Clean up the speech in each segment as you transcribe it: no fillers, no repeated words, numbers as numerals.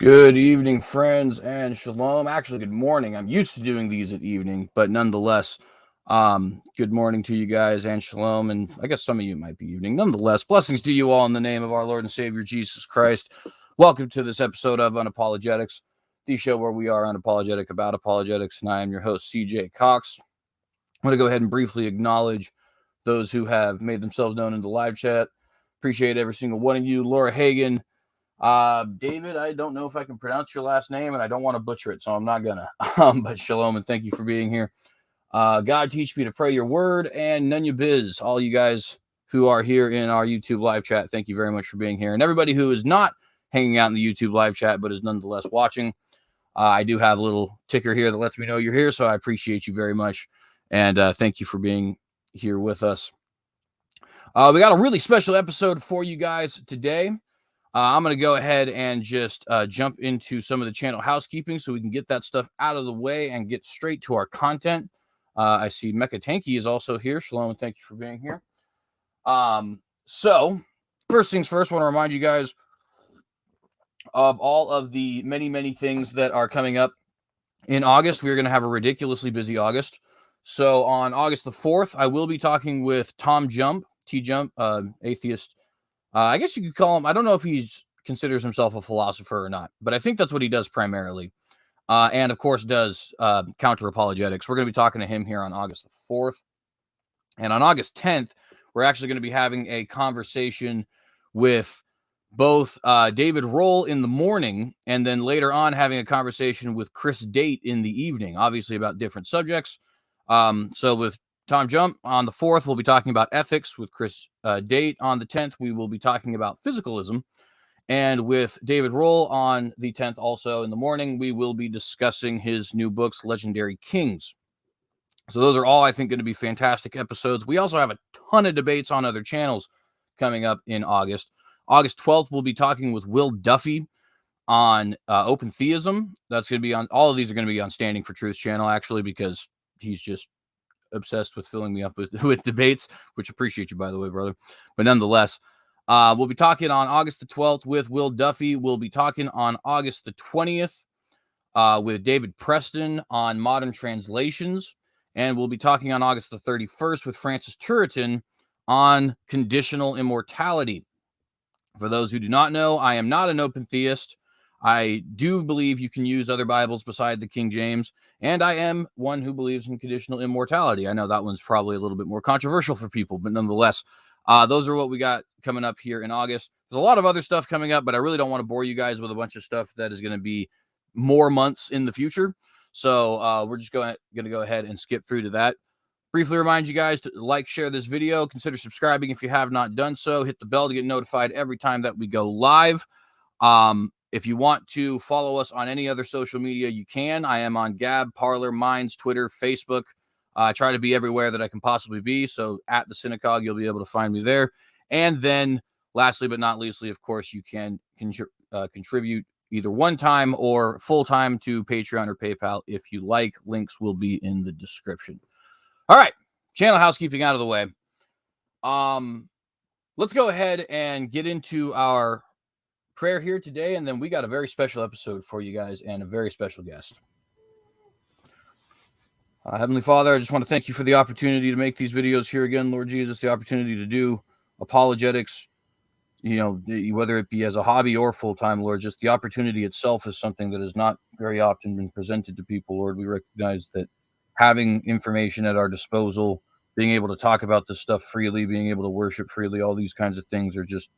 Good evening, friends, and shalom. Actually, good morning. I'm used to doing these at evening, but nonetheless, good morning to you guys and shalom. And I guess some of you might be evening. Nonetheless, blessings to you all in the name of our Lord and Savior, Jesus Christ. Welcome to this episode of Un-Apologetics, the show where we are unapologetic about apologetics. And I am your host, CJ Cox. I'm going to go ahead and briefly acknowledge those who have made themselves known in the live chat. Appreciate every single one of you. Laura Hagan, David, I don't know if I can pronounce your last name, and I don't want to butcher it, so I'm not gonna. But shalom, and thank you for being here. God teach me to pray your word, and Nunya Biz, all you guys who are here in our YouTube live chat, thank you very much for being here. And everybody who is not hanging out in the YouTube live chat, but is nonetheless watching, I do have a little ticker here that lets me know you're here, so I appreciate you very much. And thank you for being here with us. We got a really special episode for you guys today. I'm going to go ahead and just jump into some of the channel housekeeping so we can get that stuff out of the way and get straight to our content. I see Mecha Tanky is also here. Shalom, and thank you for being here. So, first things first, I want to remind you guys of all of the many things that are coming up in August. We're going to have a ridiculously busy August. So, on August the 4th, I will be talking with Tom Jump, T-Jump, atheist. I guess you could call him, I don't know if he considers himself a philosopher or not, but I think that's what he does primarily. And of course does counter apologetics. We're going to be talking to him here on August the 4th. And on August 10th, we're actually going to be having a conversation with both David Roll in the morning, and then later on having a conversation with Chris Date in the evening, obviously about different subjects. So with Tom Jump on the 4th, we'll be talking about ethics. With Chris Date on the 10th, we will be talking about physicalism. And with David Roll on the 10th, also in the morning, we will be discussing his new books, Legendary Kings. So those are all, I think, going to be fantastic episodes. We also have a ton of debates on other channels coming up in August. August 12th, we'll be talking with Will Duffy on open theism. That's going to be on, all of these are going to be on Standing for Truth's channel, actually, because he's just obsessed with filling me up with debates, which appreciate you, by the way, brother. But nonetheless, we'll be talking on August the 12th with Will Duffy. We'll be talking on August the 20th with David Preston on modern translations. And we'll be talking on August the 31st with Francis Turretin on conditional immortality. For those who do not know, I am not an open theist. I do believe you can use other Bibles beside the King James, and I am one who believes in conditional immortality. I know that one's probably a little bit more controversial for people, but nonetheless, those are what we got coming up here in August. There's a lot of other stuff coming up, but I really don't want to bore you guys with a bunch of stuff that is going to be more months in the future. So we're just going to go ahead and skip through to that. Briefly remind you guys to like, share this video, consider subscribing if you have not done so, hit the bell to get notified every time that we go live. If you want to follow us on any other social media, you can. I am on Gab, Parler, Minds, Twitter, Facebook. I try to be everywhere that I can possibly be. So at the synagogue, you'll be able to find me there. And then lastly, but not leastly, of course, you can contribute either one time or full time to Patreon or PayPal if you like. Links will be in the description. All right, channel housekeeping out of the way. Let's go ahead and get into our prayer here today, and then we got a very special episode for you guys and a very special guest. Heavenly Father, I just want to thank you for the opportunity to make these videos here again, Lord Jesus, the opportunity to do apologetics, you know, whether it be as a hobby or full-time, Lord. Just the opportunity itself is something that has not very often been presented to people, Lord. We recognize that having information at our disposal, being able to talk about this stuff freely, being able to worship freely, all these kinds of things are just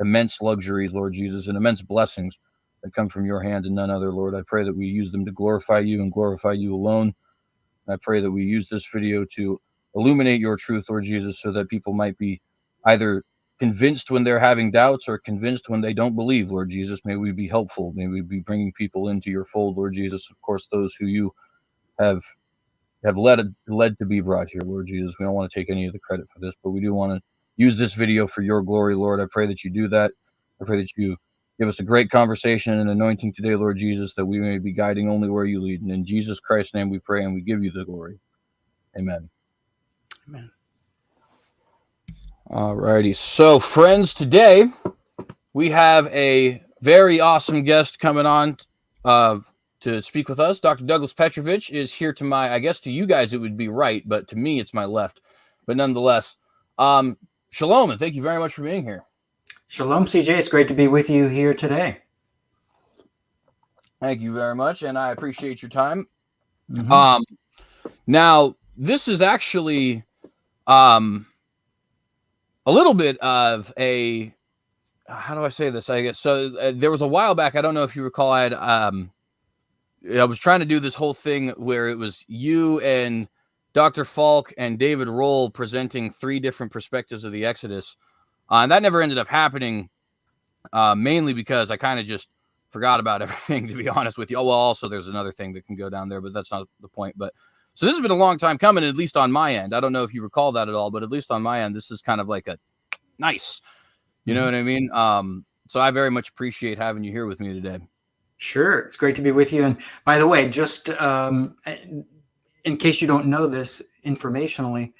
immense luxuries, Lord Jesus, and immense blessings that come from your hand and none other, Lord. I pray that we use them to glorify you and glorify you alone. And I pray that we use this video to illuminate your truth, Lord Jesus, so that people might be either convinced when they're having doubts or convinced when they don't believe, Lord Jesus. May we be helpful. May we be bringing people into your fold, Lord Jesus. Of course, those who you have led to be brought here, Lord Jesus. We don't want to take any of the credit for this, but we do want to use this video for your glory, Lord. I pray that you do that. I pray that you give us a great conversation and anointing today, Lord Jesus, that we may be guiding only where you lead. And in Jesus Christ's name we pray and we give you the glory. Amen. Amen. All righty. So, friends, today we have a very awesome guest coming on to speak with us. Dr. Douglas Petrovich is here to my, I guess to you guys it would be right, but to me it's my left. But nonetheless, Shalom, and thank you very much for being here. Shalom, CJ. It's great to be with you here today. Thank you very much, and I appreciate your time. Mm-hmm. Now, this is actually a little bit of a, how do I say this? I guess so. There was a while back, I don't know if you recall, I was trying to do this whole thing where it was you and Dr. Falk and David Roll presenting 3 different perspectives of the Exodus. And that never ended up happening, mainly because I kind of just forgot about everything, to be honest with you. Oh, well, also there's another thing that can go down there, but that's not the point. But so this has been a long time coming, at least on my end. I don't know if you recall that at all, but at least on my end, this is kind of like a nice, you know what I mean? So I very much appreciate having you here with me today. Sure. It's great to be with you. And by the way, just in case you don't know this informationally,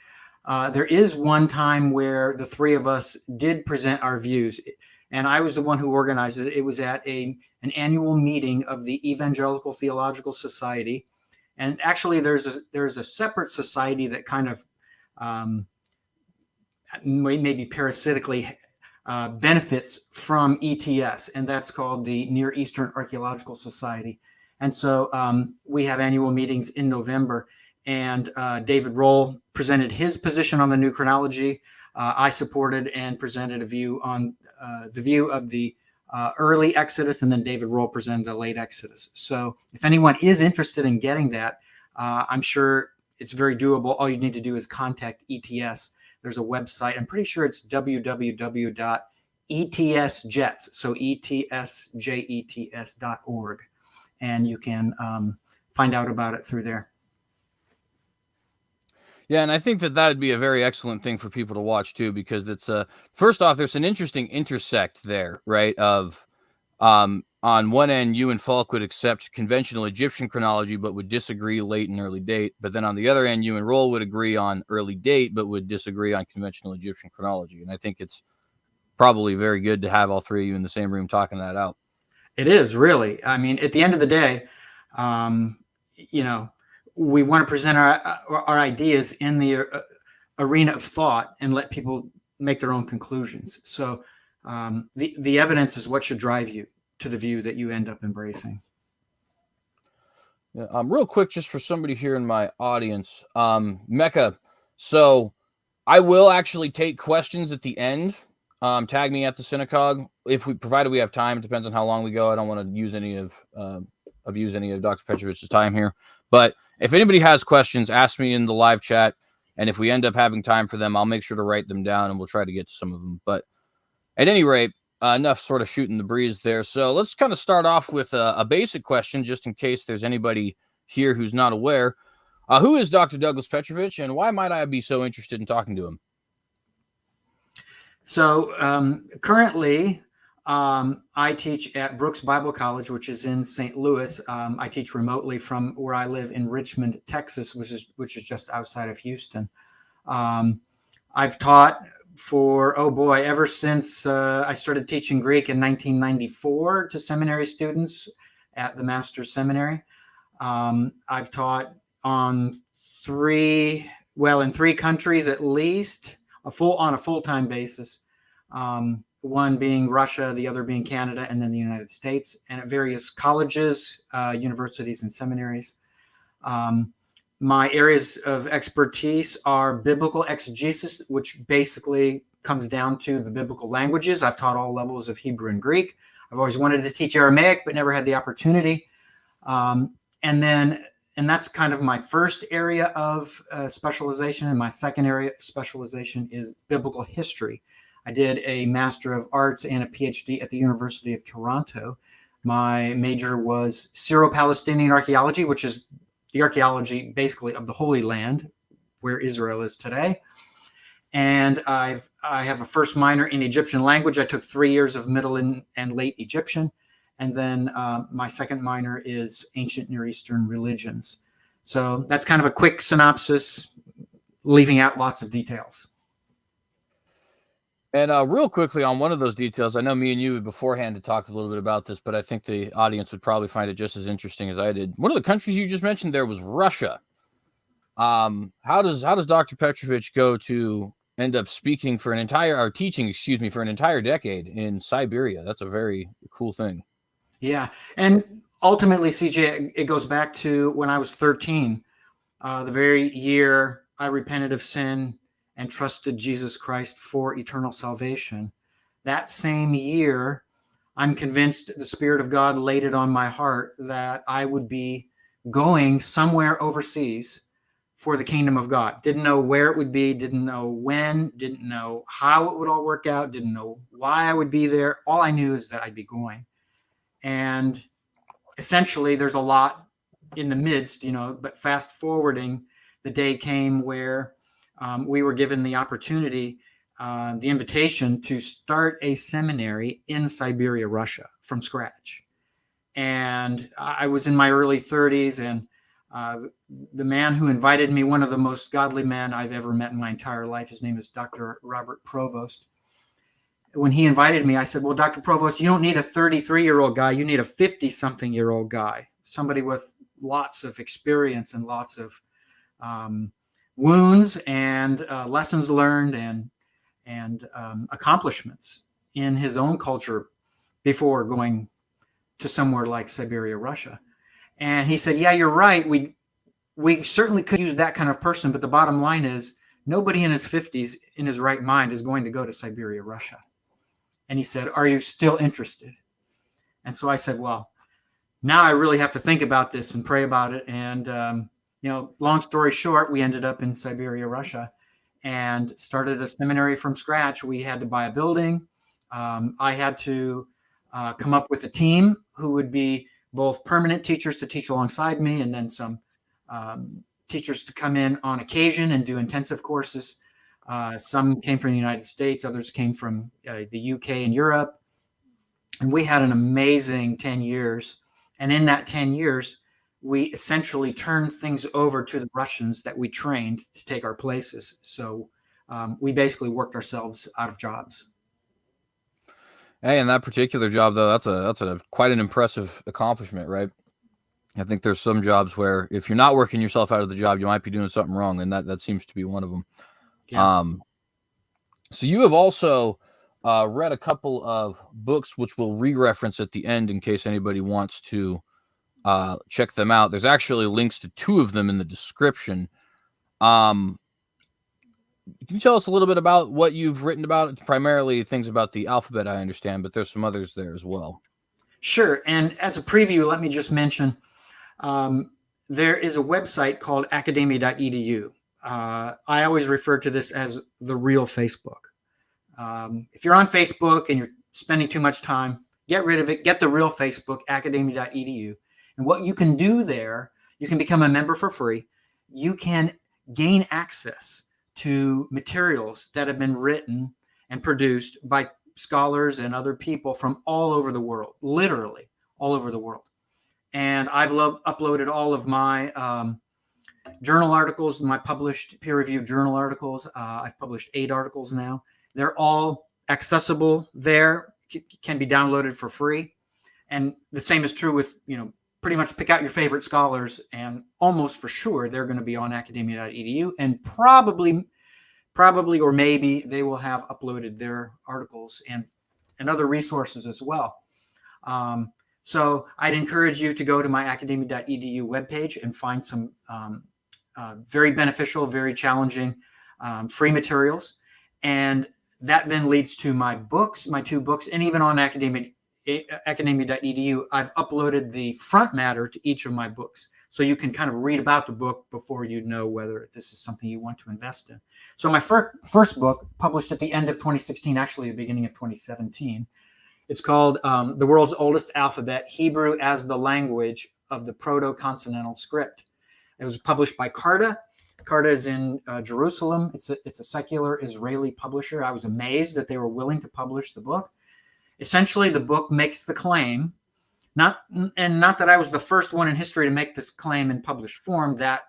there is one time where the 3 of us did present our views, and I was the one who organized it. It was at an annual meeting of the Evangelical Theological Society. And actually there's a separate society that kind of maybe parasitically benefits from ETS, and that's called the Near Eastern Archaeological Society. And so we have annual meetings in November, and David Roll presented his position on the new chronology. I supported and presented a view on the view of the early Exodus, and then David Roll presented the late Exodus. So if anyone is interested in getting that, I'm sure it's very doable. All you need to do is contact ETS. There's a website. I'm pretty sure it's www.etsjets, so etsjets.org, and you can find out about it through there. Yeah, and I think that would be a very excellent thing for people to watch too, because it's first off, there's an interesting intersect there, right? Of on one end, you and Falk would accept conventional Egyptian chronology, but would disagree late and early date. But then on the other end, you and Roll would agree on early date, but would disagree on conventional Egyptian chronology. And I think it's probably very good to have all 3 of you in the same room talking that out. It is, really. I mean, at the end of the day, you know, we want to present our ideas in the arena of thought and let people make their own conclusions. So the evidence is what should drive you to the view that you end up embracing. Yeah, real quick, just for somebody here in my audience, Mecca. So I will actually take questions at the end. Tag me at the synagogue provided we have time. It depends on how long we go. I don't want to use any of abuse any of Dr. Petrovich's time here. But if anybody has questions, ask me in the live chat. And if we end up having time for them, I'll make sure to write them down and we'll try to get to some of them. But at any rate, enough sort of shooting the breeze there. So let's kind of start off with a basic question, just in case there's anybody here who's not aware. Who is Dr. Douglas Petrovich, and why might I be so interested in talking to him? So currently, I teach at Brooks Bible College, which is in St. Louis. I teach remotely from where I live in Richmond, Texas, which is just outside of Houston. I've taught for, ever since I started teaching Greek in 1994 to seminary students at the Master's Seminary. I've taught in 3 countries at least, on a full-time basis. One being Russia, the other being Canada, and then the United States, and at various colleges, universities, and seminaries. My areas of expertise are biblical exegesis, which basically comes down to the biblical languages. I've taught all levels of Hebrew and Greek. I've always wanted to teach Aramaic, but never had the opportunity. And that's kind of my first area of specialization. And my second area of specialization is biblical history. I did a Master of Arts and a Ph.D. at the University of Toronto. My major was Syro-Palestinian archaeology, which is the archaeology basically of the Holy Land, where Israel is today. And I have a first minor in Egyptian language. I took 3 years of Middle and Late Egyptian. And then my second minor is Ancient Near Eastern Religions. So that's kind of a quick synopsis, leaving out lots of details. And real quickly on one of those details, I know me and you beforehand had talked a little bit about this, but I think the audience would probably find it just as interesting as I did. One of the countries you just mentioned there was Russia. How does Dr. Petrovich go to end up speaking for an entire, or teaching, excuse me, for an entire decade in Siberia? That's a very cool thing. Yeah. And ultimately, CJ, it goes back to when I was 13, the very year I repented of sin and trusted Jesus Christ for eternal salvation. That same year, I'm convinced the Spirit of God laid it on my heart that I would be going somewhere overseas for the kingdom of God. Didn't know where it would be, didn't know when, didn't know how it would all work out, didn't know why I would be there. All I knew is that I'd be going. And essentially, there's a lot in the midst, but fast forwarding, the day came where we were given the opportunity, the invitation to start a seminary in Siberia, Russia, from scratch. And I was in my early 30s, and the man who invited me, one of the most godly men I've ever met in my entire life, his name is Dr. Robert Provost. When he invited me, I said, well, Dr. Provost, you don't need a 33-year-old guy. You need a 50-something-year-old guy, somebody with lots of experience and lots of wounds and lessons learned and accomplishments in his own culture before going to somewhere like Siberia, Russia. And he said, yeah, you're right. We certainly could use that kind of person. But the bottom line is nobody in his 50s in his right mind is going to go to Siberia, Russia. And he said, are you still interested? And so I said, well, now I really have to think about this and pray about it. And, long story short, we ended up in Siberia, Russia, and started a seminary from scratch. We had to buy a building. I had to come up with a team who would be both permanent teachers to teach alongside me, and then some teachers to come in on occasion and do intensive courses. Some came from the United States, others came from the UK and Europe. And we had an amazing 10 years. And in that 10 years, we essentially turned things over to the Russians that we trained to take our places. So we basically worked ourselves out of jobs. Hey, in that particular job, though, that's a quite an impressive accomplishment, right? I think there's some jobs where if you're not working yourself out of the job, you might be doing something wrong, and that seems to be one of them. Yeah. So you have also read a couple of books, which we'll re-reference at the end in case anybody wants to check them out. There's actually links to two of them in the description. Can you tell us a little bit about what you've written about? It's primarily things about the alphabet, I understand, but there's some others there as well. Sure. And as a preview, let me just mention there is a website called academia.edu. I always refer to this as the real Facebook. If you're on Facebook and you're spending too much time, get rid of it. Get the real Facebook, academia.edu. And what you can do there, you can become a member for free. You can gain access to materials that have been written and produced by scholars and other people from all over the world, literally all over the world. And I've uploaded all of my journal articles, my published peer-reviewed journal articles. I've published 8 articles now. They're all accessible there, can be downloaded for free. And the same is true with, pretty much pick out your favorite scholars, and almost for sure they're going to be on academia.edu, and probably or maybe they will have uploaded their articles and other resources as well. So I'd encourage you to go to my academia.edu webpage and find some very beneficial, very challenging free materials. And that then leads to my books, my 2 books, and even on academia.edu, I've uploaded the front matter to each of my books. So you can kind of read about the book before you know whether this is something you want to invest in. So my first book, published at the end of 2016, actually the beginning of 2017, it's called The World's Oldest Alphabet, Hebrew as the Language of the Proto-Consonantal Script. It was published by Carta. Carta is in Jerusalem. It's a secular Israeli publisher. I was amazed that they were willing to publish the book. Essentially, the book makes the claim, not that I was the first one in history to make this claim in published form. That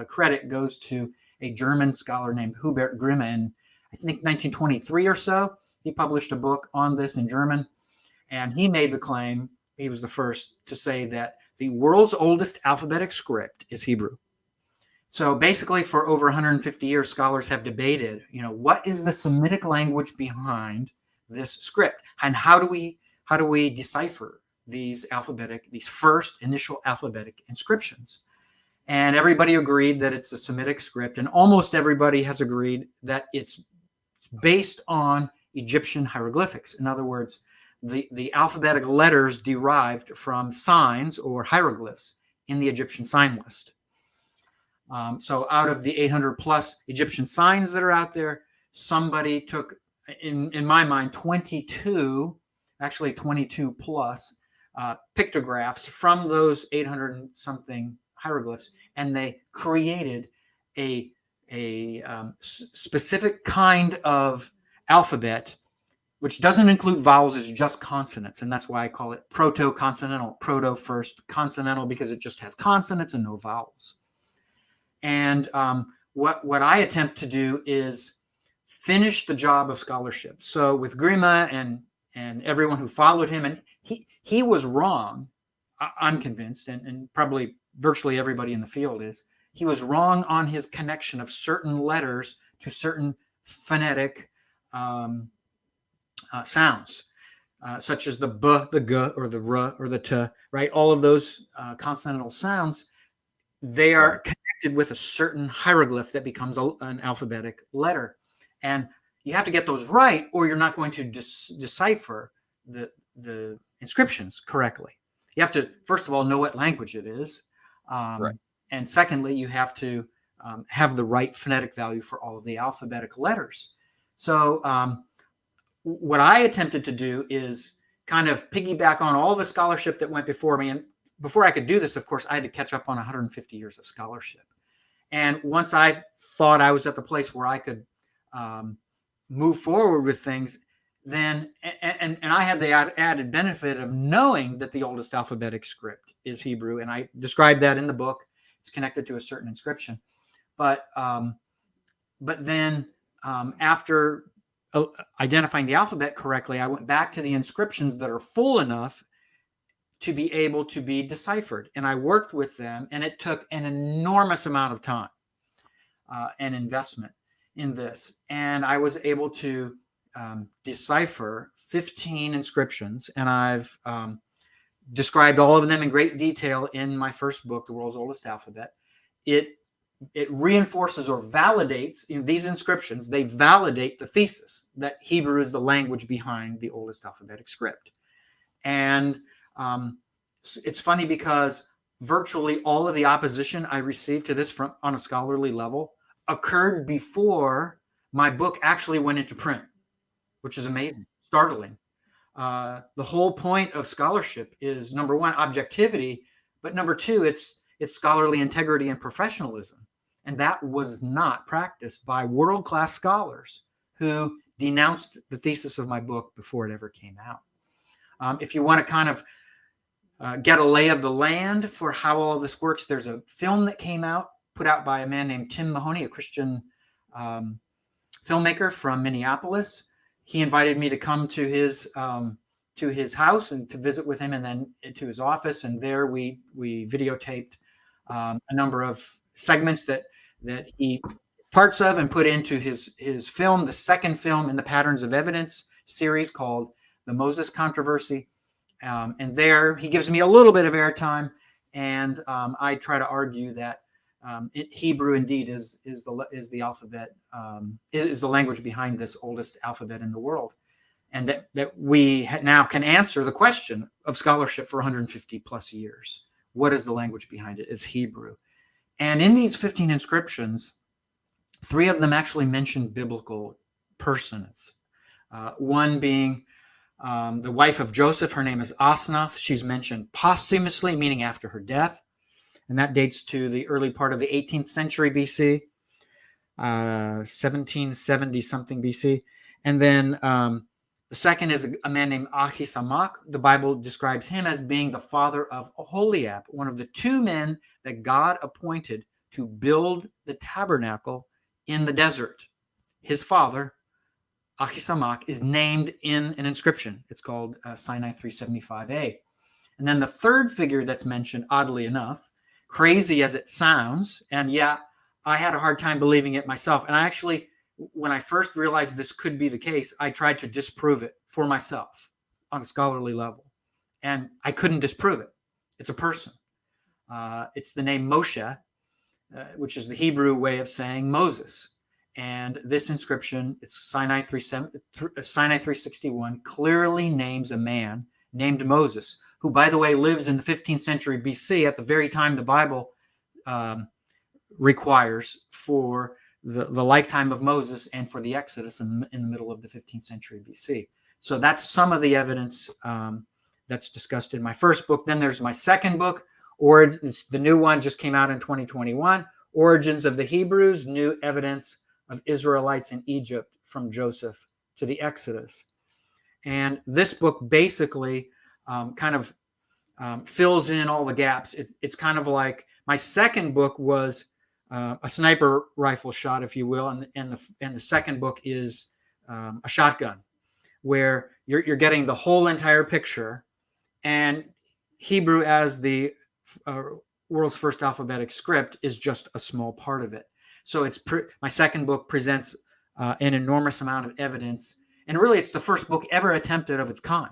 credit goes to a German scholar named Hubert Grimme in, I think 1923 or so. He published a book on this in German, and he made the claim, he was the first to say that the world's oldest alphabetic script is Hebrew. So basically, for over 150 years, scholars have debated, what is the Semitic language behind this script, and how do we decipher these first initial alphabetic inscriptions? And everybody agreed that it's a Semitic script, and almost everybody has agreed that it's based on Egyptian hieroglyphics. In other words, the alphabetic letters derived from signs or hieroglyphs in the Egyptian sign list. So out of the 800 plus Egyptian signs that are out there, somebody took, in my mind, 22 plus pictographs from those 800 and something hieroglyphs, and they created a specific kind of alphabet, which doesn't include vowels, it's just consonants. And that's why I call it proto-consonantal, proto first, consonantal, because it just has consonants and no vowels. And what I attempt to do is finish the job of scholarship. So with Grima and everyone who followed him, and he was wrong, I'm convinced, and probably virtually everybody in the field is, he was wrong on his connection of certain letters to certain phonetic sounds, such as the b, the g, or the r, or the t, right? All of those consonantal sounds, they are connected with a certain hieroglyph that becomes an alphabetic letter. And you have to get those right, or you're not going to decipher the inscriptions correctly. You have to, first of all, know what language it is. And secondly, you have to have the right phonetic value for all of the alphabetic letters. So what I attempted to do is kind of piggyback on all the scholarship that went before me. And before I could do this, of course, I had to catch up on 150 years of scholarship. And once I thought I was at the place where I could move forward with things, then, and I had the added benefit of knowing that the oldest alphabetic script is Hebrew. And I described that in the book. It's connected to a certain inscription. But then after identifying the alphabet correctly, I went back to the inscriptions that are full enough to be able to be deciphered. And I worked with them, and it took an enormous amount of time and investment in this. And I was able to decipher 15 inscriptions, and I've described all of them in great detail in my first book, The World's Oldest Alphabet. It reinforces or validates these inscriptions. They validate the thesis that Hebrew is the language behind the oldest alphabetic script. And it's funny because virtually all of the opposition I received to this on a scholarly level occurred before my book actually went into print, which is amazing, startling. The whole point of scholarship is, number one, objectivity, but number two, it's scholarly integrity and professionalism. And that was not practiced by world-class scholars who denounced the thesis of my book before it ever came out. If you want to kind of get a lay of the land for how all of this works, there's a film that came out, put out by a man named Tim Mahoney, a Christian filmmaker from Minneapolis. He invited me to come to his house and to visit with him, and then to his office. And there we videotaped a number of segments that he parts of and put into his film, the second film in the Patterns of Evidence series called The Moses Controversy. And there he gives me a little bit of airtime, and I try to argue that Hebrew indeed is the alphabet, is the language behind this oldest alphabet in the world, and that we now can answer the question of scholarship for 150 plus years. What is the language behind it? It's Hebrew. And in these 15 inscriptions, 3 of them actually mention biblical persons. One being the wife of Joseph. Her name is Osnath. She's mentioned posthumously, meaning after her death. And that dates to the early part of the 18th century BC, 1770 something BC. And then the second is a man named Ahisamach. The Bible describes him as being the father of Oholiab, one of the 2 men that God appointed to build the tabernacle in the desert. His father Achisamach, is named in an inscription. It's called Sinai 375a. And then the third figure that's mentioned, oddly enough, crazy as it sounds, and yeah, I had a hard time believing it myself. And I actually, when I first realized this could be the case, I tried to disprove it for myself on a scholarly level. And I couldn't disprove it. It's a person. It's the name Moshe, which is the Hebrew way of saying Moses. And this inscription, it's Sinai 361, clearly names a man named Moses, who, by the way, lives in the 15th century BC at the very time the Bible requires for the lifetime of Moses and for the Exodus in the middle of the 15th century BC. So that's some of the evidence that's discussed in my first book. Then there's my second book, or the new one just came out in 2021, Origins of the Hebrews, New Evidence of Israelites in Egypt from Joseph to the Exodus. And this book basically fills in all the gaps. It's kind of like my second book was a sniper rifle shot, if you will, and the second book is a shotgun, where you're getting the whole entire picture, and Hebrew as the world's first alphabetic script is just a small part of it. So my second book presents an enormous amount of evidence, and really it's the first book ever attempted of its kind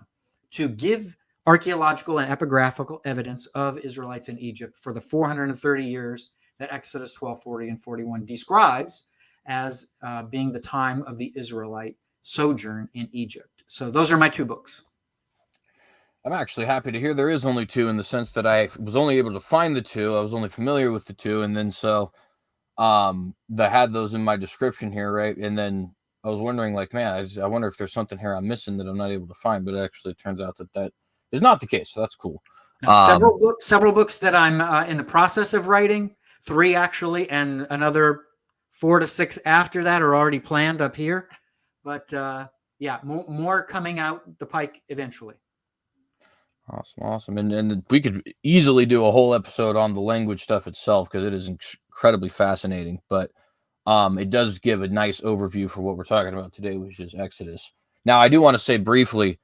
to give archaeological and epigraphical evidence of Israelites in Egypt for the 430 years that Exodus 12, 40, and 41 describes as being the time of the Israelite sojourn in Egypt. So those are my two books. I'm actually happy to hear there is only two, in the sense that I was only able to find the two. I was only familiar with the two, and then so I had those in my description here, right? And then I was wondering, like, man, I wonder if there's something here I'm missing that I'm not able to find, but actually it turns out that is not the case, so that's cool. Several books that I'm in the process of writing, 3 actually, and another 4 to 6 after that are already planned up here. But more coming out the pike eventually. Awesome. And we could easily do a whole episode on the language stuff itself, because it is incredibly fascinating. But it does give a nice overview for what we're talking about today, which is Exodus. Now, I do want to say briefly,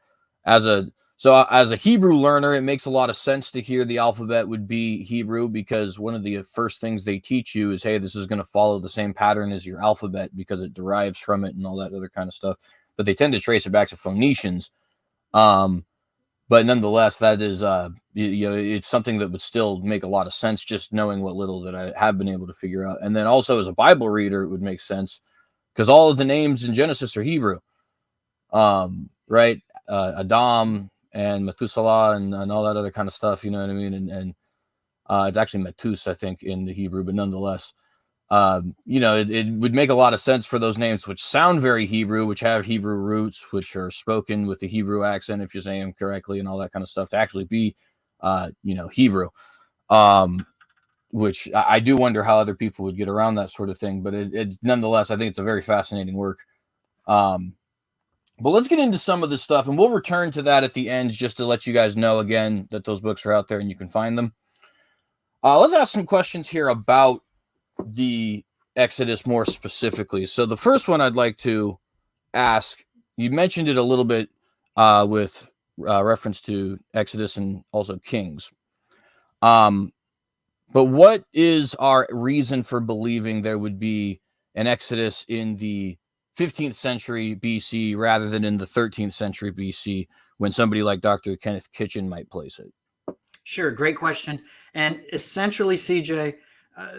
as a Hebrew learner, it makes a lot of sense to hear the alphabet would be Hebrew, because one of the first things they teach you is, hey, this is going to follow the same pattern as your alphabet because it derives from it and all that other kind of stuff. But they tend to trace it back to Phoenicians. But nonetheless, that is, it's something that would still make a lot of sense, just knowing what little that I have been able to figure out. And then also as a Bible reader, it would make sense because all of the names in Genesis are Hebrew, right? Adam and Methuselah and all that other kind of stuff, you know what I mean? And it's actually Metus, I think, in the Hebrew, but nonetheless, it would make a lot of sense for those names, which sound very Hebrew, which have Hebrew roots, which are spoken with the Hebrew accent, if you say them correctly, and all that kind of stuff, to actually be, Hebrew. Which I do wonder how other people would get around that sort of thing, but it's nonetheless, I think it's a very fascinating work. But let's get into some of this stuff, and we'll return to that at the end, just to let you guys know again that those books are out there and you can find them. Let's ask some questions here about the Exodus more specifically. So the first one I'd like to ask, you mentioned it a little bit with reference to Exodus and also Kings. But what is our reason for believing there would be an Exodus in the 15th century BC rather than in the 13th century BC, when somebody like Dr. Kenneth Kitchen might place it? Sure, great question. And essentially, CJ,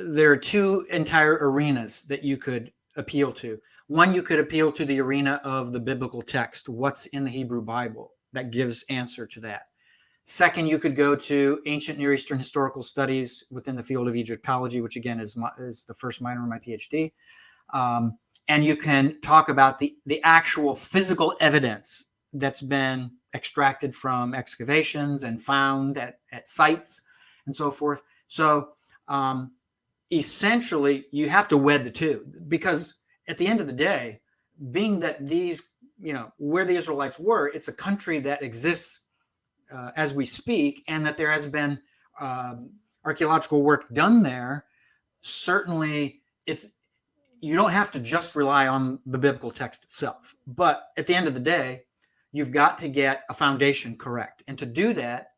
there are 2 entire arenas that you could appeal to. One, you could appeal to the arena of the biblical text, what's in the Hebrew Bible, that gives answer to that. Second, you could go to ancient Near Eastern historical studies within the field of Egyptology, which again is the first minor in my Ph.D. And you can talk about the actual physical evidence that's been extracted from excavations and found at sites and so forth. So essentially, you have to wed the two, because at the end of the day, being that these, where the Israelites were, it's a country that exists as we speak, and that there has been archaeological work done there. Certainly, you don't have to just rely on the biblical text itself. But at the end of the day, you've got to get a foundation correct. And to do that,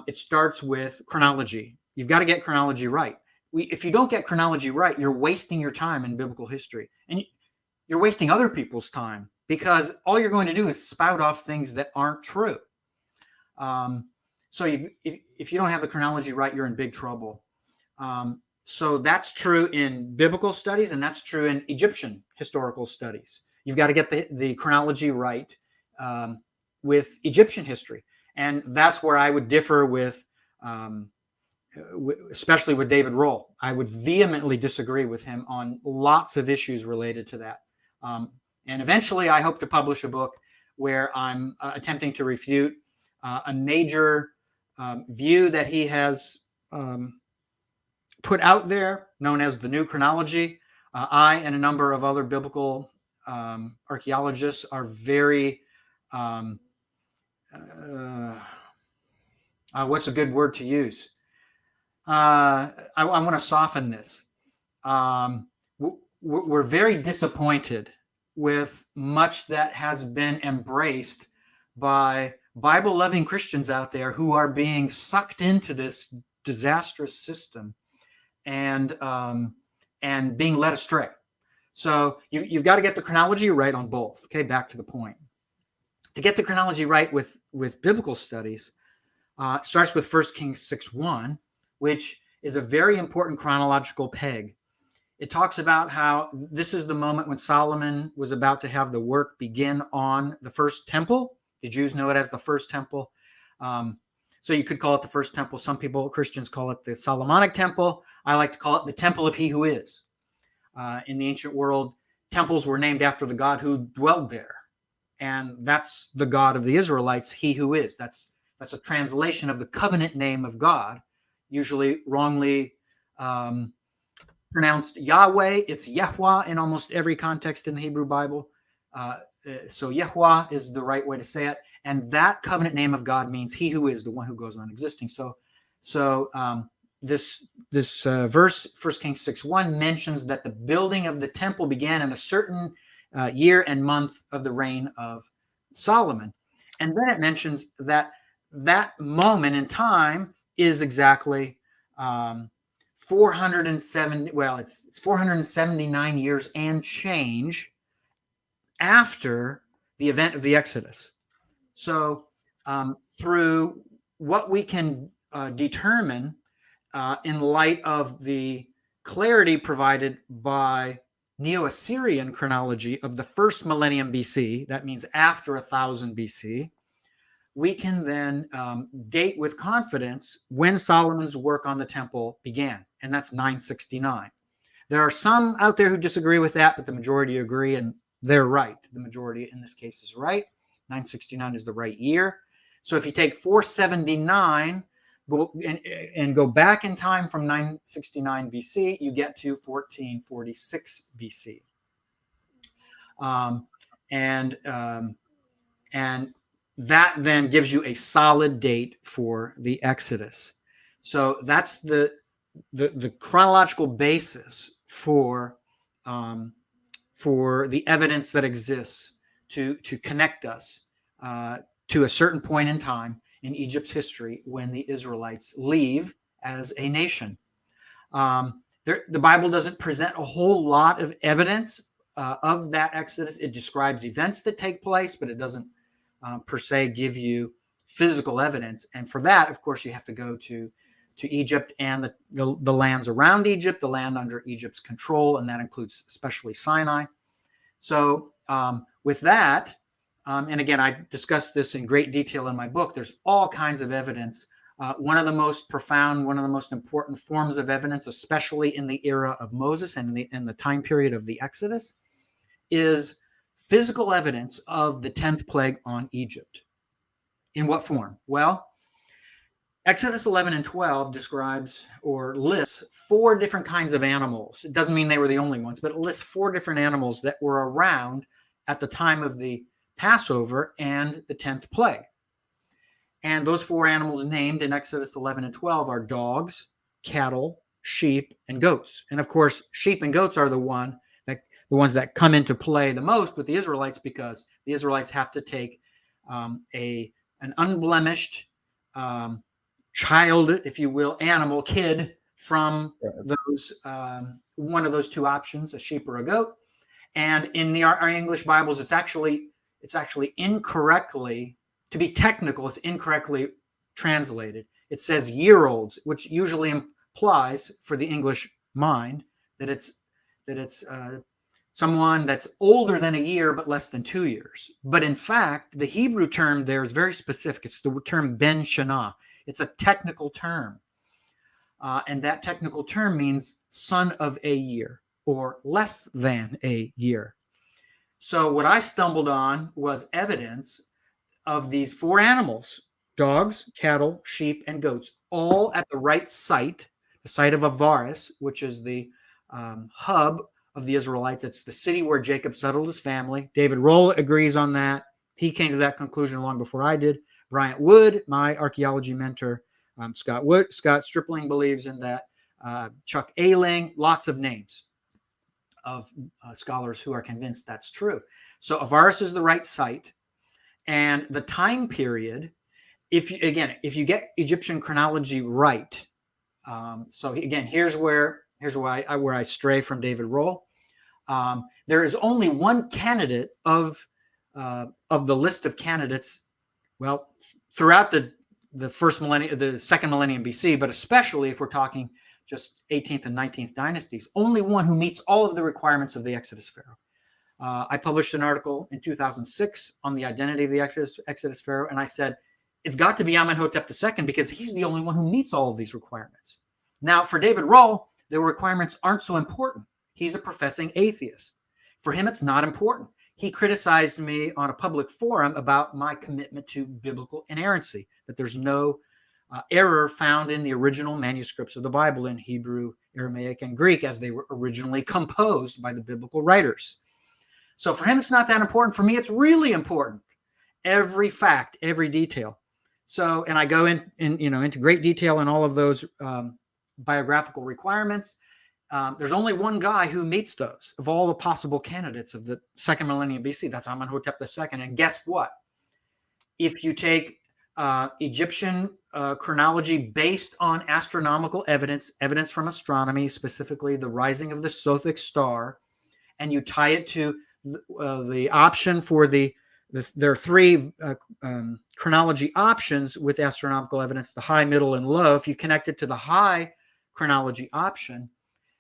it starts with chronology. You've got to get chronology right. If you don't get chronology right, you're wasting your time in biblical history. And you're wasting other people's time, because all you're going to do is spout off things that aren't true. So if you don't have the chronology right, you're in big trouble. So that's true in biblical studies, and that's true in Egyptian historical studies. You've got to get the chronology right with Egyptian history. And that's where I would differ with, especially with David Rohl. I would vehemently disagree with him on lots of issues related to that. And eventually, I hope to publish a book where I'm attempting to refute a major view that he has put out there, known as the New Chronology. I and a number of other biblical archaeologists are very, what's a good word to use? I want to soften this. We're very disappointed with much that has been embraced by Bible-loving Christians out there who are being sucked into this disastrous system and being led astray. So you've got to get the chronology right on both. Okay, back to the point. To get the chronology right with biblical studies, it starts with 1 Kings 6:1, which is a very important chronological peg. It talks about how this is the moment when Solomon was about to have the work begin on the first temple. The Jews know it as the first temple. So you could call it the first temple. Some people, Christians, call it the Solomonic temple. I like to call it the temple of he who is. In the ancient world, temples were named after the God who dwelled there. And that's the God of the Israelites, he who is. That's a translation of the covenant name of God, usually wrongly pronounced Yahweh. It's Yahweh in almost every context in the Hebrew Bible. So Yahweh is the right way to say it. And that covenant name of God means he who is, the one who goes on existing. So this verse, 1 Kings 6:1, mentions that the building of the temple began in a certain year and month of the reign of Solomon. And then it mentions that moment in time is exactly 479 years and change after the event of the Exodus. So through what we can determine in light of the clarity provided by Neo-Assyrian chronology of the first millennium BC, that means after 1000 BC, we can then date with confidence when Solomon's work on the temple began, and that's 969. There are some out there who disagree with that, but the majority agree, and they're right. The majority in this case is right. 969 is the right year. So if you take 479 and go back in time from 969 BC, you get to 1446 BC. And that then gives you a solid date for the Exodus. So that's the chronological basis for the evidence that exists to connect us to a certain point in time in Egypt's history when the Israelites leave as a nation. The Bible doesn't present a whole lot of evidence of that Exodus. It describes events that take place, but it doesn't per se give you physical evidence. And for that, of course, you have to go to Egypt and the lands around Egypt, the land under Egypt's control, and that includes especially Sinai. So with that, and again, I discussed this in great detail in my book, there's all kinds of evidence. One of the most profound, one of the most important forms of evidence, especially in the era of Moses and in the time period of the Exodus, is physical evidence of the 10th plague on Egypt. In what form? Well, Exodus 11 and 12 describes or lists 4 different kinds of animals. It doesn't mean they were the only ones, but it lists 4 different animals that were around at the time of the Passover and the 10th plague. And those 4 animals named in Exodus 11 and 12 are dogs, cattle, sheep, and goats. And of course, sheep and goats are the one the ones that come into play the most with the Israelites, because the Israelites have to take an unblemished child, if you will, animal, kid from those one of those two options, a sheep or a goat. And in our English Bibles, it's actually incorrectly, to be technical, it's incorrectly translated. It says year-olds, which usually implies for the English mind that it's someone that's older than a year but less than 2 years. But in fact, the Hebrew term there is very specific. It's the term ben shana. It's a technical term. And that technical term means son of a year or less than a year. So what I stumbled on was evidence of these 4 animals: dogs, cattle, sheep, and goats, all at the right site, the site of Avaris, which is the hub of the Israelites. It's the city where Jacob settled his family. David Roll agrees on that. He came to that conclusion long before I did. Bryant Wood, my archaeology mentor, Scott Stripling believes in that. Chuck Ayling, lots of names of scholars who are convinced that's true. So Avaris is the right site. And the time period, if you get Egyptian chronology right, so again, here's where I stray from David Roll. There is only one candidate of the list of candidates, well, throughout the first millennium, the second millennium BC, but especially if we're talking just 18th and 19th dynasties, only one who meets all of the requirements of the Exodus Pharaoh. I published an article in 2006 on the identity of the Exodus Pharaoh, and I said, it's got to be Amenhotep II because he's the only one who meets all of these requirements. Now, for David Roll, the requirements aren't so important. He's a professing atheist. For him, it's not important. He criticized me on a public forum about my commitment to biblical inerrancy, that there's no error found in the original manuscripts of the Bible in Hebrew, Aramaic, and Greek as they were originally composed by the biblical writers. So for him, it's not that important. For me, it's really important. Every fact, every detail. So, and I go into great detail in all of those biographical requirements. There's only one guy who meets those of all the possible candidates of the second millennium BC. That's Amenhotep II. And guess what? If you take Egyptian chronology based on astronomical evidence from astronomy, specifically the rising of the Sothic star, and you tie it to the option for there are 3 chronology options with astronomical evidence, the high, middle, and low. If you connect it to the high chronology option,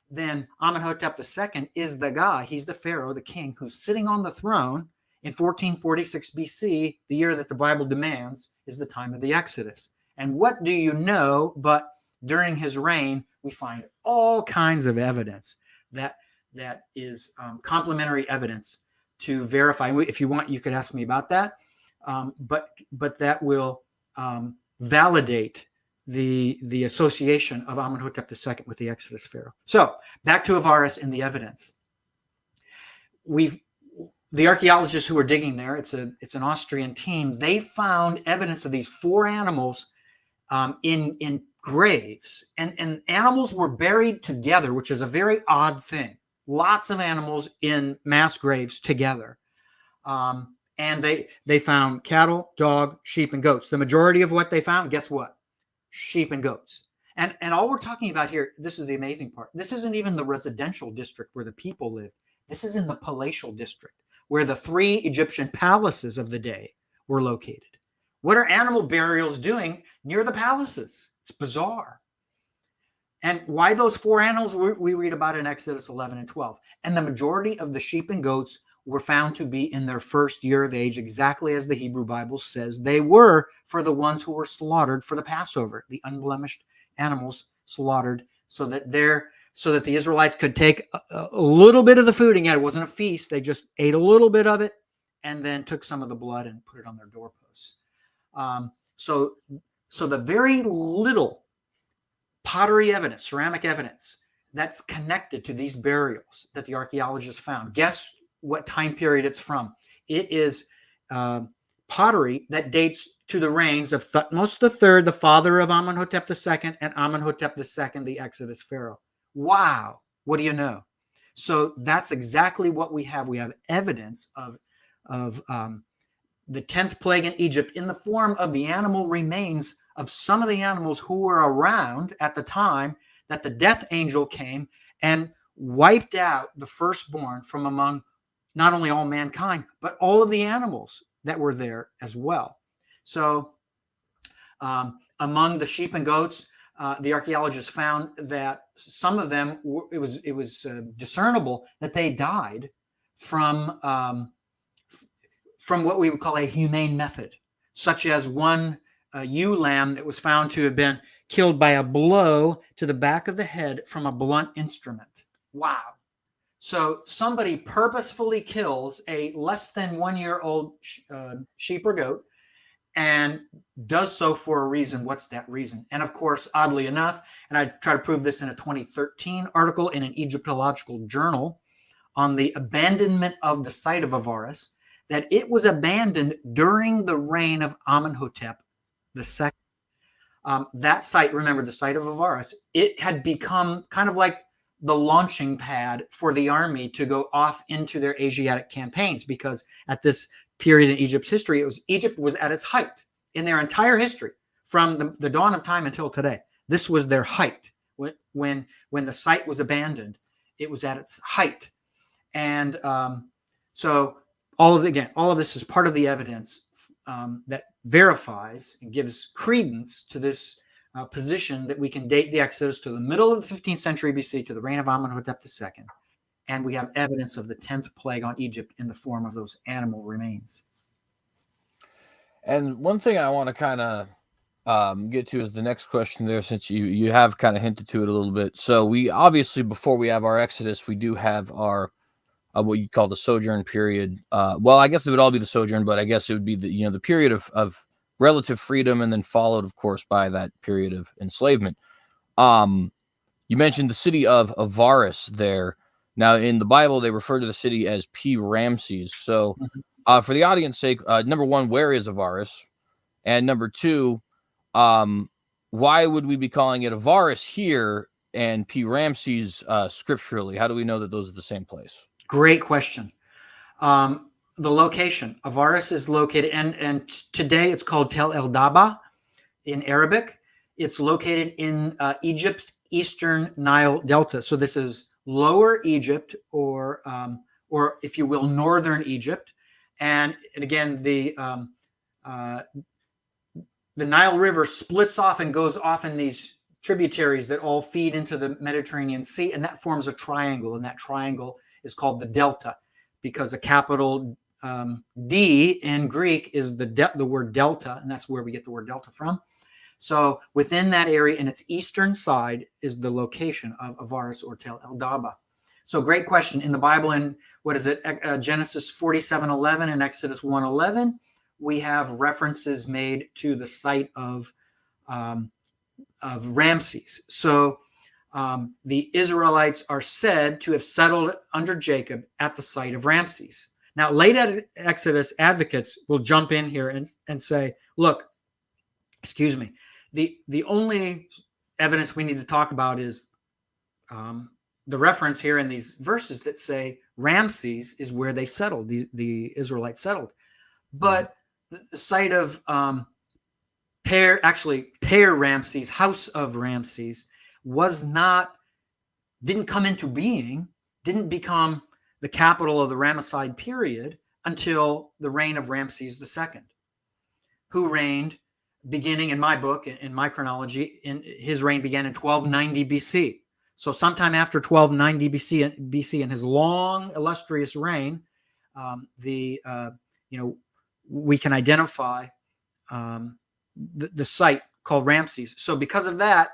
then Amenhotep II is the guy. He's the pharaoh, the king, who's sitting on the throne in 1446 BC, the year that the Bible demands is the time of the Exodus. And what do you know? But during his reign, we find all kinds of evidence that is complementary evidence to verify. If you want, you could ask me about that. But that will validate the association of Amenhotep II with the Exodus Pharaoh. So back to Avaris and the evidence. The archaeologists who were digging there, it's an Austrian team, they found evidence of these 4 animals in graves. And animals were buried together, which is a very odd thing. Lots of animals in mass graves together. And they found cattle, dog, sheep, and goats. The majority of what they found, guess what? Sheep and goats. And all we're talking about here, this is the amazing part. This isn't even the residential district where the people lived. This is in the palatial district, where the 3 Egyptian palaces of the day were located. What are animal burials doing near the palaces? It's bizarre. And why those 4 animals we read about in Exodus 11 and 12. And the majority of the sheep and goats were found to be in their first year of age, exactly as the Hebrew Bible says they were for the ones who were slaughtered for the Passover, the unblemished animals slaughtered so that the Israelites could take a little bit of the food. And yet it wasn't a feast. They just ate a little bit of it and then took some of the blood and put it on their doorposts. So the very little pottery evidence, ceramic evidence that's connected to these burials that the archaeologists found. Guess what time period it's from? It is pottery that dates to the reigns of Thutmose III, the father of Amenhotep II, and Amenhotep II, the Exodus Pharaoh. Wow. What do you know? So that's exactly what we have. We have evidence of the 10th plague in Egypt in the form of the animal remains of some of the animals who were around at the time that the death angel came and wiped out the firstborn from among not only all mankind, but all of the animals that were there as well. So among the sheep and goats, the archaeologists found that some of them, it was discernible that they died from what we would call a humane method, such as one ewe lamb that was found to have been killed by a blow to the back of the head from a blunt instrument. Wow. So somebody purposefully kills a less than 1 year old sheep or goat and does so for a reason. What's that reason? And of course, oddly enough, and I try to prove this in a 2013 article in an Egyptological journal on the abandonment of the site of Avaris, that it was abandoned during the reign of Amenhotep II. That site, remember the site of Avaris, it had become kind of like the launching pad for the army to go off into their Asiatic campaigns, because at this period in Egypt's history, Egypt was at its height in their entire history from the dawn of time until today. This was their height. When the site was abandoned, it was at its height. And so all of this is part of the evidence that verifies and gives credence to this position that we can date the Exodus to the middle of the 15th century BC, to the reign of Amenhotep II. And we have evidence of the 10th plague on Egypt in the form of those animal remains. And one thing I want to kind of get to is the next question there, since you have kind of hinted to it a little bit. So we obviously, before we have our Exodus, we do have our what you call the sojourn period. Well, I guess it would all be the sojourn, but I guess it would be the period of relative freedom, and then followed, of course, by that period of enslavement. You mentioned the city of Avaris there. Now, in the Bible, they refer to the city as P. Ramses. So, for the audience's sake, number one, where is Avaris? And number two, why would we be calling it Avaris here and P. Ramses scripturally? How do we know that those are the same place? Great question. The location, Avaris is located, and today it's called Tel El Daba in Arabic. It's located in Egypt's eastern Nile Delta. So this is Lower Egypt, or if you will, northern Egypt. And again, the Nile River splits off and goes off in these tributaries that all feed into the Mediterranean Sea, and that forms a triangle. And that triangle is called the delta, because a capital D in Greek is the word delta, and that's where we get the word delta from. So within that area, in its eastern side, is the location of Avaris or Tel El Daba. So great question. In the Bible, in Genesis 47:11 and Exodus 1:11, we have references made to the site of Ramses. So the Israelites are said to have settled under Jacob at the site of Ramses. Now, late Exodus advocates will jump in here and say, look, excuse me, the only evidence we need to talk about is the reference here in these verses that say Ramses is where they settled, the Israelites settled. But the site of Per Ramses, house of Ramses, didn't come into being, didn't become the capital of the Ramesside period until the reign of Ramses II, who reigned beginning, in my book, in my chronology, his reign began in 1290 BC. So sometime after 1290 BC in his long, illustrious reign, we can identify the site called Ramses. So because of that,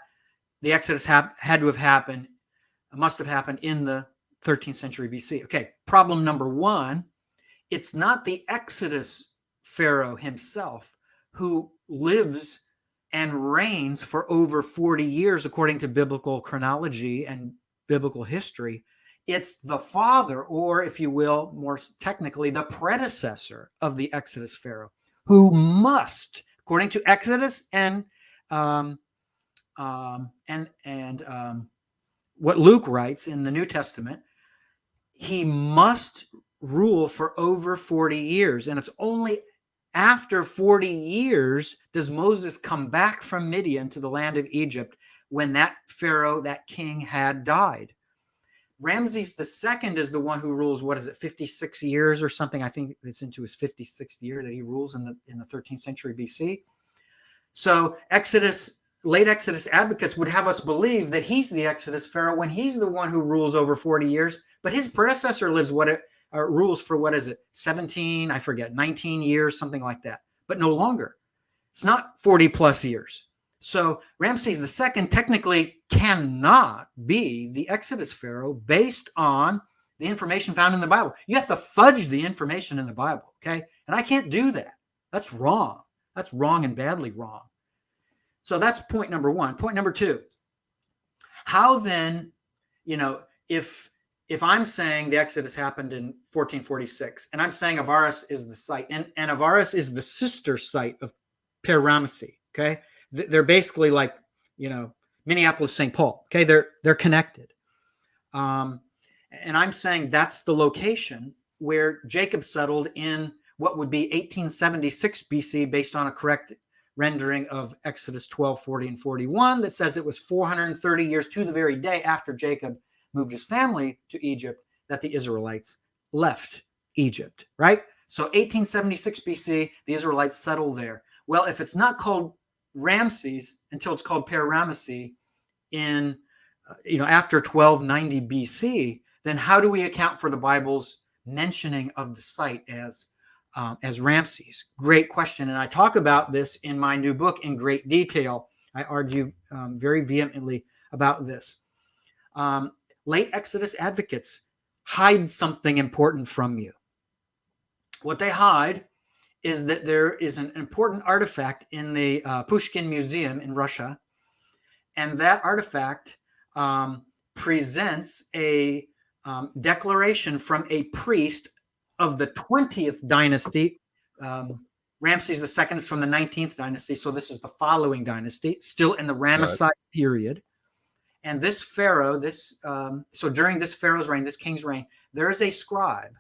the Exodus must have happened in the 13th century BC. Okay, problem number one, it's not the Exodus Pharaoh himself who lives and reigns for over 40 years according to biblical chronology and biblical history. It's the father, or if you will, more technically, the predecessor of the Exodus Pharaoh, who must, according to Exodus and what Luke writes in the New Testament, he must rule for over 40 years. And it's only after 40 years does Moses come back from Midian to the land of Egypt when that Pharaoh, that king, had died. Ramses II is the one who rules, 56 years or something? I think it's into his 56th year that he rules in the 13th century BC. So late Exodus advocates would have us believe that he's the Exodus Pharaoh when he's the one who rules over 40 years. But his predecessor rules for 17, 19 years, something like that, but no longer. It's not 40 plus years. So Ramses II technically cannot be the Exodus Pharaoh based on the information found in the Bible. You have to fudge the information in the Bible, okay? And I can't do that. That's wrong. That's wrong and badly wrong. So that's point number one. Point number two, how then, if I'm saying the Exodus happened in 1446, and I'm saying Avaris is the site, and Avaris is the sister site of Per-Ramesses, okay? They're basically like, Minneapolis, St. Paul, okay? They're connected. And I'm saying that's the location where Jacob settled in what would be 1876 BC based on a correct rendering of Exodus 12, 40, and 41 that says it was 430 years to the very day after Jacob moved his family to Egypt that the Israelites left Egypt, right? So 1876 BC, the Israelites settled there. Well, if it's not called Ramses until it's called Per-Ramesses in, after 1290 BC, then how do we account for the Bible's mentioning of the site as Ramses? Great question. And I talk about this in my new book in great detail. I argue very vehemently about this. Late Exodus advocates hide something important from you. What they hide is that there is an important artifact in the Pushkin Museum in Russia, and that artifact presents a declaration from a priest of the 20th dynasty. Ramses II is from the 19th dynasty, so this is the following dynasty, still in the Ramesside period. And this pharaoh, so during this pharaoh's reign, this king's reign, there is a scribe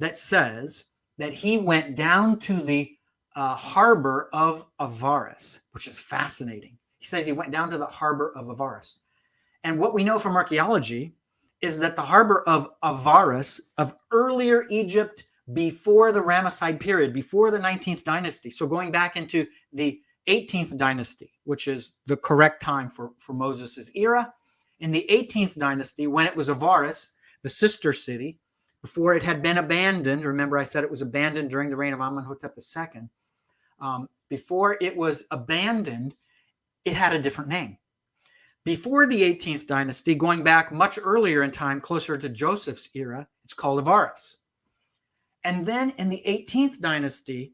that says that he went down to the harbor of Avaris, which is fascinating. He says he went down to the harbor of Avaris. And what we know from archaeology is that the harbor of Avaris of earlier Egypt before the Ramesside period, before the 19th dynasty, so going back into the 18th dynasty, which is the correct time for Moses' era. In the 18th dynasty, when it was Avaris, the sister city, before it had been abandoned, remember I said it was abandoned during the reign of Amenhotep II. Before it was abandoned, it had a different name. Before the 18th dynasty, going back much earlier in time, closer to Joseph's era, it's called Avaris. And then in the 18th dynasty,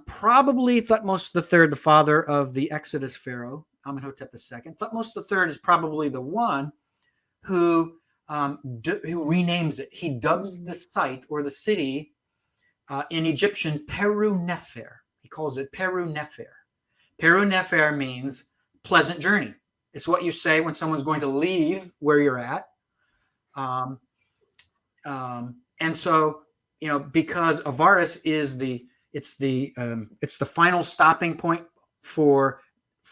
probably Thutmose III, the father of the Exodus pharaoh, Amenhotep II, Thutmose III is probably the one who renames it. He dubs the site or the city in Egyptian Peru Nefer. He calls it Peru Nefer. Peru Nefer means pleasant journey. It's what you say when someone's going to leave where you're at. And so, because Avaris is it's the final stopping point for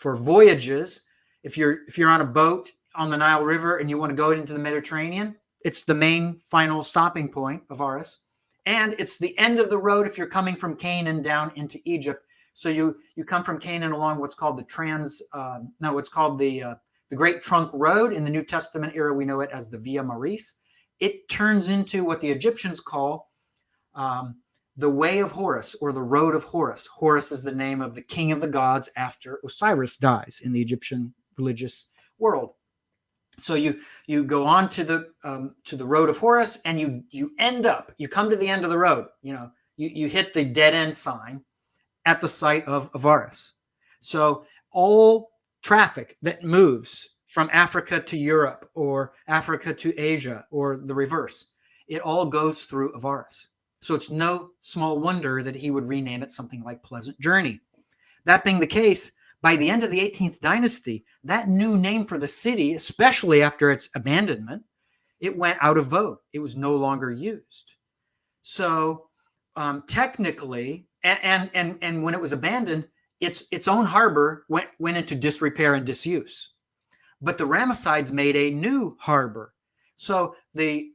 voyages. If you're on a boat on the Nile River and you want to go into the Mediterranean, it's the main final stopping point of Avaris. And it's the end of the road if you're coming from Canaan down into Egypt. So you come from Canaan along what's called the Great Trunk Road. In the New Testament era, we know it as the Via Maris. It turns into what the Egyptians call the Way of Horus, or the Road of Horus. Horus is the name of the king of the gods after Osiris dies in the Egyptian religious world. So you go on to the Road of Horus, and you come to the end of the road. You hit the dead end sign at the site of Avaris. So all traffic that moves from Africa to Europe or Africa to Asia or the reverse, it all goes through Avaris. So it's no small wonder that he would rename it something like Pleasant Journey. That being the case, by the end of the 18th dynasty, that new name for the city, especially after its abandonment, it went out of vogue. It was no longer used. So technically, and when it was abandoned, its own harbor went into disrepair and disuse. But the Ramessides made a new harbor. So the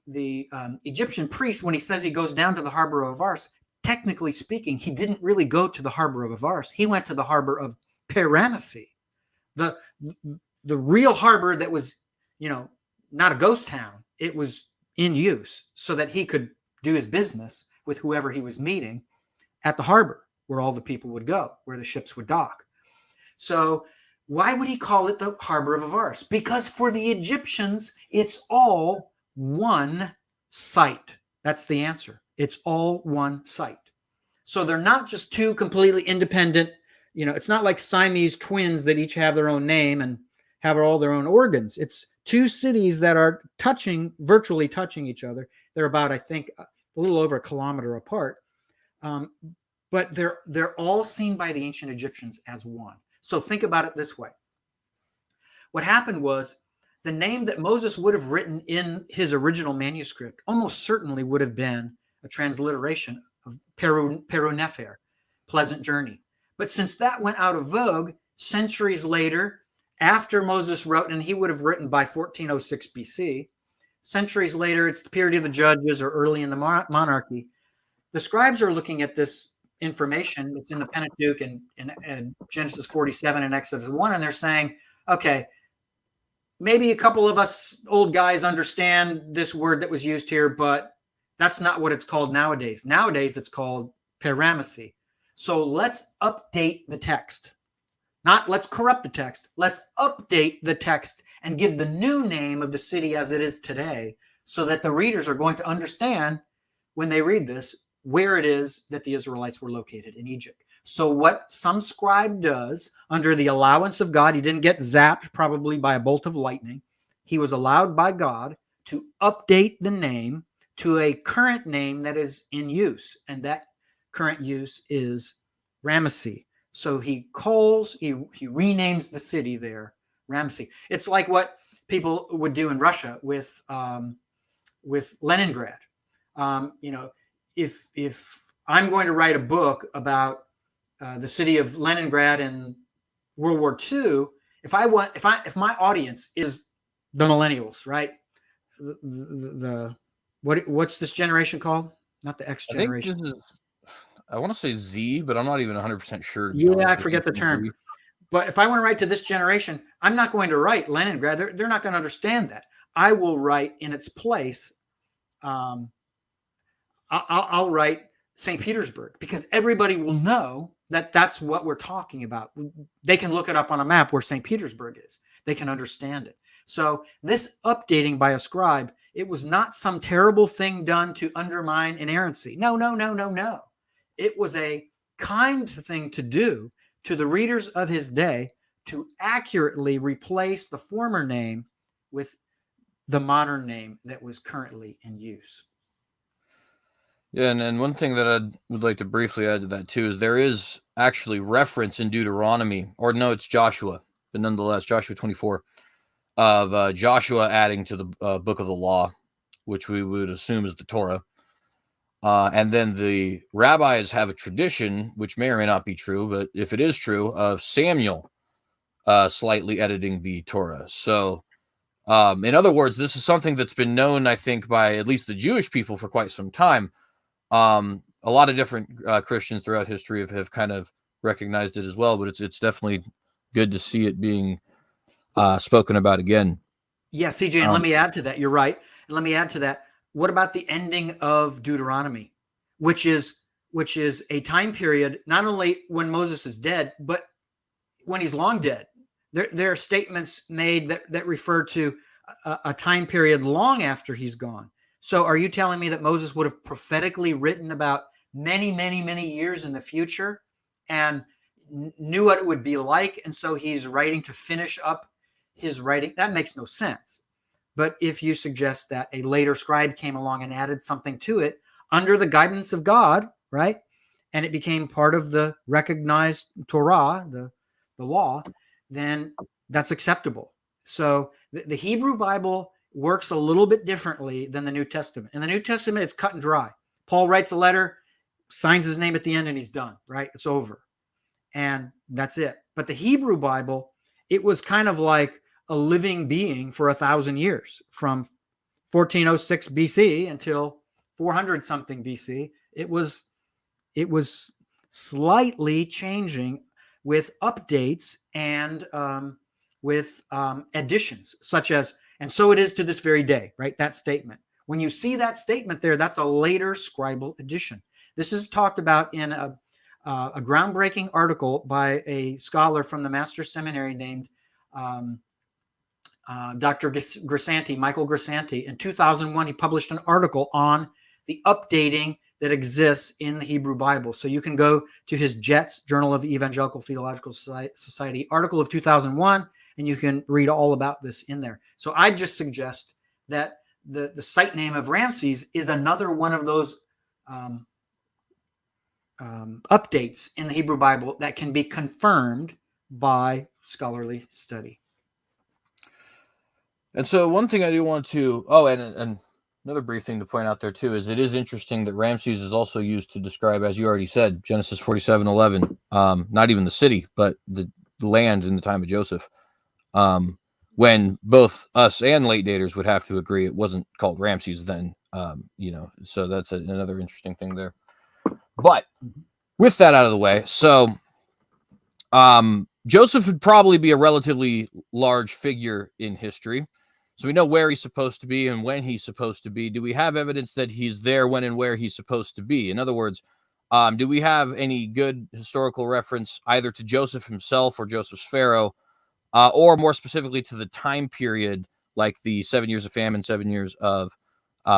Egyptian priest, when he says he goes down to the harbor of Avaris, technically speaking, he didn't really go to the harbor of Avaris. He went to the harbor of Per-Ramesses, the real harbor that was, not a ghost town. It was in use so that he could do his business with whoever he was meeting at the harbor where all the people would go, where the ships would dock. So why would he call it the harbor of Avaris? Because for the Egyptians, it's all one site. That's the answer. It's all one site. So they're not just two completely independent, it's not like Siamese twins that each have their own name and have all their own organs. It's two cities that are virtually touching each other. They're about, I think, a little over a kilometer apart. But they're all seen by the ancient Egyptians as one. So think about it this way. What happened was the name that Moses would have written in his original manuscript almost certainly would have been a transliteration of Peru-Nefer, pleasant journey. But since that went out of vogue, centuries later, after Moses wrote, and he would have written by 1406 BC, centuries later, it's the period of the judges or early in the monarchy, the scribes are looking at this information that's in the Pentateuch and Genesis 47 and Exodus 1, and they're saying, okay, maybe a couple of us old guys understand this word that was used here, but that's not what it's called nowadays. Nowadays, it's called Per-Ramesses. So let's update the text. Not let's corrupt the text. Let's update the text and give the new name of the city as it is today so that the readers are going to understand when they read this where it is that the Israelites were located in Egypt. So what some scribe does under the allowance of God, he didn't get zapped probably by a bolt of lightning. He was allowed by God to update the name to a current name that is in use. And that current use is Ramesses. So he renames the city there, Ramesses. It's like what people would do in Russia with Leningrad. If I'm going to write a book about the city of Leningrad in World War II, if my audience is the millennials, right? What's this generation called? Not the X generation. I want to say Z, but I'm not even 100% sure. Yeah, I forget the term. But if I want to write to this generation, I'm not going to write Leningrad. They're not going to understand that. I will write in its place. I'll write St. Petersburg because everybody will know that that's what we're talking about. They can look it up on a map where St. Petersburg is. They can understand it. So this updating by a scribe, it was not some terrible thing done to undermine inerrancy. No. It was a kind thing to do to the readers of his day to accurately replace the former name with the modern name that was currently in use. Yeah, and one thing that I would like to briefly add to that too is there is actually reference in Deuteronomy, or no, it's Joshua, but nonetheless, Joshua 24, of Joshua adding to the book of the law, which we would assume is the Torah. And then the rabbis have a tradition, which may or may not be true, but if it is true, of Samuel slightly editing the Torah. So, in other words, this is something that's been known, I think, by at least the Jewish people for quite some time. A lot of different Christians throughout history have kind of recognized it as well, but it's definitely good to see it being spoken about again. Yeah, CJ, and let me add to that. You're right. And let me add to that. What about the ending of Deuteronomy, which is a time period, not only when Moses is dead, but when he's long dead? There are statements made that refer to a time period long after he's gone. So are you telling me that Moses would have prophetically written about many, many, many years in the future and knew what it would be like? And so he's writing to finish up his writing? That makes no sense. But if you suggest that a later scribe came along and added something to it under the guidance of God, right? And it became part of the recognized Torah, the law, then that's acceptable. So the Hebrew Bible works a little bit differently than the New Testament. In the New Testament, it's cut and dry. Paul writes a letter, signs his name at the end, and he's done, right? It's over. And that's it. But the Hebrew Bible, it was kind of like a living being for 1,000 years, from 1406 BC until 400 something BC. It was slightly changing with updates and with additions, such as, and so it is to this very day, right? That statement. When you see that statement there, that's a later scribal addition. This is talked about in a groundbreaking article by a scholar from the Master's Seminary named Dr. Grisanti, Michael Grisanti. In 2001, he published an article on the updating that exists in the Hebrew Bible. So you can go to his JETS, Journal of Evangelical Theological Society, article of 2001, and you can read all about this in there. So I just suggest that the site name of Ramses is another one of those updates in the Hebrew Bible that can be confirmed by scholarly study. And so one thing I do want to, and another brief thing to point out there too, is it is interesting that Ramses is also used to describe, as you already said, Genesis 47:11, not even the city, but the land in the time of Joseph. When both us and late daters would have to agree it wasn't called Ramses then, so that's another interesting thing there. But with that out of the way, so Joseph would probably be a relatively large figure in history. So we know where he's supposed to be and when he's supposed to be. Do we have evidence that he's there when and where he's supposed to be? In other words, do we have any good historical reference either to Joseph himself or Joseph's Pharaoh, or more specifically to the time period, like the 7 years of famine, 7 years of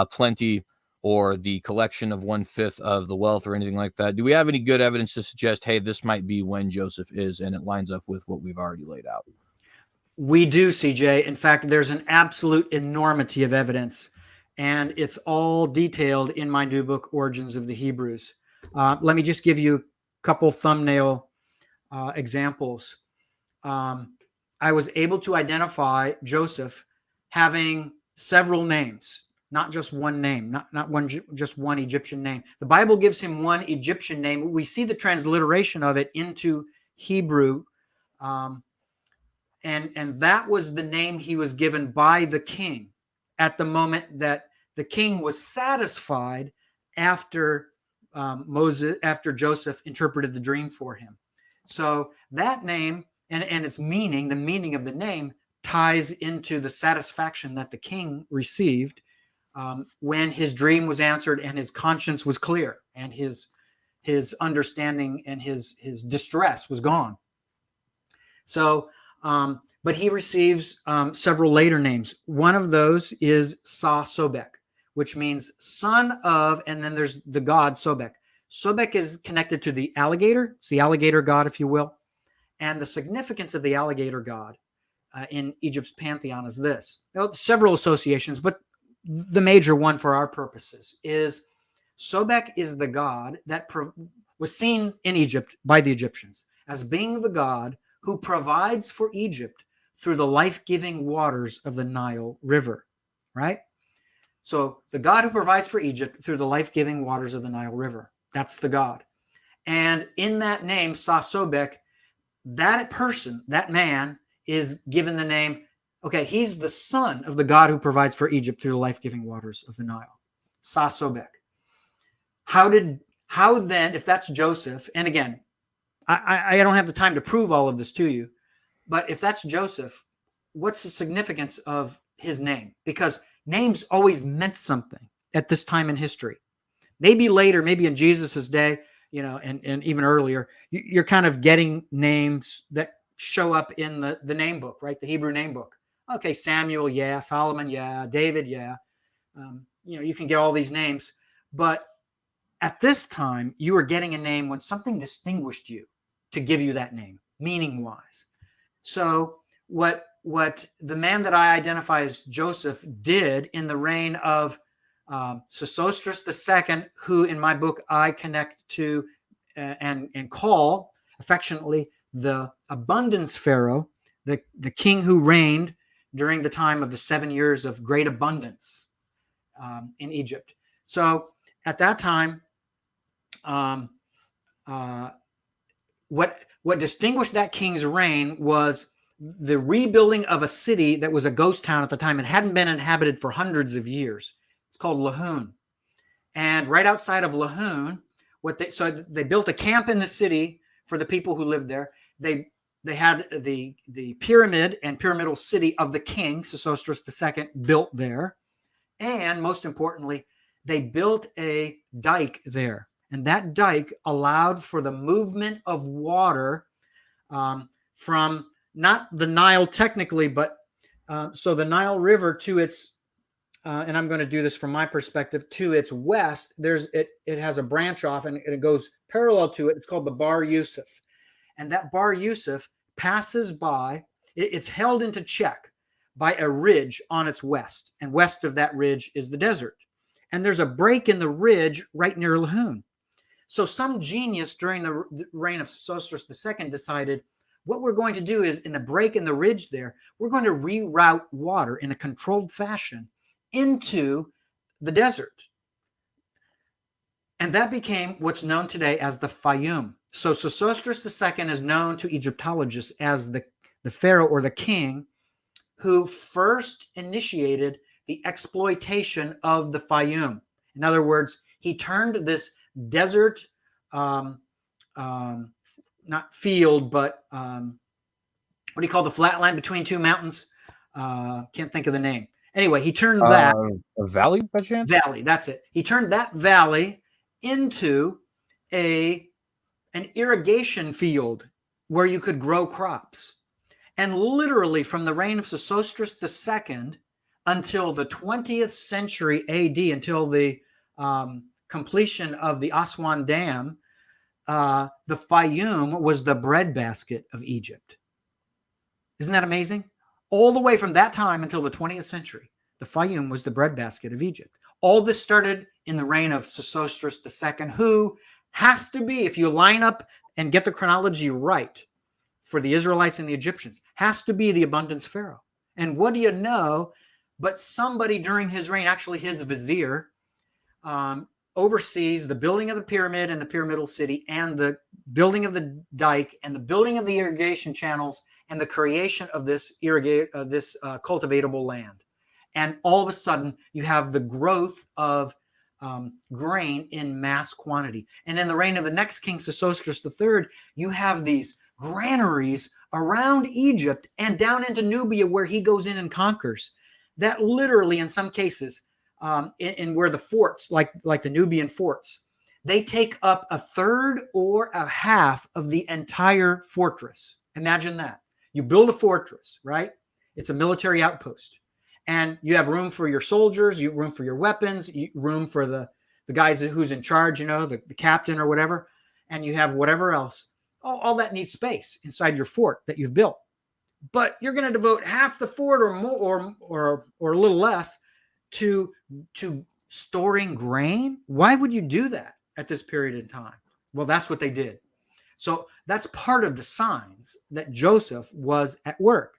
plenty, or the collection of 1/5 of the wealth or anything like that? Do we have any good evidence to suggest, hey, this might be when Joseph is, and it lines up with what we've already laid out? We do, CJ. In fact, there's an absolute enormity of evidence, and it's all detailed in my new book, Origins of the Hebrews. Let me just give you a couple thumbnail examples. I was able to identify Joseph having several names, not just one name, not one, just one Egyptian name. The Bible gives him one Egyptian name. We see the transliteration of it into Hebrew, and that was the name he was given by the king at the moment that the king was satisfied after after Joseph interpreted the dream for him. So that name and its meaning, the meaning of the name, ties into the satisfaction that the king received when his dream was answered and his conscience was clear and his understanding and his distress was gone. So, but he receives several later names. One of those is Sa-Sobek, which means son of, and then there's the god Sobek. Sobek is connected to the alligator. It's the alligator god, if you will. And the significance of the alligator god in Egypt's pantheon is this. Well, several associations, but the major one for our purposes is Sobek is the god that was seen in Egypt by the Egyptians as being the god who provides for Egypt through the life-giving waters of the Nile River, right? So the God who provides for Egypt through the life-giving waters of the Nile River, that's the God. And in that name, Sa-Sobek, that person, that man, is given the name, okay, he's the son of the God who provides for Egypt through the life-giving waters of the Nile. Sa-Sobek. How then, if that's Joseph, and again, I don't have the time to prove all of this to you, but if that's Joseph, what's the significance of his name? Because names always meant something at this time in history. Maybe later, maybe in Jesus's day, and even earlier, you're kind of getting names that show up in the name book, right? The Hebrew name book. Okay, Samuel, yeah. Solomon, yeah. David, yeah. You can get all these names, but at this time, you were getting a name when something distinguished you to give you that name, meaning-wise. So what the man that I identify as Joseph did in the reign of Sesostris II, who in my book I connect to and call affectionately the abundance pharaoh, the king who reigned during the time of the 7 years of great abundance in Egypt. So at that time, what distinguished that king's reign was the rebuilding of a city that was a ghost town at the time and hadn't been inhabited for hundreds of years. It's called Lahun. And right outside of Lahun, so they built a camp in the city for the people who lived there. They had the pyramid and pyramidal city of the king, Sesostris II, built there. And most importantly, they built a dike there. And that dike allowed for the movement of water from not the Nile technically, but so the Nile River to its, and I'm going to do this from my perspective, to its west, it has a branch off and it goes parallel to it. It's called the Bar Yusuf. And that Bar Yusuf passes by, it's held into check by a ridge on its west. And west of that ridge is the desert. And there's a break in the ridge right near Lahun. So some genius during the reign of Sesostris II decided, what we're going to do is, in the break in the ridge there, we're going to reroute water in a controlled fashion into the desert. And that became what's known today as the Fayum. So Sesostris II is known to Egyptologists as the pharaoh or the king who first initiated the exploitation of the Fayum. In other words, he turned this desert, not field, but what do you call the flat land between two mountains? Can't think of the name. Anyway, he turned that a valley by chance? Valley, that's it. He turned that valley into an irrigation field where you could grow crops. And literally from the reign of Sesostris II until the 20th century AD, until the completion of the Aswan Dam, the Fayum was the breadbasket of Egypt. Isn't that amazing? All the way from that time until the 20th century, the Fayum was the breadbasket of Egypt. All this started in the reign of Sesostris II, who has to be, if you line up and get the chronology right for the Israelites and the Egyptians, has to be the abundance pharaoh. And what do you know? But somebody during his reign, actually his vizier, oversees the building of the pyramid and the pyramidal city, and the building of the dike, and the building of the irrigation channels, and the creation of this cultivatable land. And all of a sudden, you have the growth of grain in mass quantity. And in the reign of the next king, Sesostris III, you have these granaries around Egypt and down into Nubia, where he goes in and conquers, that literally, in some cases, in where the forts, like the Nubian forts, they take up a third or a half of the entire fortress. Imagine that. You build a fortress, right? It's a military outpost. And you have room for your soldiers, room for your weapons, room for the guys who's in charge, the captain or whatever. And you have whatever else. All that needs space inside your fort that you've built. But you're going to devote half the fort or more or a little less to storing grain? Why would you do that at this period in time? Well, that's what they did. So that's part of the signs that Joseph was at work.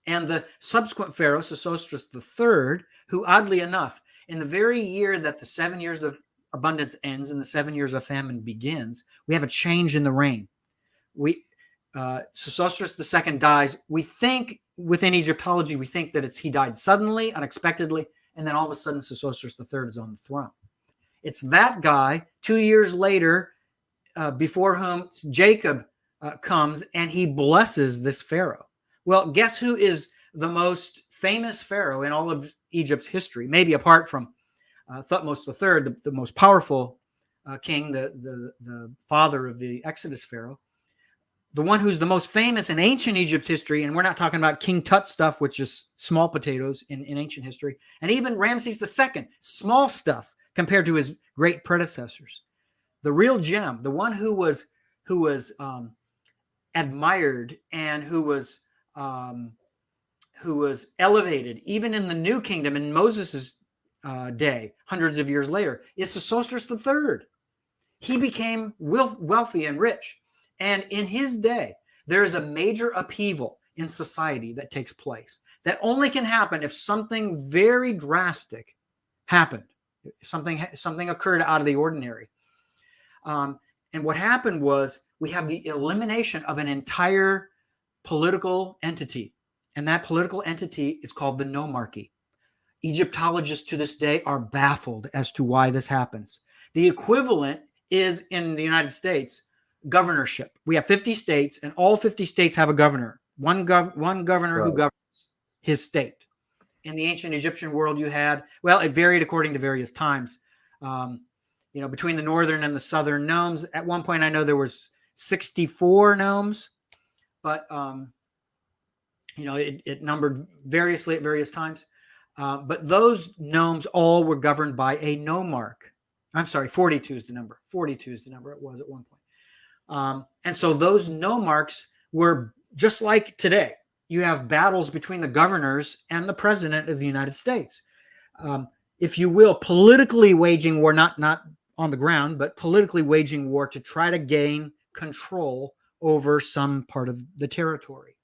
And the subsequent pharaoh, Sesostris III, who oddly enough, in the very year that the 7 years of abundance ends and the 7 years of famine begins, we have a change in the reign. Sesostris II dies. We think within Egyptology, we think that he died suddenly, unexpectedly, and then all of a sudden Sesostris III is on the throne. It's that guy 2 years later, before whom Jacob comes, and he blesses this pharaoh. Well, guess who is the most famous pharaoh in all of Egypt's history? Maybe apart from Thutmose III, the most powerful king, the father of the Exodus pharaoh. The one who's the most famous in ancient Egypt's history, and we're not talking about King Tut stuff, which is small potatoes in ancient history, and even Ramses II, small stuff compared to his great predecessors. The real gem, the one who was admired and who was elevated, even in the New Kingdom in Moses' day, hundreds of years later, is Sesostris III. He became wealthy and rich. And in his day, there is a major upheaval in society that takes place that only can happen if something very drastic happened. Something occurred out of the ordinary. And what happened was we have the elimination of an entire political entity. And that political entity is called the nomarchy. Egyptologists to this day are baffled as to why this happens. The equivalent is in the United States, governorship. We have 50 states, and all 50 states have a governor. One governor who governs his state. In the ancient Egyptian world, you had, well, it varied according to various times. Between the northern and the southern nomes. At one point, I know there was 64 nomes, but it numbered variously at various times. But those nomes all were governed by a nomarch. I'm sorry, 42 is the number. 42 is the number it was at one point. And so those nomarchs were just like today. You have battles between the governors and the president of the United States. If you will, politically waging war, not on the ground, but politically waging war to try to gain control over some part of the territory.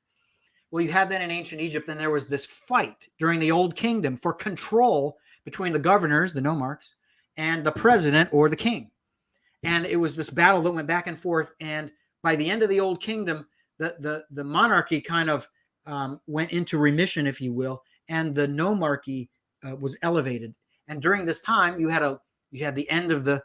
Well, you had that in ancient Egypt, and there was this fight during the Old Kingdom for control between the governors, the nomarchs, and the president or the king. And it was this battle that went back and forth. And by the end of the Old Kingdom, the monarchy kind of went into remission, if you will, and the nomarchy was elevated. And during this time, you had the end of the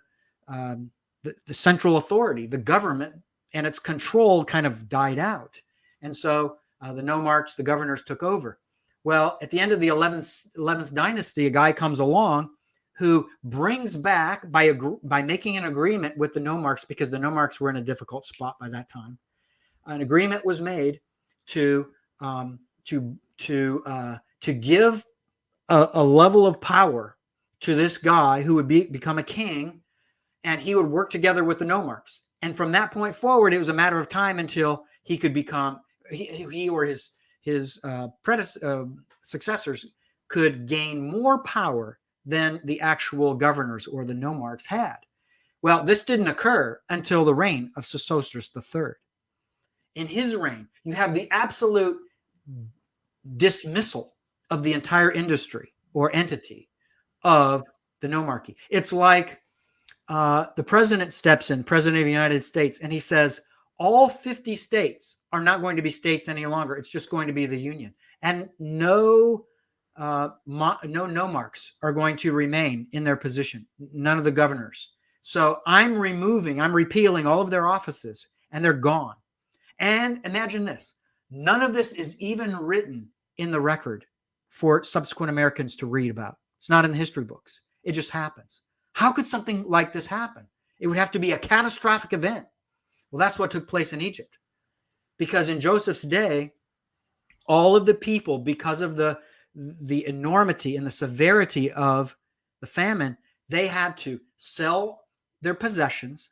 central authority, the government, and its control kind of died out. And so the nomarchs, the governors, took over. Well, at the end of the 11th dynasty, a guy comes along who brings back, by making an agreement with the nomarchs, because the nomarchs were in a difficult spot by that time, an agreement was made to give a level of power to this guy who would become a king, and he would work together with the nomarchs. And from that point forward, it was a matter of time until he could become, he or his successors could gain more power than the actual governors or the nomarchs had. Well, this didn't occur until the reign of Sesostris III. In his reign, you have the absolute dismissal of the entire industry or entity of the nomarchy. It's like the president steps in, president of the United States, and he says, all 50 states are not going to be states any longer. It's just going to be the union. And no nomarchs are going to remain in their position, none of the governors. So I'm repealing all of their offices, and they're gone. And imagine this, none of this is even written in the record for subsequent Americans to read about. It's not in the history books. It just happens. How could something like this happen? It would have to be a catastrophic event. Well, that's what took place in Egypt. Because in Joseph's day, all of the people, because of the enormity and the severity of the famine, they had to sell their possessions.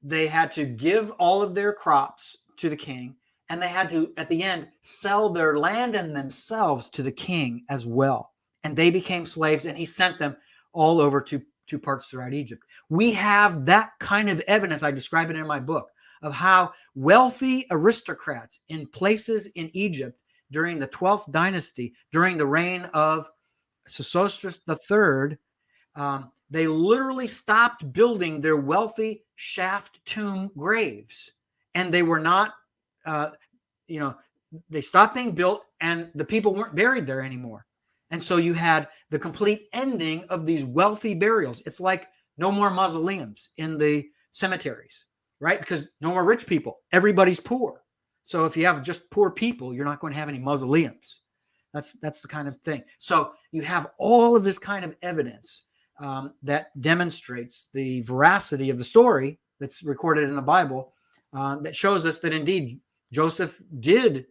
They had to give all of their crops to the king. And they had to, at the end, sell their land and themselves to the king as well. And they became slaves, and he sent them all over to parts throughout Egypt. We have that kind of evidence, I describe it in my book, of how wealthy aristocrats in places in Egypt during the 12th dynasty, during the reign of Sesostris III, they literally stopped building their wealthy shaft tomb graves. And they were not, they stopped being built, and the people weren't buried there anymore. And so you had the complete ending of these wealthy burials. It's like no more mausoleums in the cemeteries, right? Because no more rich people. Everybody's poor. So if you have just poor people, you're not going to have any mausoleums. That's the kind of thing. So you have all of this kind of evidence that demonstrates the veracity of the story that's recorded in the Bible, that shows us that indeed Joseph did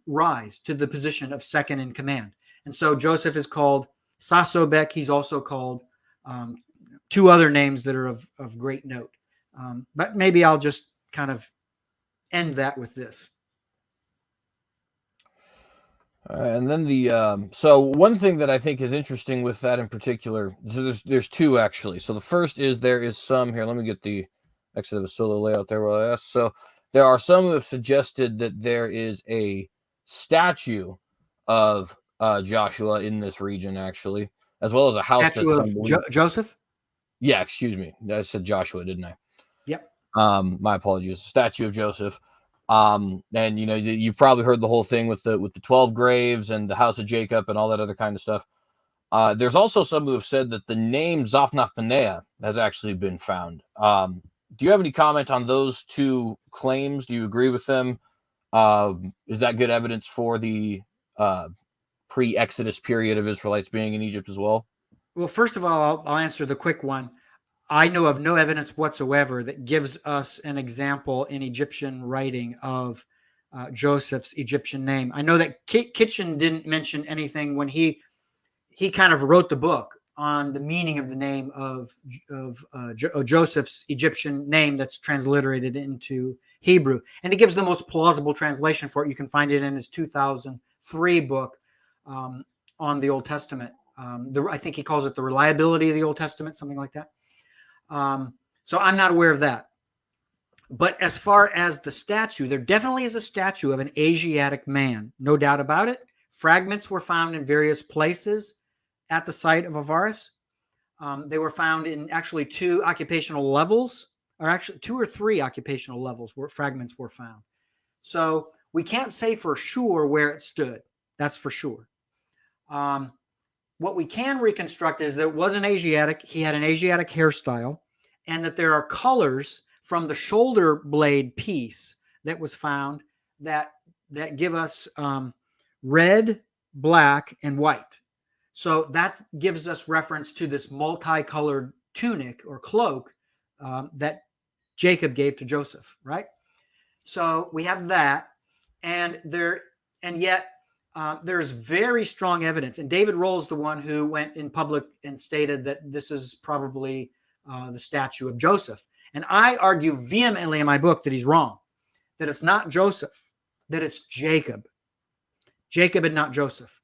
rise to the position of second in command. And so Joseph is called Sasobek. He's also called two other names that are of great note. But maybe I'll just kind of end that with this. And then so one thing that I think is interesting with that in particular, so there's two actually. So the first is there is some here. Let me get the exit of a solo layout there while I ask. So there are some who have suggested that there is a statue of Joshua in this region, actually, as well as a house Statue that's of Joseph. Yeah, excuse me. I said Joshua, didn't I? Yep. My apologies. Statue of Joseph. And you've probably heard the whole thing with the 12 graves and the house of Jacob and all that other kind of stuff. There's also some who have said that the name Zophnath-Paneah has actually been found. Do you have any comment on those two claims? Do you agree with them? Is that good evidence for the pre-Exodus period of Israelites being in Egypt as well? Well, first of all, I'll answer the quick one. I know of no evidence whatsoever that gives us an example in Egyptian writing of Joseph's Egyptian name. I know that Kitchen didn't mention anything when he kind of wrote the book on the meaning of the name of Joseph's Egyptian name that's transliterated into Hebrew. And he gives the most plausible translation for it. You can find it in his 2003 book on the Old Testament. I think he calls it The Reliability of the Old Testament, something like that. So I'm not aware of that. But as far as the statue, there definitely is a statue of an Asiatic man, no doubt about it. Fragments were found in various places at the site of Avaris. They were found in actually two occupational levels, or actually 2 or 3 occupational levels where fragments were found. So we can't say for sure where it stood. That's for sure. What we can reconstruct is that it was an Asiatic. He had an Asiatic hairstyle, and that there are colors from the shoulder blade piece that was found that give us red, black, and white. So that gives us reference to this multicolored tunic or cloak that Jacob gave to Joseph, right? So we have that, and yet there's very strong evidence. And David Roll's the one who went in public and stated that this is probably the statue of Joseph. And I argue vehemently in my book that he's wrong, that it's not Joseph, that it's Jacob. Jacob and not Joseph.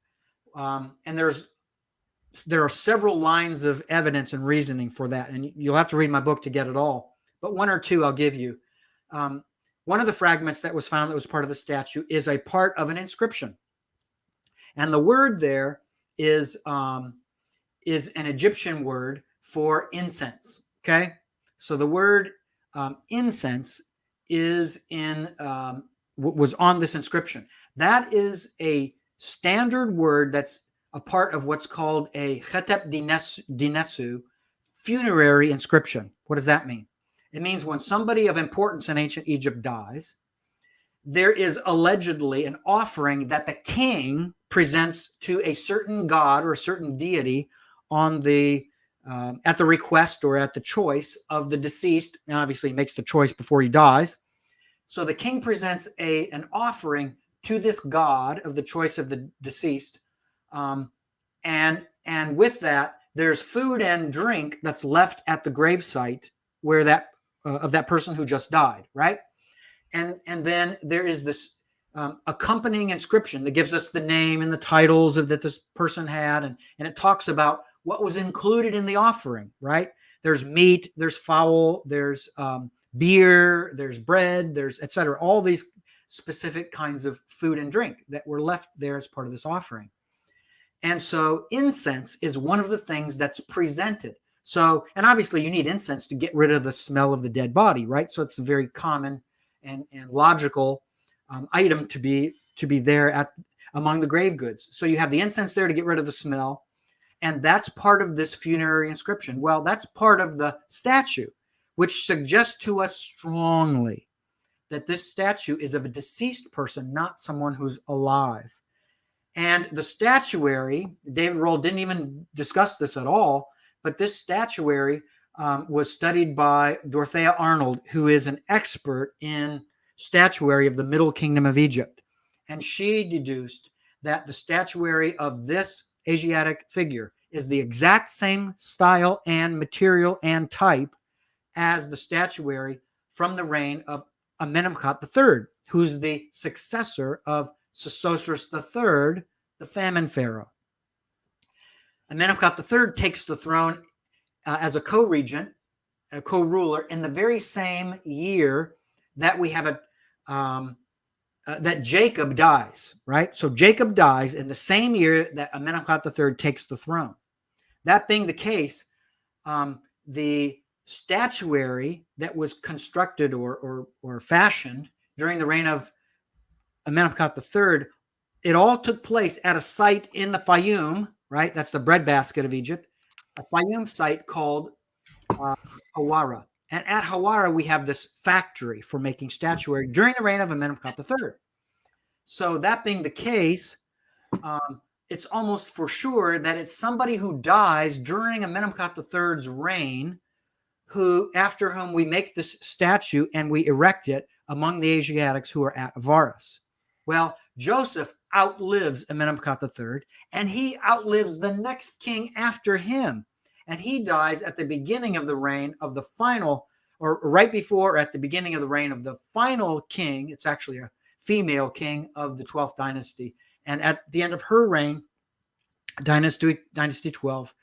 And there are several lines of evidence and reasoning for that. And you'll have to read my book to get it all. But 1 or 2 I'll give you. One of the fragments that was found that was part of the statue is a part of an inscription. And the word there is an Egyptian word for incense. Okay, so the word incense was on this inscription. That is a standard word that's a part of what's called a chetep dinesu funerary inscription. What does that mean? It means when somebody of importance in ancient Egypt dies, there is allegedly an offering that the king presents to a certain god or a certain deity on the at the request or at the choice of the deceased. And obviously he makes the choice before he dies. So the king presents an offering to this god of the choice of the deceased. And with that, there's food and drink that's left at the gravesite where that of that person who just died, right? And then there is this accompanying inscription that gives us the name and the titles that this person had, and it talks about what was included in the offering, right? There's meat, there's fowl, there's beer, there's bread, there's etc. All these specific kinds of food and drink that were left there as part of this offering. And so incense is one of the things that's presented. So, and obviously you need incense to get rid of the smell of the dead body, right? So it's a very common and logical item to be there among the grave goods. So you have the incense there to get rid of the smell, and that's part of this funerary inscription. Well, that's part of the statue, which suggests to us strongly that this statue is of a deceased person, not someone who's alive. And the statuary, David Roll didn't even discuss this at all, but this statuary was studied by Dorothea Arnold, who is an expert in statuary of the Middle Kingdom of Egypt. And she deduced that the statuary of this Asiatic figure is the exact same style and material and type as the statuary from the reign of Amenemhat III, who's the successor of Sesostris III, the famine pharaoh. Amenemhat III takes the throne as a co-regent, a co-ruler, in the very same year that we have that Jacob dies, right? So Jacob dies in the same year that Amenemhat III takes the throne. That being the case, the statuary that was constructed or fashioned during the reign of Amenemhat III, it all took place at a site in the Fayum, right? That's the breadbasket of Egypt, a Fayum site called Hawara. And at Hawara, we have this factory for making statuary during the reign of Amenemhat III. So that being the case, it's almost for sure that it's somebody who dies during Amenemhat III's reign, after whom we make this statue and we erect it among the Asiatics who are at Avaris. Well, Joseph outlives Amenemhat III, and he outlives the next king after him. And he dies at the beginning of the reign of the final, or right before, at the beginning of the reign of the final king. It's actually a female king of the 12th dynasty. And at the end of her reign, dynasty 12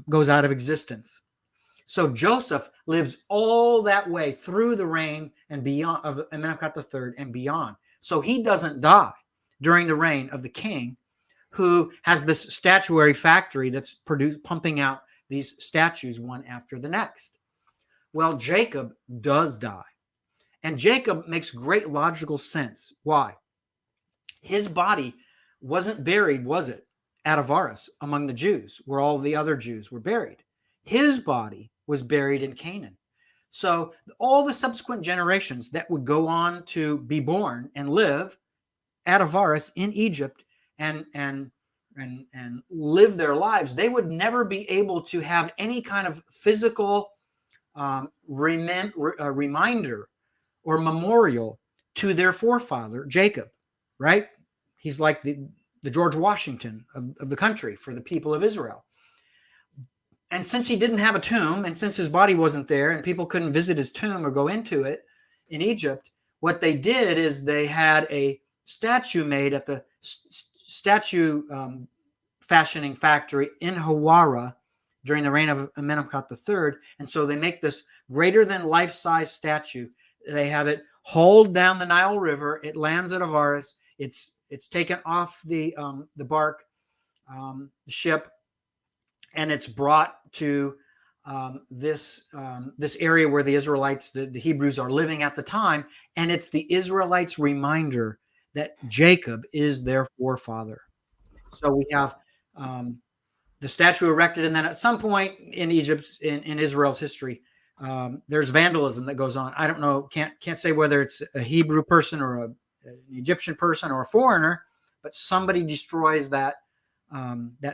goes out of existence. So Joseph lives all that way through the reign and beyond of Amenemhat III and beyond. So he doesn't die during the reign of the king who has this statuary factory that's pumping out these statues one after the next. Well, Jacob does die. And Jacob makes great logical sense. Why? His body wasn't buried, was it, at Avaris among the Jews, where all the other Jews were buried. His body was buried in Canaan. So all the subsequent generations that would go on to be born and live at Avaris in Egypt and live their lives, they would never be able to have any kind of physical reminder or memorial to their forefather, Jacob, right? He's like the George Washington of the country for the people of Israel. And since he didn't have a tomb, and since his body wasn't there, and people couldn't visit his tomb or go into it in Egypt, what they did is they had a statue made at the statue fashioning factory in Hawara during the reign of Amenemhat III. And so they make this greater than life-size statue. They have it hauled down the Nile River. It lands at Avaris. It's taken off the bark, the ship, and it's brought to this area where the Israelites, the Hebrews, are living at the time. And it's the Israelites' reminder that Jacob is their forefather. So we have the statue erected, and then at some point in Egypt's, in Israel's history, there's vandalism that goes on. I don't know, can't say whether it's a Hebrew person or an Egyptian person or a foreigner, but somebody destroys that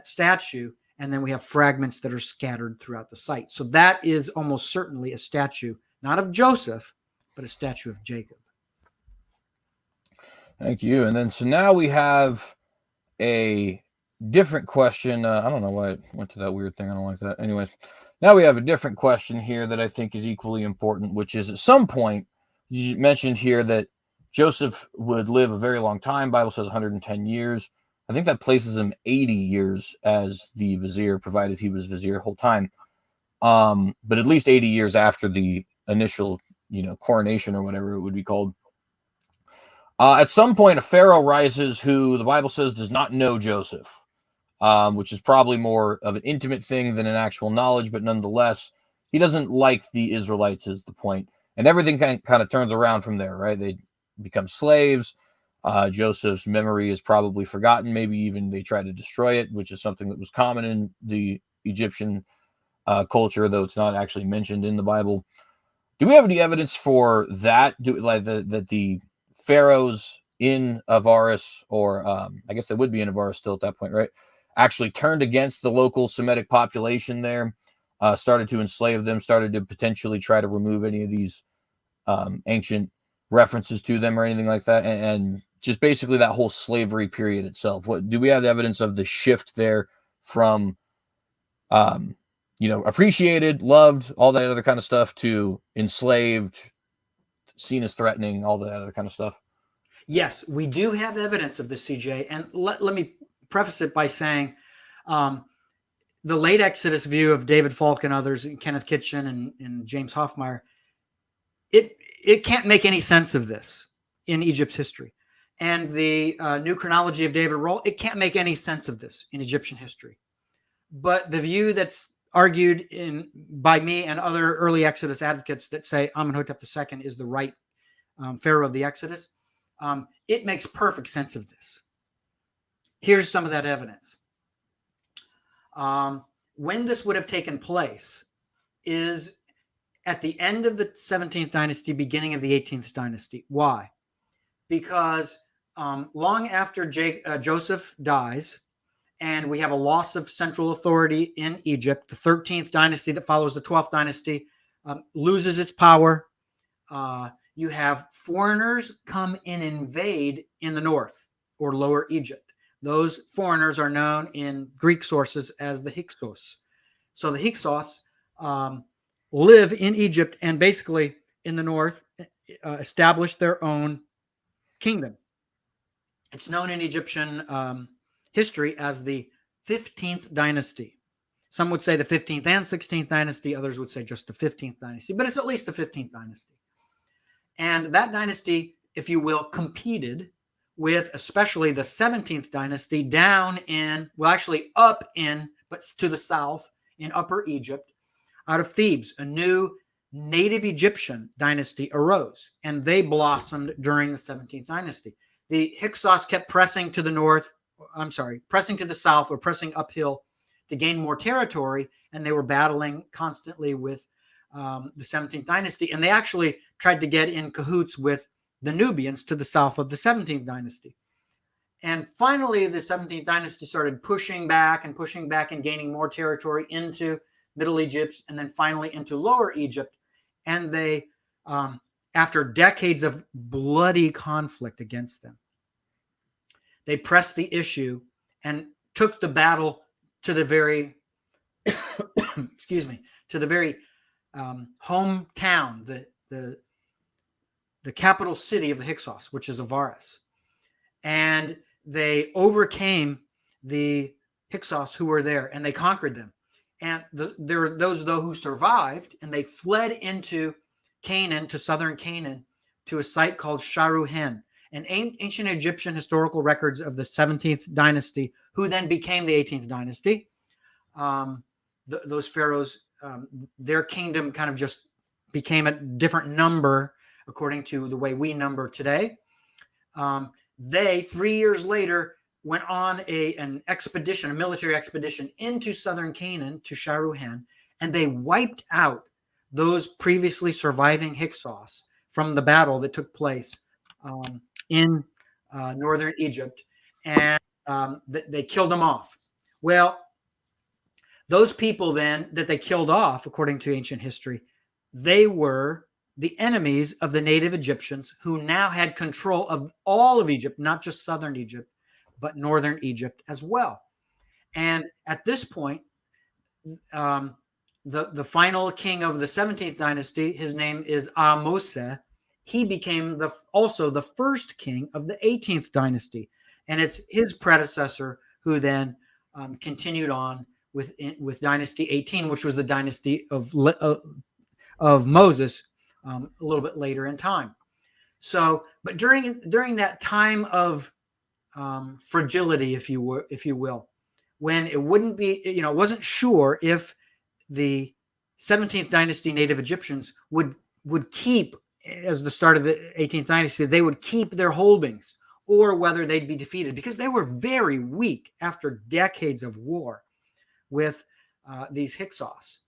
statue, and then we have fragments that are scattered throughout the site. So that is almost certainly a statue, not of Joseph, but a statue of Jacob. Thank you. And then so now we have a different question. I don't know why it went to that weird thing. I don't like that. Anyways, now we have a different question here that I think is equally important, which is at some point, you mentioned here that Joseph would live a very long time. Bible says 110 years. I think that places him 80 years as the vizier, provided he was vizier the whole time. But at least 80 years after the initial, coronation or whatever it would be called. At some point, a pharaoh rises who the Bible says does not know Joseph, which is probably more of an intimate thing than an actual knowledge, but nonetheless, he doesn't like the Israelites is the point. And everything kind of turns around from there, right? They become slaves. Joseph's memory is probably forgotten. Maybe even they try to destroy it, which is something that was common in the Egyptian culture, though it's not actually mentioned in the Bible. Do we have any evidence for that? That the pharaohs in Avaris, or I guess they would be in Avaris still at that point, right? Actually turned against the local Semitic population there, started to enslave them, started to potentially try to remove any of these ancient references to them or anything like that, and just basically that whole slavery period itself. What do we have evidence of the shift there from appreciated, loved, all that other kind of stuff, to enslaved, seen as threatening, all that other kind of stuff? Yes, we do have evidence of this, CJ. And let me preface it by saying the late Exodus view of David Falk and others, and Kenneth Kitchen and James Hoffmeyer, it can't make any sense of this in Egypt's history. and the New Chronology of David Roll, it can't make any sense of this in Egyptian history. But the view that's argued by me and other early Exodus advocates that say Amenhotep II is the right pharaoh of the Exodus, it makes perfect sense of this. Here's some of that evidence. When this would have taken place is at the end of the 17th dynasty, beginning of the 18th dynasty. Why? Because long after Joseph dies, and we have a loss of central authority in Egypt, the 13th dynasty that follows the 12th dynasty loses its power. You have foreigners come and invade in the north or Lower Egypt. Those foreigners are known in Greek sources as the Hyksos. So the Hyksos live in Egypt and basically in the north establish their own kingdom. It's known in Egyptian history as the 15th dynasty. Some would say the 15th and 16th dynasty. Others would say just the 15th dynasty, but it's at least the 15th dynasty. And that dynasty, if you will, competed with especially the 17th dynasty down in, well, actually up in, but to the south in Upper Egypt, out of Thebes. A new native Egyptian dynasty arose, and they blossomed during the 17th dynasty. The Hyksos kept pressing to the north, pressing to the south or pressing uphill to gain more territory, and they were battling constantly with the 17th dynasty, and they actually tried to get in cahoots with the Nubians to the south of the 17th dynasty. And finally, the 17th dynasty started pushing back and gaining more territory into Middle Egypt, and then finally into Lower Egypt. And they, after decades of bloody conflict against them, they pressed the issue and took the battle to the very, to the very hometown, the capital city of the Hyksos, which is Avaris. And they overcame the Hyksos who were there, and they conquered them. And there were those, though, who survived, and they fled into Canaan, to southern Canaan, to a site called Sharuhen, and ancient Egyptian historical records of the 17th dynasty, who then became the 18th dynasty. Those pharaohs, their kingdom kind of just became a different number according to the way we number today. They, 3 years later, went on an expedition, a military expedition into southern Canaan to Sharuhen, and they wiped out those previously surviving Hyksos from the battle that took place in northern Egypt, and they killed them off. Well, those people then that they killed off, according to ancient history, they were the enemies of the native Egyptians, who now had control of all of Egypt, not just southern Egypt, but northern Egypt as well. And at this point, the final king of the 17th dynasty, his name is Ahmose. He became also the first king of the 18th dynasty. And it's his predecessor who then continued on with dynasty 18, which was the dynasty of Moses, a little bit later in time. So, but during that time of fragility, if you will, when it wouldn't be, it wasn't sure if the 17th dynasty native Egyptians would keep, as the start of the 18th dynasty, they would keep their holdings, or whether they'd be defeated, because they were very weak after decades of war with these Hyksos.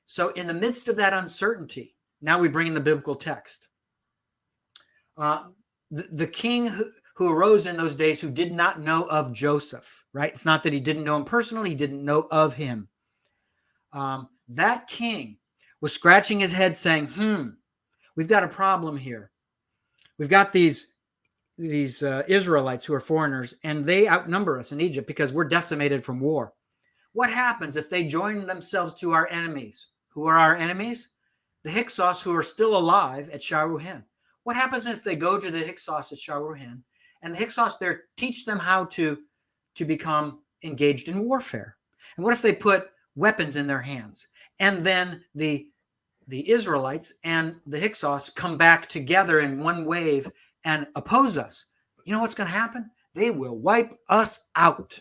So in the midst of that uncertainty, now we bring in the biblical text. The king who arose in those days, who did not know of Joseph, right? It's not that he didn't know him personally, he didn't know of him. That king was scratching his head saying, we've got a problem here. We've got these Israelites who are foreigners, and they outnumber us in Egypt because we're decimated from war. What happens if they join themselves to our enemies? Who are our enemies? The Hyksos, who are still alive at Sharuhen. What happens if they go to the Hyksos at Sharuhen, and the Hyksos there teach them how to become engaged in warfare? And what if they put weapons in their hands, and then the Israelites and the Hyksos come back together in one wave and oppose us? you know what's going to happen? They will wipe us out.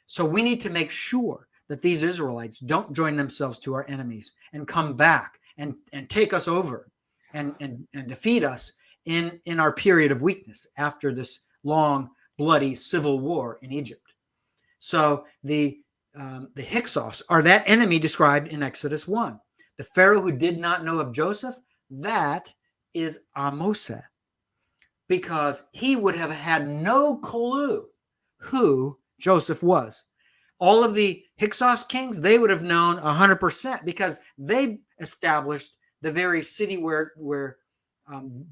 So we need to make sure that these Israelites don't join themselves to our enemies and come back and take us over and defeat us in our period of weakness after this long, bloody civil war in Egypt. So the Hyksos are that enemy described in Exodus 1. The Pharaoh who did not know of Joseph, that is Mose, because he would have had no clue who Joseph was. All of the Hyksos kings, they would have known 100% because they established the very city where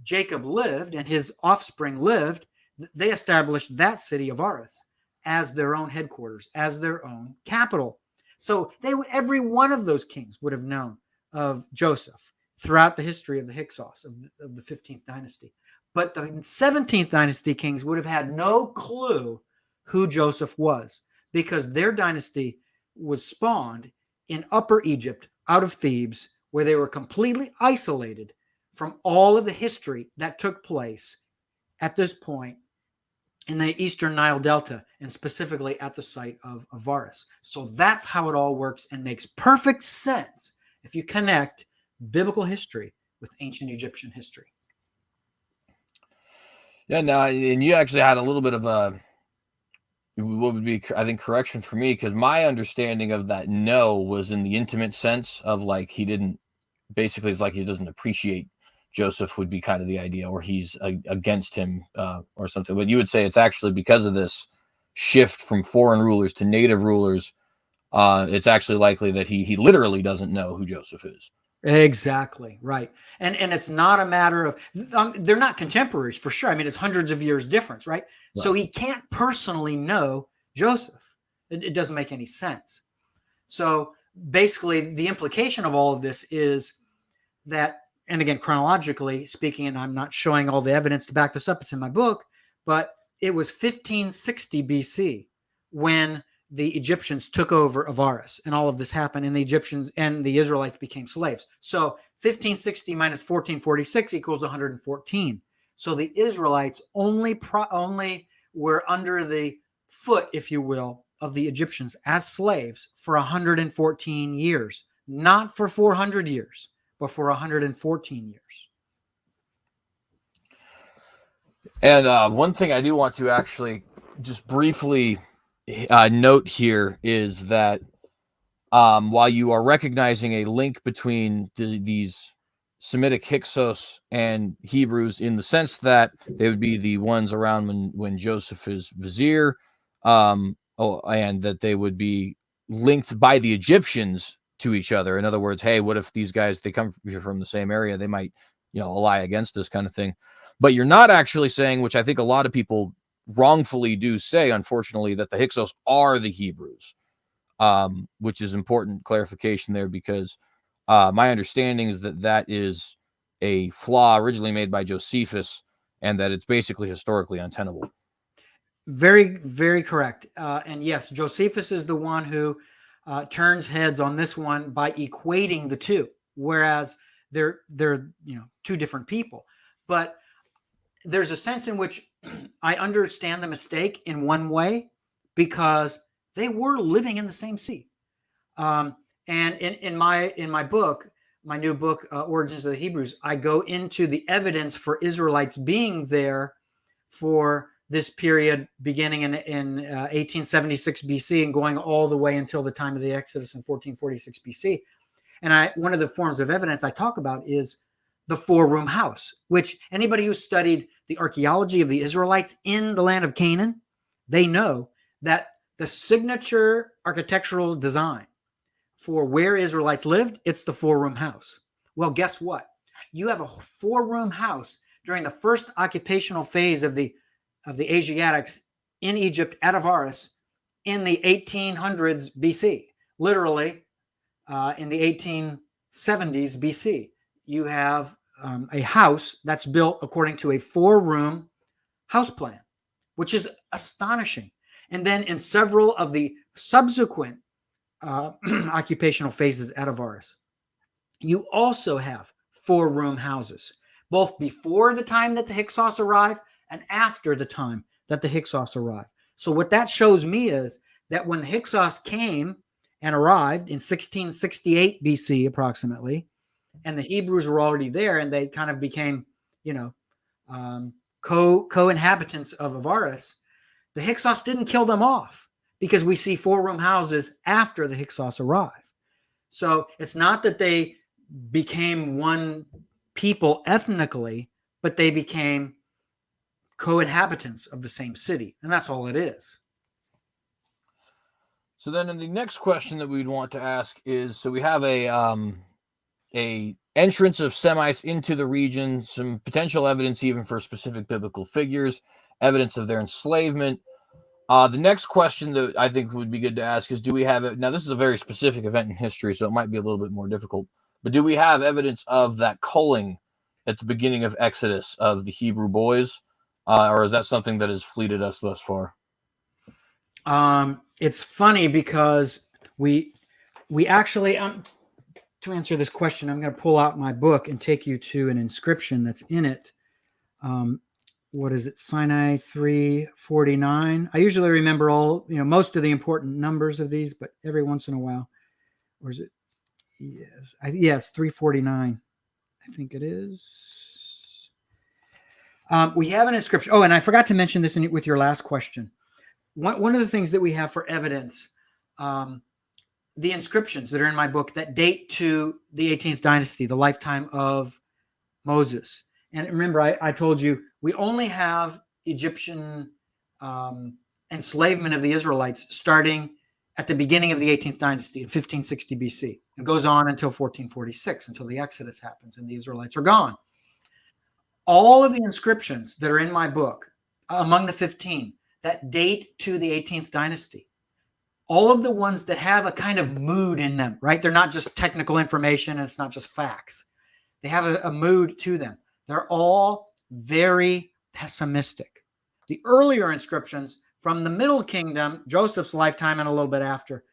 Jacob lived and his offspring lived. They established that city of Aras as their own headquarters, as their own capital. So every one of those kings would have known of Joseph throughout the history of the Hyksos of the 15th dynasty. But the 17th dynasty kings would have had no clue who Joseph was, because their dynasty was spawned in Upper Egypt out of Thebes, where they were completely isolated from all of the history that took place at this point in the Eastern Nile Delta, and specifically at the site of Avaris. So that's how it all works and makes perfect sense if you connect biblical history with ancient Egyptian history. Yeah, no, and you actually had a little bit of a, what would be, I think, correction for me, because my understanding of that no was in the intimate sense of like he didn't, basically it's like he doesn't appreciate Joseph would be kind of the idea, or he's against him or something. But you would say it's actually because of this shift from foreign rulers to native rulers, it's actually likely that he literally doesn't know who Joseph is. Exactly, right. And it's not a matter of, they're not contemporaries for sure. I mean, it's hundreds of years difference, right? So he can't personally know Joseph. It doesn't make any sense. So basically, the implication of all of this is that, and again, chronologically speaking, and I'm not showing all the evidence to back this up, it's in my book, but it was 1560 BC when the Egyptians took over Avaris, and all of this happened, and the Egyptians and the Israelites became slaves. So 1560 minus 1446 equals 114. So the Israelites only were under the foot, if you will, of the Egyptians as slaves for 114 years, not for 400 years, but for 114 years. And one thing I do want to actually just briefly note here is that while you are recognizing a link between these Semitic Hyksos and Hebrews in the sense that they would be the ones around when Joseph is vizier, and that they would be linked by the Egyptians to each other. In other words, hey, what if these guys, they come from the same area, they might, ally against this kind of thing. But you're not actually saying, which I think a lot of people wrongfully do say, unfortunately, that the Hyksos are the Hebrews, which is important clarification there, because my understanding is that is a flaw originally made by Josephus, and that it's basically historically untenable. Very, very correct. And yes, Josephus is the one who turns heads on this one by equating the two, whereas they're two different people. But there's a sense in which I understand the mistake in one way, because they were living in the same sea. And in my book, my new book, Origins of the Hebrews, I go into the evidence for Israelites being there for this period beginning in 1876 BC and going all the way until the time of the Exodus in 1446 BC. And one of the forms of evidence I talk about is the four-room house, which anybody who studied the archaeology of the Israelites in the land of Canaan, they know that the signature architectural design for where Israelites lived, it's the four-room house. Well, guess what? You have a four-room house during the first occupational phase of the Asiatics in Egypt at Avaris in the 1800s BC. Literally, in the 1870s BC, you have a house that's built according to a four-room house plan, which is astonishing. And then in several of the subsequent occupational phases at Avaris, you also have four-room houses, both before the time that the Hyksos arrive and after the time that the Hyksos arrived. So what that shows me is that when the Hyksos came and arrived in 1668 BC approximately, and the Hebrews were already there, and they kind of became, co-inhabitants of Avaris, the Hyksos didn't kill them off, because we see 4-room houses after the Hyksos arrived. So it's not that they became one people ethnically, but they became co-inhabitants of the same city, and that's all it is. So then, in the next question that we'd want to ask is: so we have a entrance of Semites into the region, some potential evidence even for specific biblical figures, evidence of their enslavement. The next question that I think would be good to ask is: do we have it? Now, this is a very specific event in history, so it might be a little bit more difficult. But do we have evidence of that culling at the beginning of Exodus of the Hebrew boys, or is that something that has fleeted us thus far? It's funny because we actually, to answer this question, I'm going to pull out my book and take you to an inscription that's in it. What is it? Sinai 349. I usually remember most of the important numbers of these, but every once in a while, or is it? Yes, 349. I think it is. We have an inscription. Oh, and I forgot to mention this with your last question. One of the things that we have for evidence, the inscriptions that are in my book that date to the 18th dynasty, the lifetime of Moses. And remember, I told you, we only have Egyptian enslavement of the Israelites starting at the beginning of the 18th dynasty in 1560 BC. It goes on until 1446, until the Exodus happens and the Israelites are gone. All of the inscriptions that are in my book, among the 15, that date to the 18th dynasty, all of the ones that have a kind of mood in them, right? They're not just technical information and it's not just facts. They have a mood to them. They're all very pessimistic. The earlier inscriptions from the Middle Kingdom, Joseph's lifetime and a little bit after,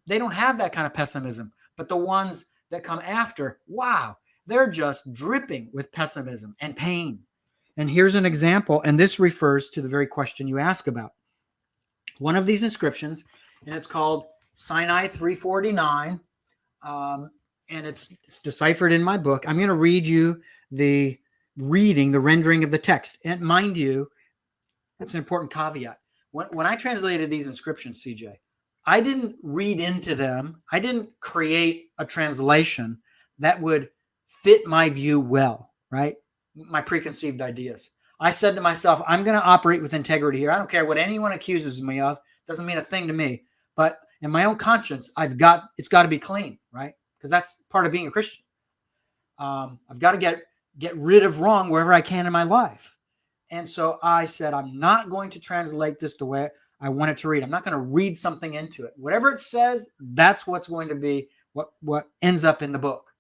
they don't have that kind of pessimism. But the ones that come after, wow, they're just dripping with pessimism and pain. And here's an example, and this refers to the very question you ask about. One of these inscriptions, and it's called Sinai 349, and it's deciphered in my book. I'm going to read you the rendering of the text. And mind you, it's an important caveat. When I translated these inscriptions, CJ, I didn't read into them. I didn't create a translation that would fit my view well, right? My preconceived ideas. I said to myself, I'm going to operate with integrity here. I don't care what anyone accuses me of. Doesn't mean a thing to me. But in my own conscience, it's got to be clean, right? Because that's part of being a Christian. I've got to get rid of wrong wherever I can in my life. And so I said, I'm not going to translate this the way I want it to read. I'm not going to read something into it. Whatever it says, that's what's going to be what ends up in the book.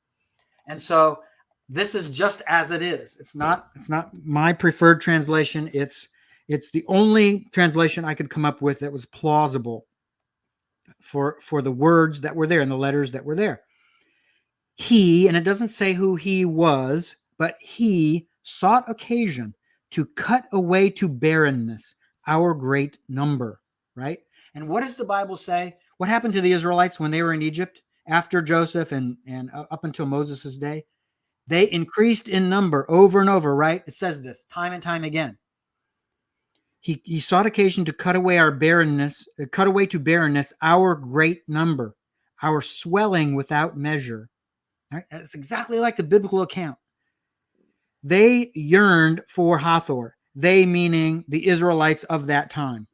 And so this is just as it is. It's not my preferred translation. It's the only translation I could come up with that was plausible for the words that were there and the letters that were there. He, and it doesn't say who he was, but he sought occasion to cut away to barrenness our great number, right? And what does the Bible say? What happened to the Israelites when they were in Egypt after Joseph and up until Moses' day? They increased in number over and over, right? It says this time and time again. He sought occasion to cut away to barrenness our great number, our swelling without measure. Right? That's exactly like the biblical account. They yearned for Hathor, they meaning the Israelites of that time.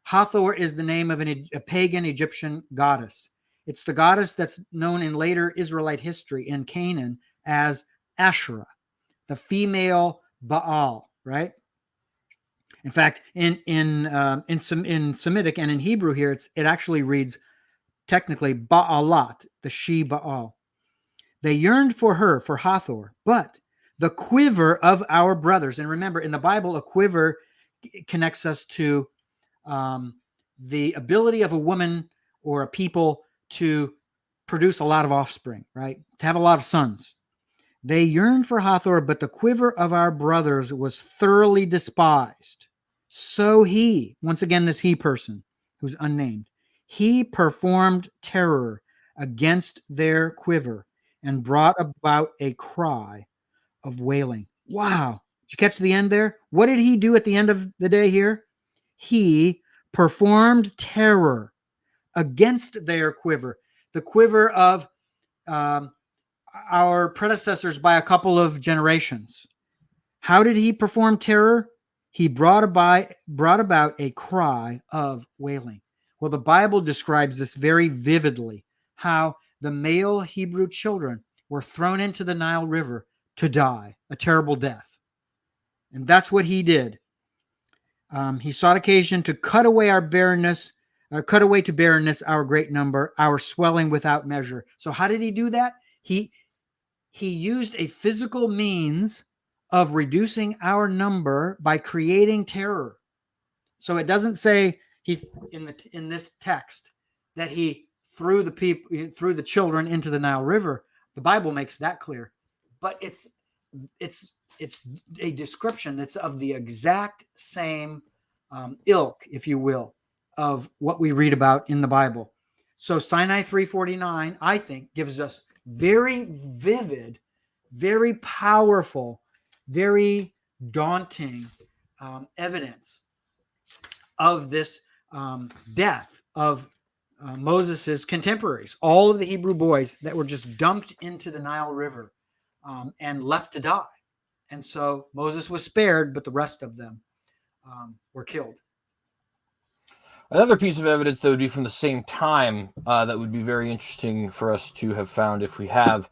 Hathor is the name of a pagan Egyptian goddess. It's the goddess that's known in later Israelite history in Canaan as Asherah, the female Baal, right? In fact, in Semitic and in Hebrew here, it actually reads technically Baalat, the she Baal. They yearned for her, for Hathor, but the quiver of our brothers, and remember, in the Bible, a quiver connects us to the ability of a woman or a people to produce a lot of offspring, right? To have a lot of sons. They yearned for Hathor, but the quiver of our brothers was thoroughly despised. So he, once again, this he person who's unnamed, he performed terror against their quiver and brought about a cry of wailing. Wow. Did you catch the end there? What did he do at the end of the day here? He performed terror against their quiver, the quiver of our predecessors by a couple of generations. How did he perform terror? He brought about a cry of wailing. Well, the Bible describes this very vividly, how the male Hebrew children were thrown into the Nile River to die, a terrible death. And that's what he did. He sought occasion to cut away our barrenness, cut away to barrenness our great number, our swelling without measure. So how did he do that? He used a physical means of reducing our number by creating terror. So it doesn't say he in this text that he threw the children into the Nile River. The Bible makes that clear, but it's a description that's of the exact same ilk, if you will, of what we read about in the Bible. So Sinai 3:49, I think, gives us very vivid, very powerful, very daunting evidence of this death of Moses' contemporaries, all of the Hebrew boys that were just dumped into the Nile River and left to die. And so Moses was spared, but the rest of them were killed. Another piece of evidence that would be from the same time that would be very interesting for us to have found, if we have,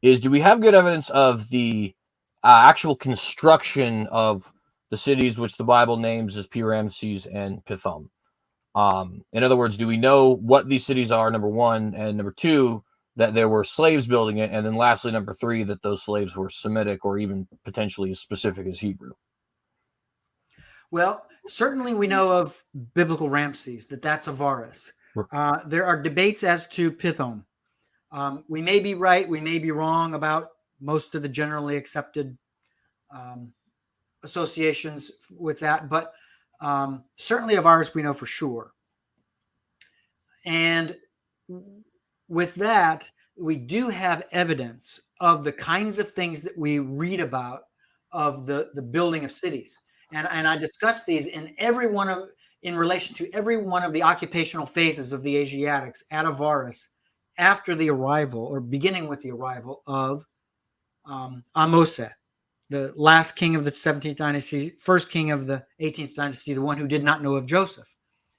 is do we have good evidence of the actual construction of the cities which the Bible names as Pi-Ramses and Pithom? In other words, do we know what these cities are, number one, and number two, that there were slaves building it, and then lastly, number three, that those slaves were Semitic or even potentially as specific as Hebrew? Well, certainly we know of biblical Ramses, that's Avaris. There are debates as to Pithom. We may be right, we may be wrong about most of the generally accepted associations with that, but certainly Avaris we know for sure. And with that, we do have evidence of the kinds of things that we read about of the building of cities. And I discuss these in relation to every one of the occupational phases of the Asiatics at Avaris after the arrival, or beginning with the arrival of Ahmose, the last king of the 17th dynasty, first king of the 18th dynasty, the one who did not know of Joseph.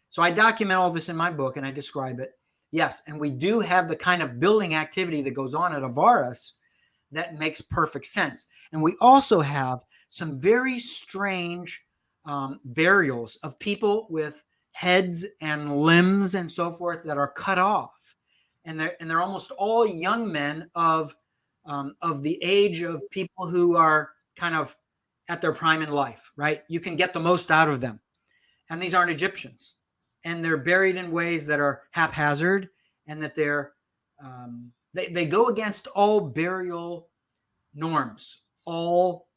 So I document all this in my book and I describe it. Yes, and we do have the kind of building activity that goes on at Avaris that makes perfect sense. And we also have some very strange burials of people with heads and limbs and so forth that are cut off. And they're almost all young men of the age of people who are kind of at their prime in life, right? You can get the most out of them. And these aren't Egyptians. And they're buried in ways that are haphazard, and that they go against all burial norms, all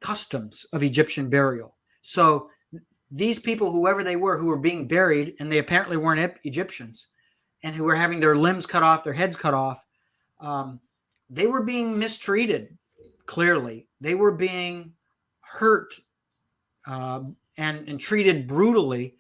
customs of Egyptian burial. So these people, whoever they were, who were being buried, and they apparently weren't Egyptians, and who were having their limbs cut off, their heads cut off, they were being mistreated, clearly. They were being hurt and treated brutally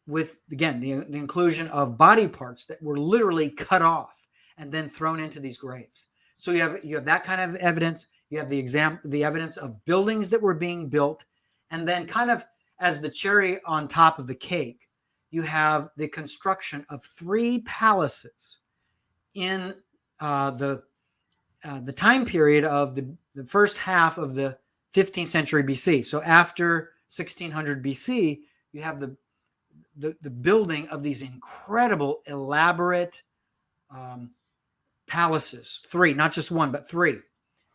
with, again, the inclusion of body parts that were literally cut off and then thrown into these graves. So you have that kind of evidence. You have the evidence of buildings that were being built, and then kind of as the cherry on top of the cake, you have the construction of 3 palaces in the time period of the first half of the 15th century BC. So after 1600 BC, you have the building of these incredible, elaborate palaces. 3, not just 1, but 3.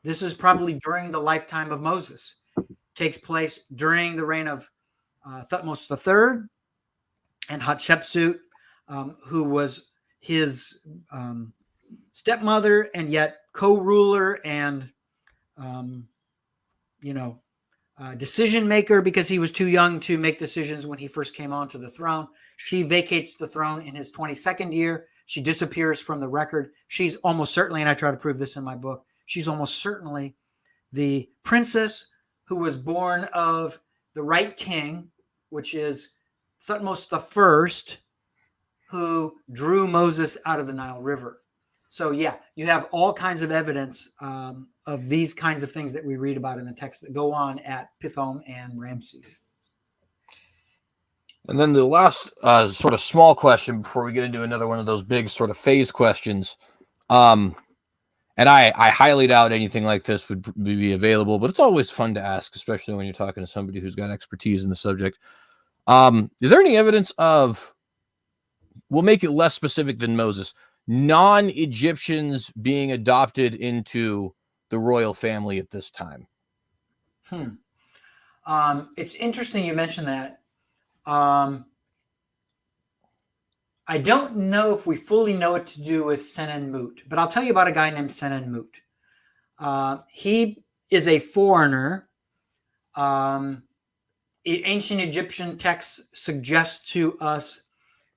This is probably during the lifetime of Moses. It takes place during the reign of Thutmose III and Hatshepsut, who was his stepmother and yet co-ruler and, decision maker because he was too young to make decisions when he first came onto the throne. She vacates the throne in his 22nd year. She disappears from the record. She's almost certainly, and I try to prove this in my book, she's almost certainly the princess who was born of the right king, which is Thutmose the First, who drew Moses out of the Nile River. So yeah, you have all kinds of evidence of these kinds of things that we read about in the text that go on at Pithom and Ramses. And then the last sort of small question before we get into another one of those big sort of phase questions. And I highly doubt anything like this would be available, but it's always fun to ask, especially when you're talking to somebody who's got expertise in the subject. Is there any evidence of, we'll make it less specific than Moses, non-Egyptians being adopted into the royal family at this time? It's interesting you mentioned that. I don't know if we fully know what to do with Senenmut, but I'll tell you about a guy named Senenmut. He is a foreigner. Ancient Egyptian texts suggest to us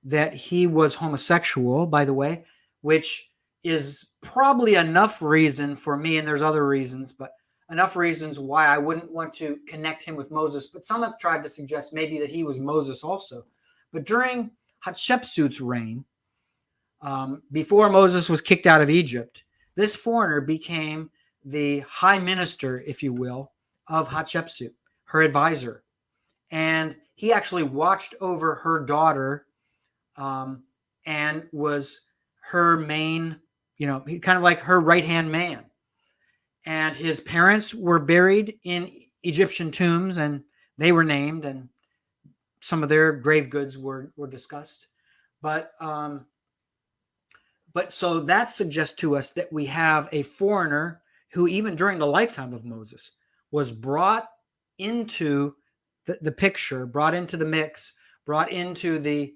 that he was homosexual, by the way, which is probably enough reason for me, and there's other reasons, but enough reasons why I wouldn't want to connect him with Moses. But some have tried to suggest maybe that he was Moses also. But during Hatshepsut's reign, before Moses was kicked out of Egypt, this foreigner became the high minister, if you will, of Hatshepsut, her advisor. And he actually watched over her daughter and was her main, kind of like her right-hand man. And his parents were buried in Egyptian tombs, and they were named, and some of their grave goods were discussed. But so that suggests to us that we have a foreigner who, even during the lifetime of Moses, was brought into the picture, brought into the mix, brought into the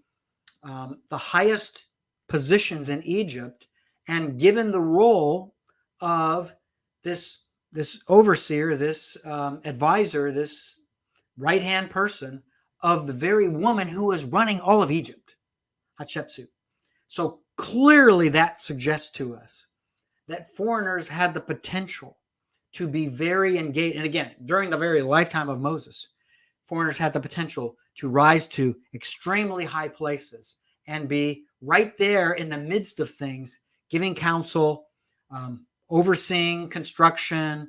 highest positions in Egypt, and given the role of this overseer, this advisor, this right-hand person of the very woman who was running all of Egypt, Hatshepsut. So clearly that suggests to us that foreigners had the potential to be very engaged. And again, during the very lifetime of Moses, foreigners had the potential to rise to extremely high places and be right there in the midst of things, giving counsel, overseeing construction,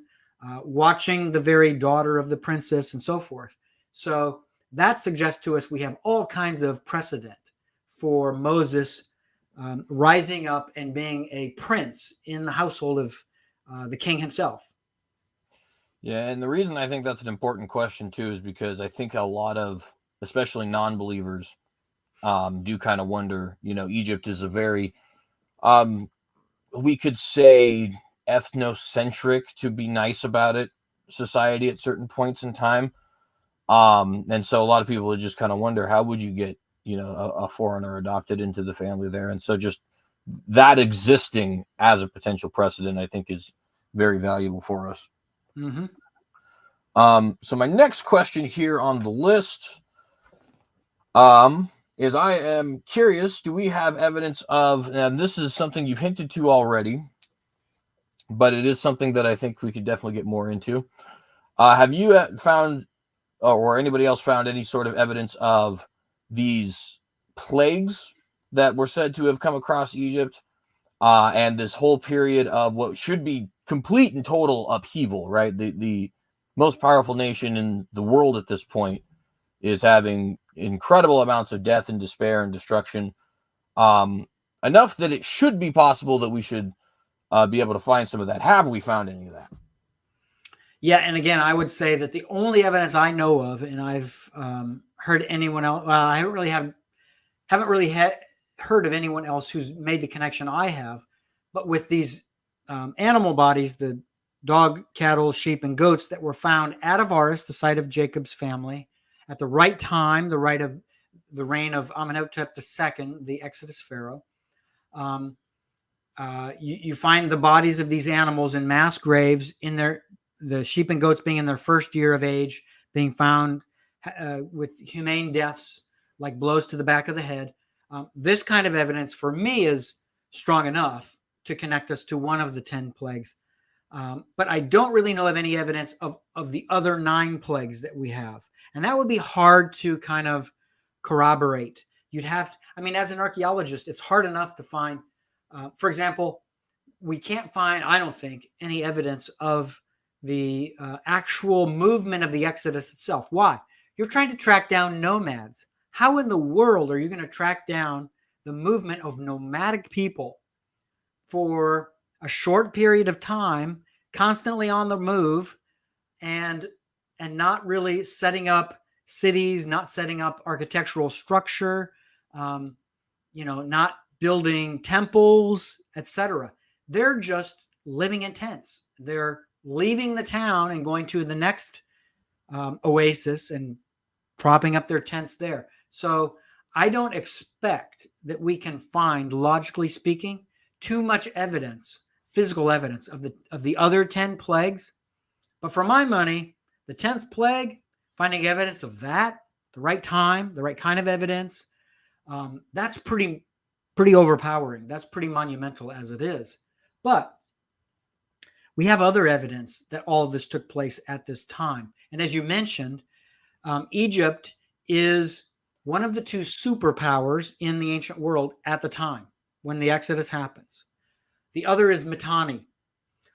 watching the very daughter of the princess, and so forth. So that suggests to us we have all kinds of precedent for Moses rising up and being a prince in the household of the king himself. Yeah, and the reason I think that's an important question too is because I think a lot of, especially non-believers, do kind of wonder, Egypt is a very, we could say, ethnocentric, to be nice about it, society at certain points in time. And so a lot of people would just kind of wonder, how would you get, a foreigner adopted into the family there? And so just that existing as a potential precedent, I think, is very valuable for us. Mm-hmm. So my next question here on the list is, I am curious, do we have evidence of, and this is something you've hinted to already, but it is something that I think we could definitely get more into. Have you found, or anybody else found, any sort of evidence of these plagues that were said to have come across Egypt, and this whole period of what should be complete and total upheaval, right? The most powerful nation in the world at this point is having incredible amounts of death and despair and destruction, enough that it should be possible that we should be able to find some of that. Have we found any of that? Yeah, and again, I would say that the only evidence I know of, and I've heard anyone else, I haven't really heard of anyone else who's made the connection I have, but with these animal bodies, the dog, cattle, sheep, and goats that were found at Avaris, the site of Jacob's family, at the right time, the reign of Amenhotep II, the Exodus pharaoh. You find the bodies of these animals in mass graves the sheep and goats being in their first year of age, being found with humane deaths, like blows to the back of the head. This kind of evidence for me is strong enough to connect us to one of the 10 plagues. But I don't really know of any evidence of the other 9 plagues that we have. And that would be hard to kind of corroborate. As an archaeologist, it's hard enough to find, for example, we can't find, I don't think, any evidence of the actual movement of the Exodus itself. Why? You're trying to track down nomads. How in the world are you going to track down the movement of nomadic people for a short period of time, constantly on the move, and not really setting up cities, not setting up architectural structure, not building temples, etc. They're just living in tents. They're leaving the town and going to the next oasis and propping up their tents there. So I don't expect that we can find, logically speaking, too much evidence, physical evidence of the other 10 plagues. But for my money, the 10th plague, finding evidence of that, the right time, the right kind of evidence, that's pretty overpowering. That's pretty monumental as it is. But we have other evidence that all of this took place at this time. And as you mentioned, Egypt is one of the 2 superpowers in the ancient world at the time when the Exodus happens. The other is Mitanni.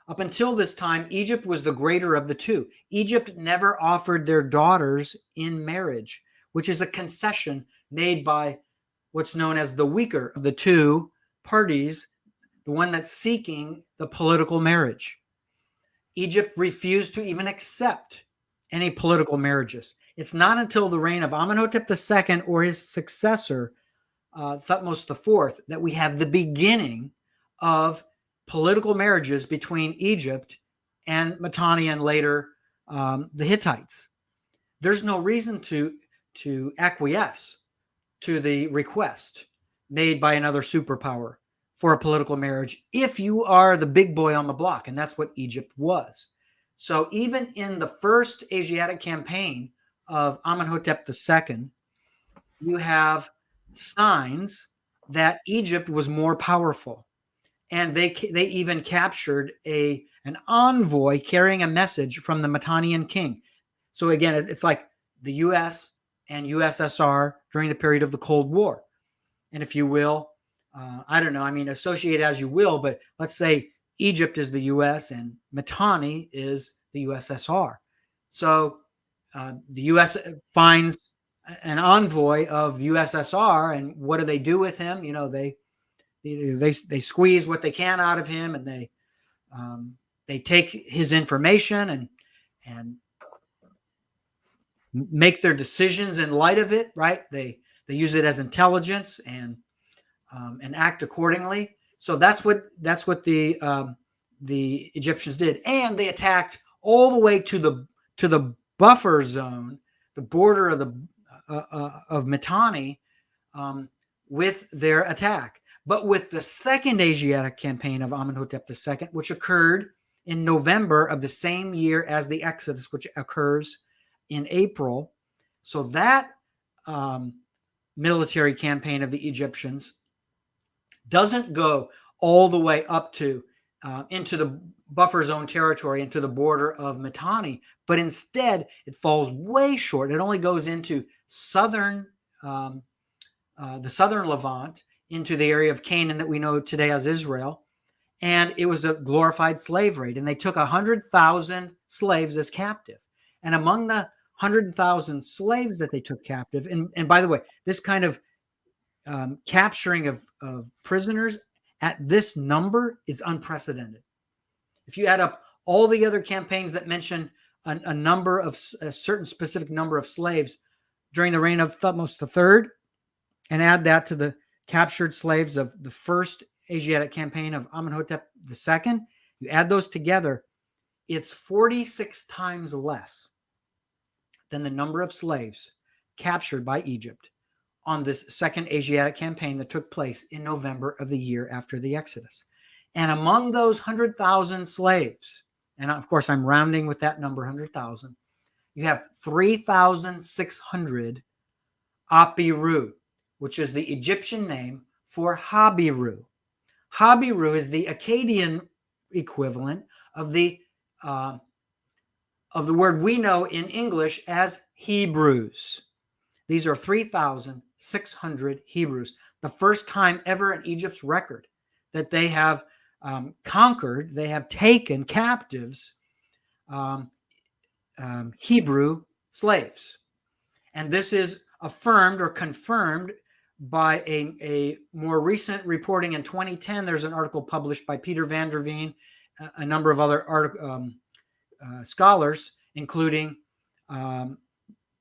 Up until this time, Egypt was the greater of the 2. Egypt never offered their daughters in marriage, which is a concession made by what's known as the weaker of the 2 parties, the one that's seeking the political marriage. Egypt refused to even accept any political marriages. It's not until the reign of Amenhotep II or his successor, Thutmose IV, that we have the beginning of political marriages between Egypt and Mitanni and later the Hittites. There's no reason to acquiesce to the request made by another superpower for a political marriage if you are the big boy on the block, and that's what Egypt was. So even in the first Asiatic campaign of Amenhotep II, you have signs that Egypt was more powerful. And they even captured an envoy carrying a message from the Mitannian king. So again, it's like the U.S. and USSR during the period of the Cold War. And if you will, I don't know, associate as you will, but let's say Egypt is the U.S. and Mitanni is the USSR. So the U.S. finds an envoy of USSR, and what do they do with him? They squeeze what they can out of him, and they take his information and make their decisions in light of it, right? They use it as intelligence and act accordingly. So that's what the Egyptians did, and they attacked all the way to the buffer zone, the border of Mitanni, with their attack. But with the second Asiatic campaign of Amenhotep II, which occurred in November of the same year as the Exodus, which occurs in April, so that military campaign of the Egyptians doesn't go all the way up to into the buffer zone territory, into the border of Mitanni, but instead it falls way short. It only goes into the southern Levant, into the area of Canaan that we know today as Israel, and it was a glorified slave raid, and they took 100,000 slaves as captive. And among the 100,000 slaves that they took captive, and by the way, this kind of capturing of prisoners at this number is unprecedented. If you add up all the other campaigns that mention a certain specific number of slaves during the reign of Thutmose III, and add that to the captured slaves of the first Asiatic campaign of Amenhotep II, you add those together, it's 46 times less than the number of slaves captured by Egypt on this second Asiatic campaign that took place in November of the year after the Exodus. And among those 100,000 slaves, and of course I'm rounding with that number, 100,000, you have 3,600 Apiru, which is the Egyptian name for Habiru. Habiru is the Akkadian equivalent of the word we know in English as Hebrews. These are 3,600 Hebrews. The first time ever in Egypt's record that they have conquered, they have taken captives Hebrew slaves. And this is affirmed or confirmed by a more recent reporting in 2010. There's an article published by Peter van der Veen, a number of other scholars, including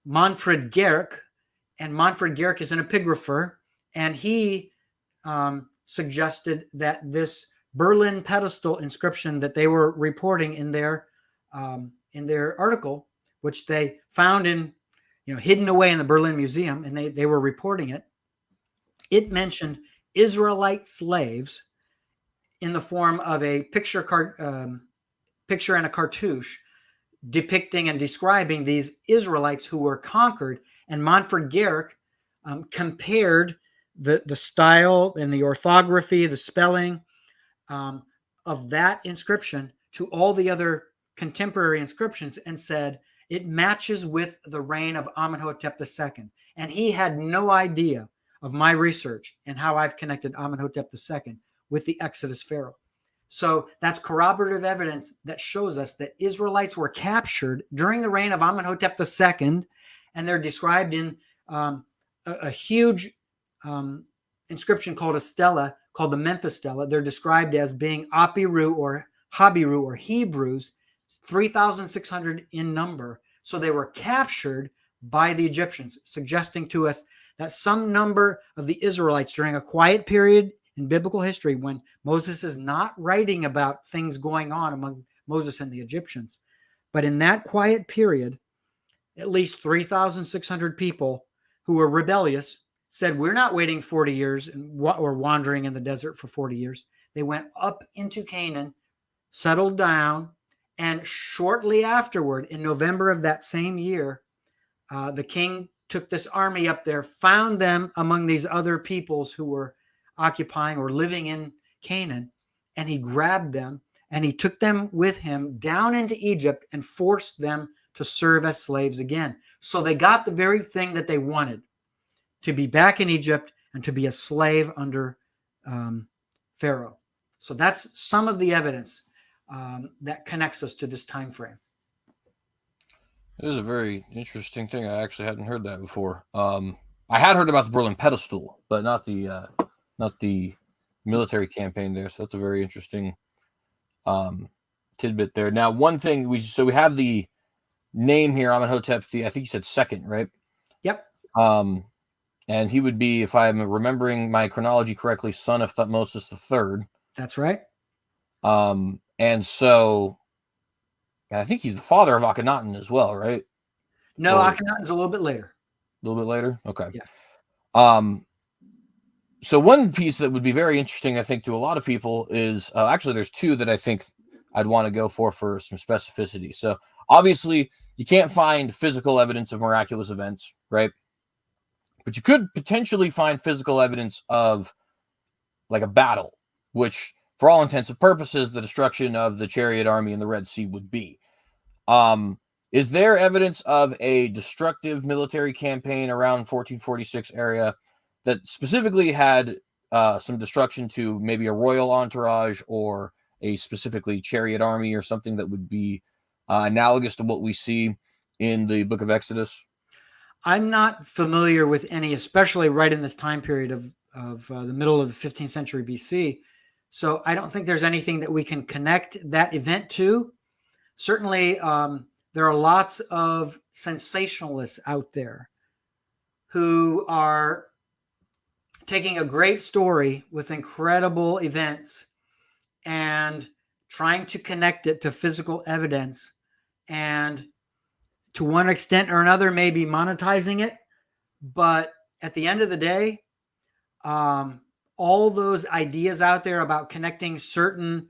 Manfred Gehrke. And Manfred Gehrke is an epigrapher, and he suggested that this Berlin pedestal inscription that they were reporting in their article, which they found hidden away in the Berlin Museum, and they were reporting it. It mentioned Israelite slaves in the form of a picture and a cartouche depicting and describing these Israelites who were conquered. And Manfred Gehrke compared the style and the orthography, the spelling of that inscription to all the other contemporary inscriptions and said it matches with the reign of Amenhotep II. And he had no idea of my research and how I've connected Amenhotep II with the Exodus Pharaoh. So that's corroborative evidence that shows us that Israelites were captured during the reign of Amenhotep II, and they're described in a huge inscription called a stela, called the Memphis Stela. They're described as being Apiru or Habiru or Hebrews, 3,600 in number. So they were captured by the Egyptians, suggesting to us that some number of the Israelites during a quiet period in biblical history, when Moses is not writing about things going on among Moses and the Egyptians, but in that quiet period, at least 3,600 people who were rebellious said, we're not waiting 40 years or wandering in the desert for 40 years. They went up into Canaan, settled down, and shortly afterward, in November of that same year, the king took this army up there, found them among these other peoples who were occupying or living in Canaan, and he grabbed them and he took them with him down into Egypt and forced them to serve as slaves again. So they got the very thing that they wanted, to be back in Egypt and to be a slave under Pharaoh. So that's some of the evidence that connects us to this time frame. It is a very interesting thing. I actually hadn't heard that before. I had heard about the Berlin pedestal, but not the military campaign there. So that's a very interesting tidbit there. Now, one thing we have the name here, Amenhotep. I think you said second, right? Yep. And he would be, if I'm remembering my chronology correctly, son of Thutmose III. That's right. And so, and I think he's the father of Akhenaten as well, right? No, Akhenaten's a little bit later. A little bit later? Okay. Yeah. So one piece that would be very interesting, I think, to a lot of people is, actually there's two that I think I'd want to go for some specificity. So obviously you can't find physical evidence of miraculous events, right? But you could potentially find physical evidence of like a battle, which for all intents and purposes, the destruction of the chariot army in the Red Sea would be. Is there evidence of a destructive military campaign around 1446 area that specifically had some destruction to maybe a royal entourage or a specifically chariot army or something that would be analogous to what we see in the book of Exodus? I'm not familiar with any, especially right in this time period of the middle of the 15th century BC. So I don't think there's anything that we can connect that event to. Certainly, there are lots of sensationalists out there who are taking a great story with incredible events and trying to connect it to physical evidence, and to one extent or another, maybe monetizing it. But at the end of the day, all those ideas out there about connecting certain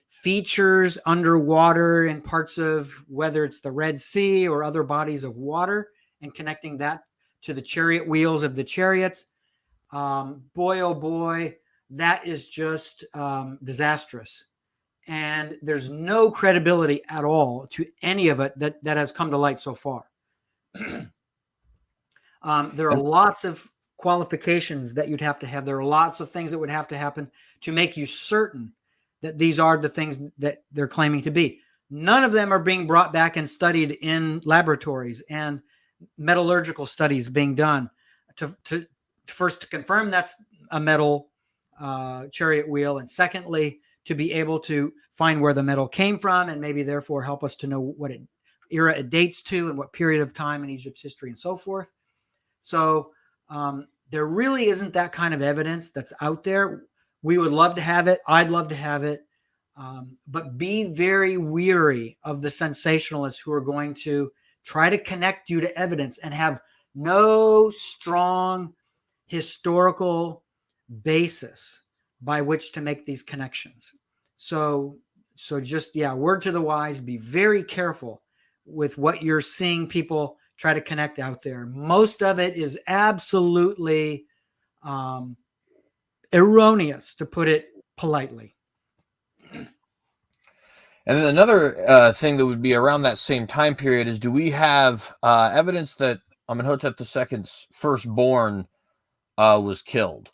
features underwater in parts of whether it's the Red Sea or other bodies of water, and connecting that to the chariot wheels of the chariots. Boy, oh boy, that is just disastrous. And there's no credibility at all to any of it that has come to light so far. There are lots of qualifications that you'd have to have. There are lots of things that would have to happen to make you certain that these are the things that they're claiming to be. None of them are being brought back and studied in laboratories and metallurgical studies being done to first to confirm that's a metal chariot wheel, and secondly, to be able to find where the metal came from and maybe therefore help us to know what era it dates to and what period of time in Egypt's history and so forth. So there really isn't that kind of evidence that's out there. We would love to have it. I'd love to have it. But be very weary of the sensationalists who are going to try to connect you to evidence and have no strong historical basis by which to make these connections. So just, word to the wise, be very careful with what you're seeing people try to connect out there. Most of it is absolutely erroneous, to put it politely. And then another thing that would be around that same time period is, do we have evidence that Amenhotep II's firstborn was killed?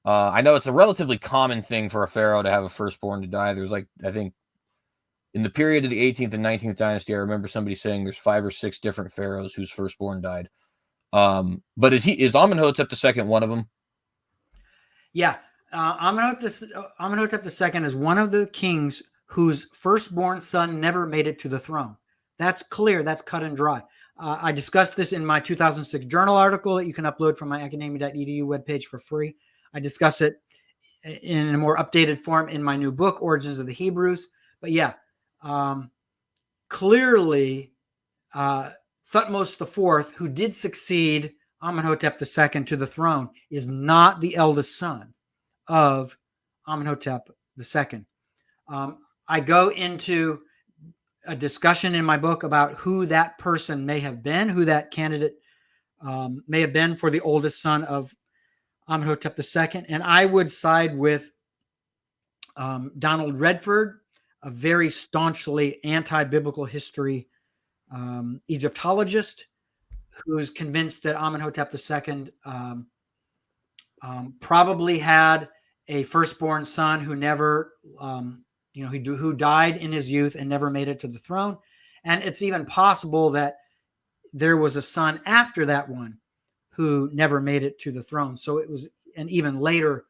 I know it's a relatively common thing for a pharaoh to have a firstborn to die. There's I think in the period of the 18th and 19th dynasty, I remember somebody saying there's 5 or 6 different pharaohs whose firstborn died. But is Amenhotep II one of them? Yeah. Amenhotep II is one of the kings whose firstborn son never made it to the throne. That's clear. That's cut and dry. I discussed this in my 2006 journal article that you can upload from my academia.edu webpage for free. I discuss it in a more updated form in my new book, Origins of the Hebrews. But clearly, Thutmose IV, who did succeed Amenhotep II to the throne, is not the eldest son of Amenhotep II. I go into a discussion in my book about who that person may have been, who that candidate may have been for the oldest son of Amenhotep II. And I would side with Donald Redford, a very staunchly anti-biblical history Egyptologist, who is convinced that Amenhotep II probably had a firstborn son who never, who died in his youth and never made it to the throne. And it's even possible that there was a son after that one who never made it to the throne. So it was an even later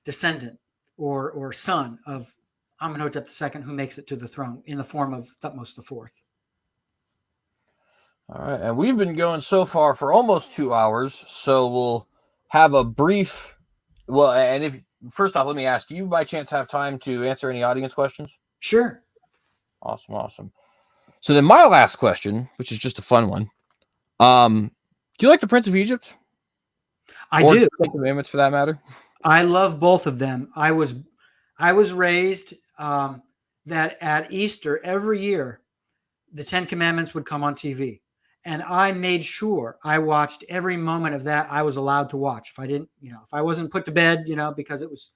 descendant or son of Amenhotep II who makes it to the throne in the form of Thutmose IV. All right, and we've been going so far for almost 2 hours, so we'll have a brief. Well, and if first off, let me ask: do you by chance have time to answer any audience questions? Sure. Awesome. So then, my last question, which is just a fun one: do you like the Prince of Egypt? I do. The Commandments, for that matter. I love both of them. I was raised that at Easter every year, the 10 Commandments would come on TV. And I made sure I watched every moment of that I was allowed to watch. If I didn't, if I wasn't put to bed, because it was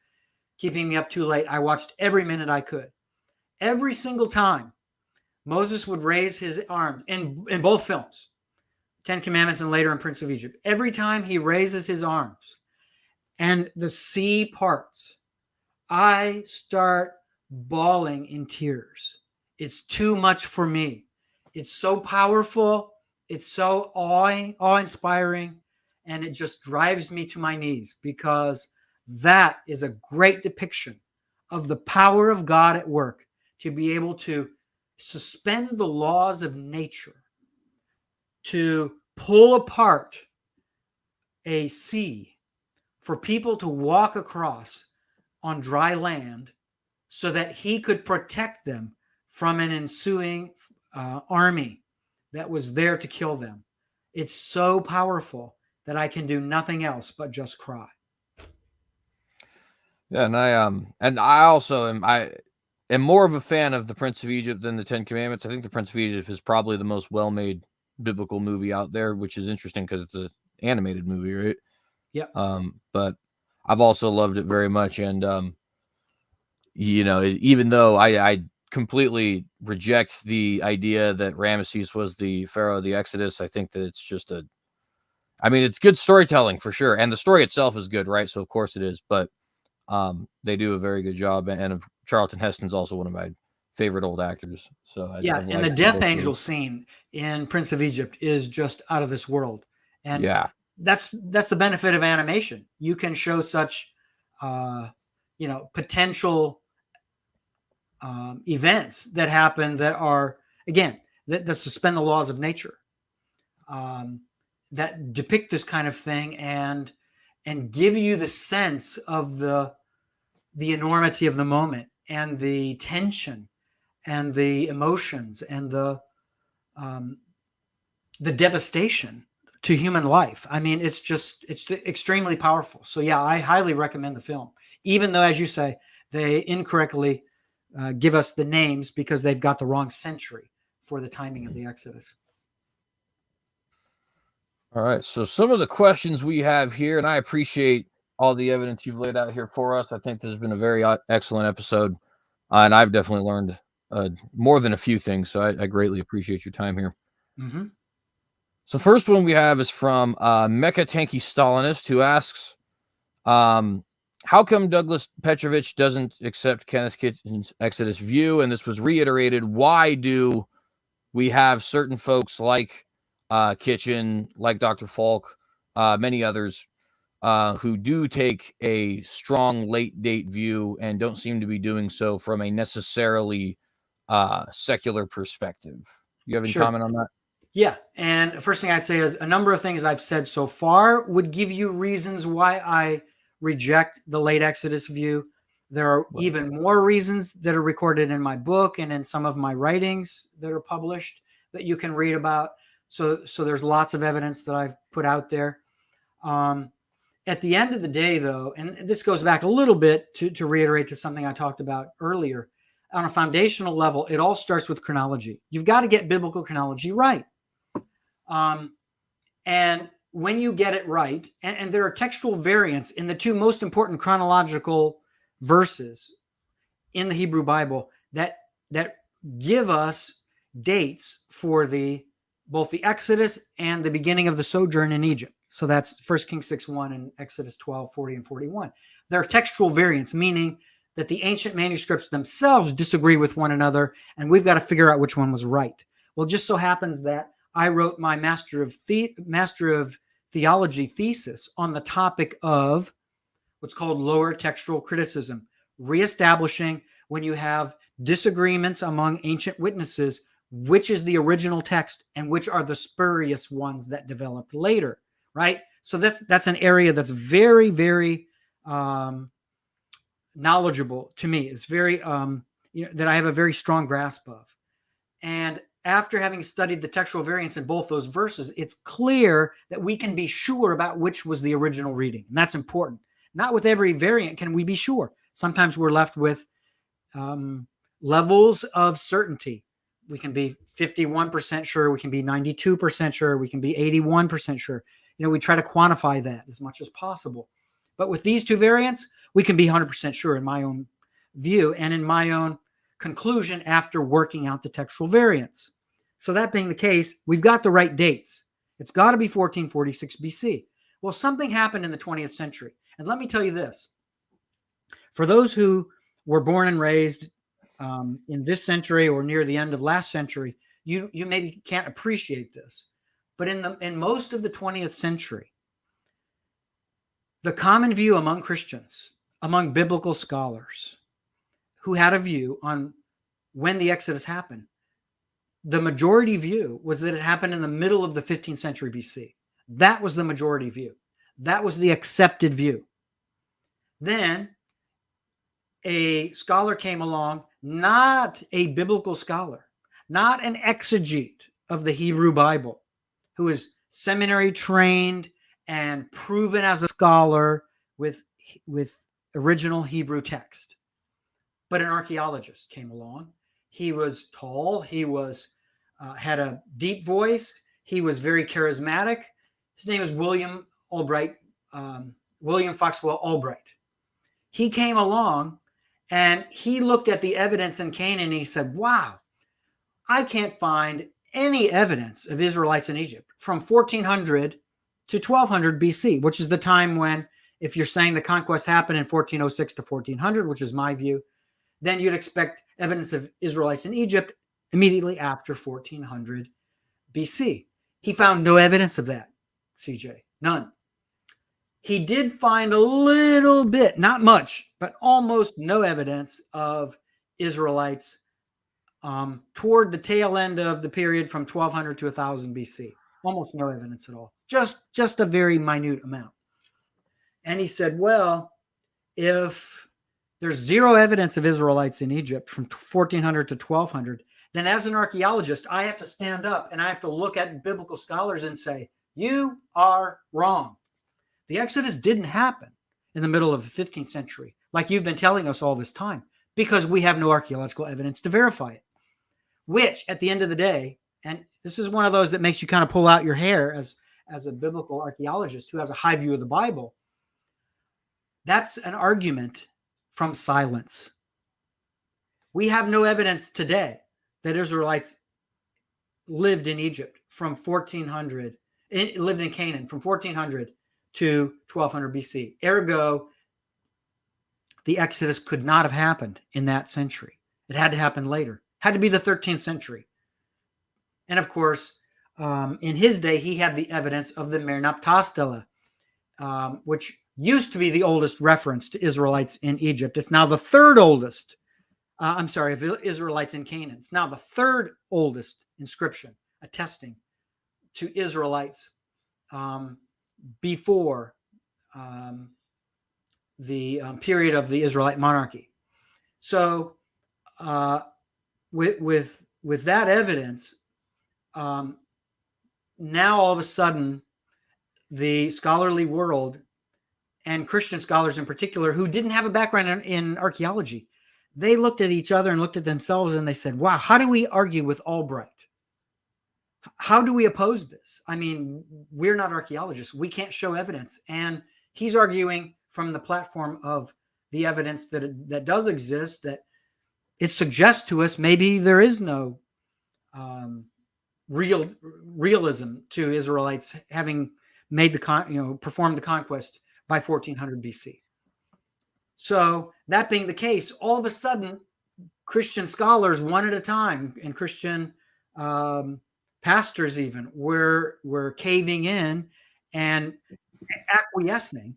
keeping me up too late, I watched every minute I could. Every single time Moses would raise his arms in both films, 10 Commandments and later in Prince of Egypt. Every time he raises his arms and the sea parts, I start bawling in tears. It's too much for me. It's so powerful. It's so awe-inspiring, and it just drives me to my knees, because that is a great depiction of the power of God at work, to be able to suspend the laws of nature, to pull apart a sea for people to walk across on dry land so that he could protect them from an ensuing army that was there to kill them. It's so powerful that I can do nothing else but just cry. Yeah, and I also am more of a fan of the Prince of Egypt than the Ten Commandments. I think the Prince of Egypt is probably the most well-made biblical movie out there, which is interesting because it's an animated movie, right? Yep. But I've also loved it very much, and even though I completely reject the idea that Ramesses was the pharaoh of the Exodus, I think that it's just it's good storytelling for sure, and the story itself is good, right? So of course it is, but they do a very good job, and Charlton Heston's also one of my favorite old actors. So and the death angel scene in Prince of Egypt is just out of this world, and yeah, that's the benefit of animation. You can show such potential events that happen that are, again, that suspend the laws of nature, that depict this kind of thing and give you the sense of the enormity of the moment and the tension and the emotions and the devastation to human life. I mean, it's extremely powerful. So yeah, I highly recommend the film, even though, as you say, they incorrectly give us the names because they've got the wrong century for the timing of the Exodus. All right. So some of the questions we have here, and I appreciate all the evidence you've laid out here for us. I think this has been a very excellent episode, and I've definitely learned more than a few things. So I greatly appreciate your time here. Mm-hmm. So first one we have is from Mecha Tanky Stalinist, who asks, how come Douglas Petrovich doesn't accept Kenneth Kitchen's Exodus view? And this was reiterated. Why do we have certain folks like Kitchen, like Dr. Falk, many others who do take a strong late date view and don't seem to be doing so from a necessarily secular perspective? You have any comment on that? Yeah. And the first thing I'd say is a number of things I've said so far would give you reasons why I reject the late Exodus view. There are even more reasons that are recorded in my book and in some of my writings that are published that you can read about. So there's lots of evidence that I've put out there. At the end of the day, though, and this goes back a little bit to reiterate to something I talked about earlier, on a foundational level, it all starts with chronology. You've got to get biblical chronology right. And when you get it right, and there are textual variants in the two most important chronological verses in the Hebrew Bible that give us dates for both the Exodus and the beginning of the sojourn in Egypt. So that's 1 Kings 6:1 and Exodus 12:40 and 41. There are textual variants, meaning that the ancient manuscripts themselves disagree with one another, and we've got to figure out which one was right. Well, it just so happens that I wrote my Master of Theology thesis on the topic of what's called lower textual criticism, reestablishing when you have disagreements among ancient witnesses, which is the original text and which are the spurious ones that developed later, right? So that's an area that's very, very knowledgeable to me. It's very, that I have a very strong grasp of. And after having studied the textual variants in both those verses, it's clear that we can be sure about which was the original reading. And that's important. Not with every variant can we be sure. Sometimes we're left with levels of certainty. We can be 51% sure. We can be 92% sure. We can be 81% sure. We try to quantify that as much as possible. But with these two variants, we can be 100% sure in my own view and in my own conclusion after working out the textual variants. So that being the case, we've got the right dates. It's got to be 1446 BC. Well, something happened in the 20th century. And let me tell you this. For those who were born and raised in this century or near the end of last century, you maybe can't appreciate this. But in most of the 20th century, the common view among Christians, among biblical scholars who had a view on when the Exodus happened, the majority view was that it happened in the middle of the 15th century BC. That was the majority view. That was the accepted view. Then a scholar came along, not a biblical scholar, not an exegete of the Hebrew Bible, who is seminary trained and proven as a scholar with original Hebrew text. But an archaeologist came along. He was tall. He was had a deep voice. He was very charismatic. His name is William Albright, William Foxwell Albright. He came along and he looked at the evidence in Canaan and he said, wow, I can't find any evidence of Israelites in Egypt from 1400 to 1200 BC, which is the time when, if you're saying the conquest happened in 1406 to 1400, which is my view, then you'd expect evidence of Israelites in Egypt immediately after 1400 BC. He found no evidence of that, CJ, none. He did find a little bit, not much, but almost no evidence of Israelites toward the tail end of the period from 1200 to 1000 BC. Almost no evidence at all. Just a very minute amount. And he said, well, if there's zero evidence of Israelites in Egypt from 1400 to 1200, then as an archaeologist, I have to stand up and I have to look at biblical scholars and say, you are wrong. The Exodus didn't happen in the middle of the 15th century, like you've been telling us all this time, because we have no archaeological evidence to verify it. Which, at the end of the day, and this is one of those that makes you kind of pull out your hair as a biblical archaeologist who has a high view of the Bible, that's an argument from silence. We have no evidence today that Israelites lived in Egypt from 1400, lived in Canaan from 1400 to 1200 BC. Ergo, the Exodus could not have happened in that century. It had to happen later. Had to be the 13th century. And of course, in his day, he had the evidence of the Merneptah Stela, which used to be the oldest reference to Israelites in Egypt. It's now the third oldest. Of Israelites in Canaan. It's now the third oldest inscription attesting to Israelites before the period of the Israelite monarchy. So with that evidence, now all of a sudden, the scholarly world and Christian scholars in particular, who didn't have a background in archaeology, they looked at each other and looked at themselves and they said, wow, how do we argue with Albright? How do we oppose this? I mean, we're not archaeologists. We can't show evidence. And he's arguing from the platform of the evidence that does exist, that it suggests to us maybe there is no realism to Israelites having made performed the conquest by 1400 BC. So that being the case, all of a sudden, Christian scholars, one at a time, and Christian pastors even, were caving in and acquiescing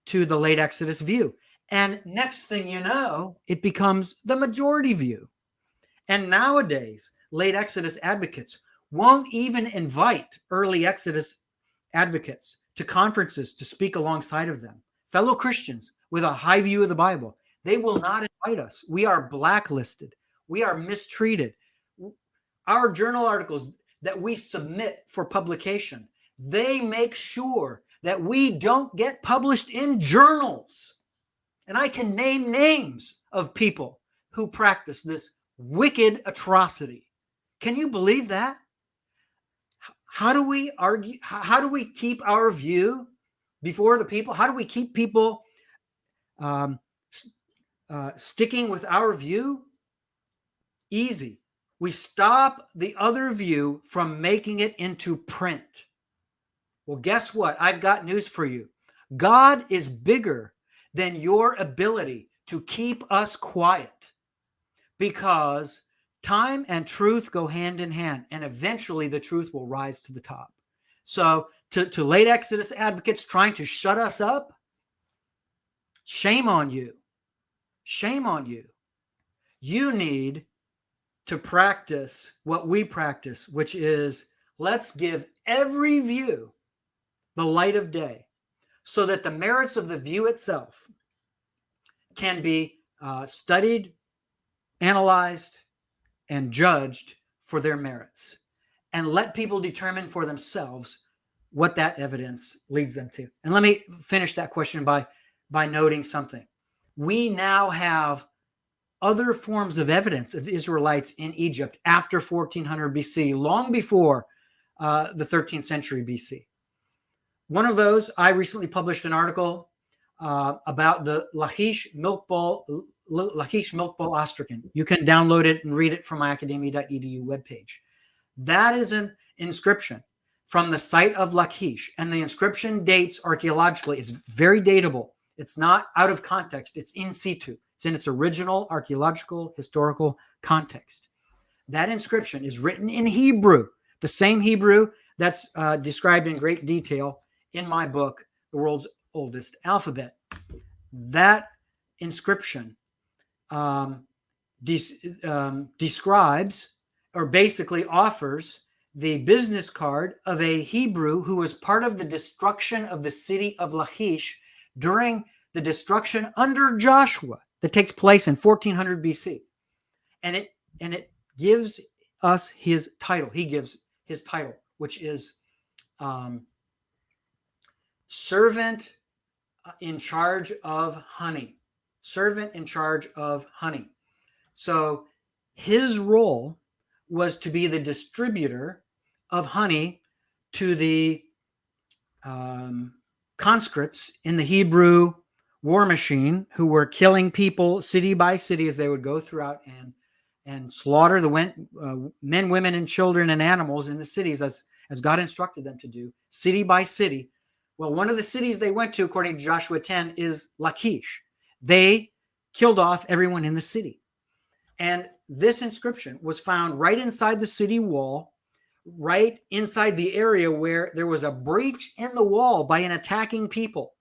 to the late Exodus view. And next thing you know, it becomes the majority view. And nowadays, late Exodus advocates won't even invite early Exodus advocates to conferences to speak alongside of them. Fellow Christians with a high view of the Bible, they will not invite us. We are blacklisted. We are mistreated. Our journal articles that we submit for publication, they make sure that we don't get published in journals. And I can name names of people who practice this wicked atrocity. Can you believe that? How do we argue? How do we keep our view before the people? How do we keep people sticking with our view? Easy. We stop the other view from making it into print. Well, guess what? I've got news for you. God is bigger than your ability to keep us quiet, because time and truth go hand in hand, and eventually the truth will rise to the top. So to late Exodus advocates trying to shut us up, shame on you. Shame on you. You need to practice what we practice, which is let's give every view the light of day, so that the merits of the view itself can be studied, analyzed, and judged for their merits. And let people determine for themselves what that evidence leads them to. And let me finish that question by noting something. We now have other forms of evidence of Israelites in Egypt after 1400 BC, long before the 13th century BC. One of those, I recently published an article about the Lachish milk bowl ostracon. You can download it and read it from my academia.edu webpage. That is an inscription from the site of Lachish, and the inscription dates archaeologically. It's very datable. It's not out of context. It's in situ. It's in its original archaeological, historical context. That inscription is written in Hebrew, the same Hebrew that's described in great detail in my book, The World's Oldest Alphabet. That inscription describes, or basically offers, the business card of a Hebrew who was part of the destruction of the city of Lachish during the destruction under Joshua that takes place in 1400 BC. And it gives us his title. He gives his title, which is servant in charge of honey. Servant in charge of honey. So his role was to be the distributor of honey to the conscripts in the Hebrew war machine who were killing people city by city as they would go throughout and slaughter the men, women, and children and animals in the cities as God instructed them to do, city by city. Well, one of the cities they went to, according to Joshua 10, is Lachish. They killed off everyone in the city. And this inscription was found right inside the city wall, right inside the area where there was a breach in the wall by an attacking people.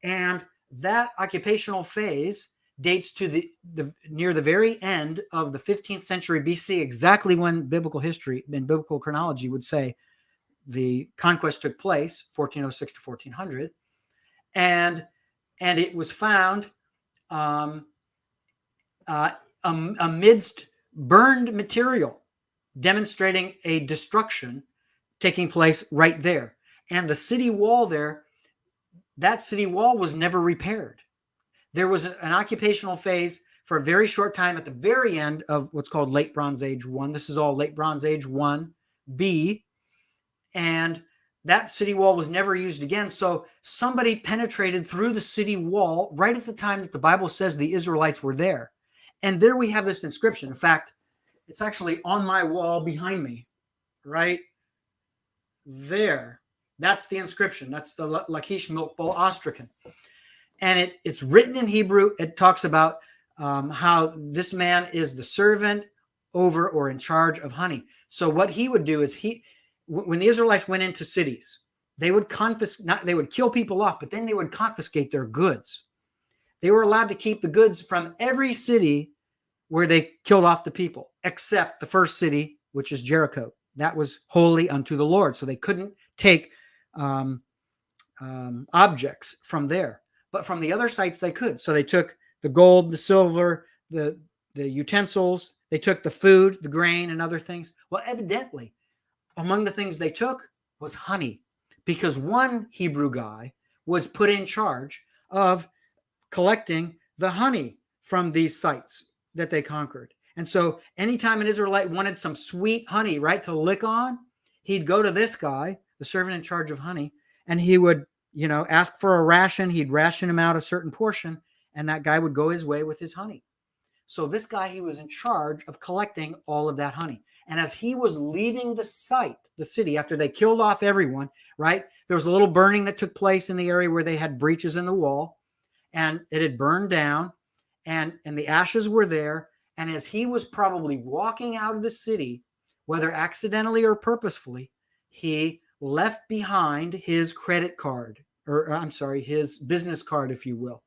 And that occupational phase dates to the near the very end of the 15th century BC, exactly when biblical history and biblical chronology would say the conquest took place, 1406 to 1400. And it was found amidst burned material, demonstrating a destruction taking place right there. And the city wall there, that city wall was never repaired. There was an occupational phase for a very short time at the very end of what's called Late Bronze Age 1. This is all Late Bronze Age 1B. And that city wall was never used again. So somebody penetrated through the city wall right at the time that the Bible says the Israelites were there. And there we have this inscription. In fact, it's actually on my wall behind me, right there. That's the inscription. That's the Lachish milk bowl ostracon. And it's written in Hebrew. It talks about how this man is the servant over or in charge of honey. So what he would do is when the Israelites went into cities, they would they would kill people off, but then they would confiscate their goods. They were allowed to keep the goods from every city where they killed off the people, except the first city, which is Jericho. That was holy unto the Lord. So they couldn't take objects from there. But from the other sites, they could. So they took the gold, the silver, the utensils. They took the food, the grain, and other things. Well, evidently, among the things they took was honey, because one Hebrew guy was put in charge of collecting the honey from these sites that they conquered. And so anytime an Israelite wanted some sweet honey, right, to lick on, he'd go to this guy, the servant in charge of honey, and he would, ask for a ration. He'd ration him out a certain portion, and that guy would go his way with his honey. So this guy, he was in charge of collecting all of that honey. And as he was leaving the site, the city, after they killed off everyone, right, there was a little burning that took place in the area where they had breaches in the wall, and it had burned down, and the ashes were there. And as he was probably walking out of the city, whether accidentally or purposefully, he left behind his credit card, his business card, if you will.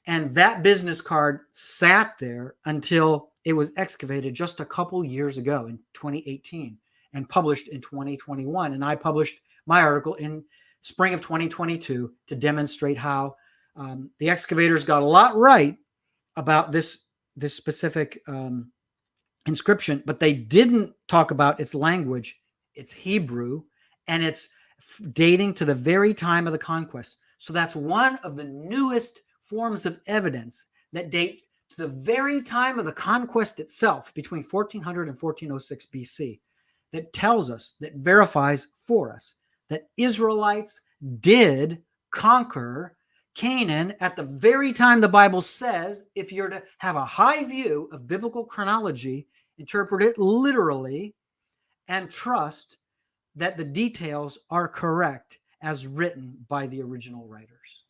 And that business card sat there until it was excavated just a couple years ago in 2018 and published in 2021. And I published my article in spring of 2022 to demonstrate how the excavators got a lot right about this specific inscription, but they didn't talk about its language. It's Hebrew, and it's dating to the very time of the conquest. So that's one of the newest forms of evidence that date to the very time of the conquest itself, between 1400 and 1406 BC, that tells us, that verifies for us, that Israelites did conquer Canaan at the very time the Bible says, if you're to have a high view of biblical chronology, interpret it literally, and trust that the details are correct as written by the original writers.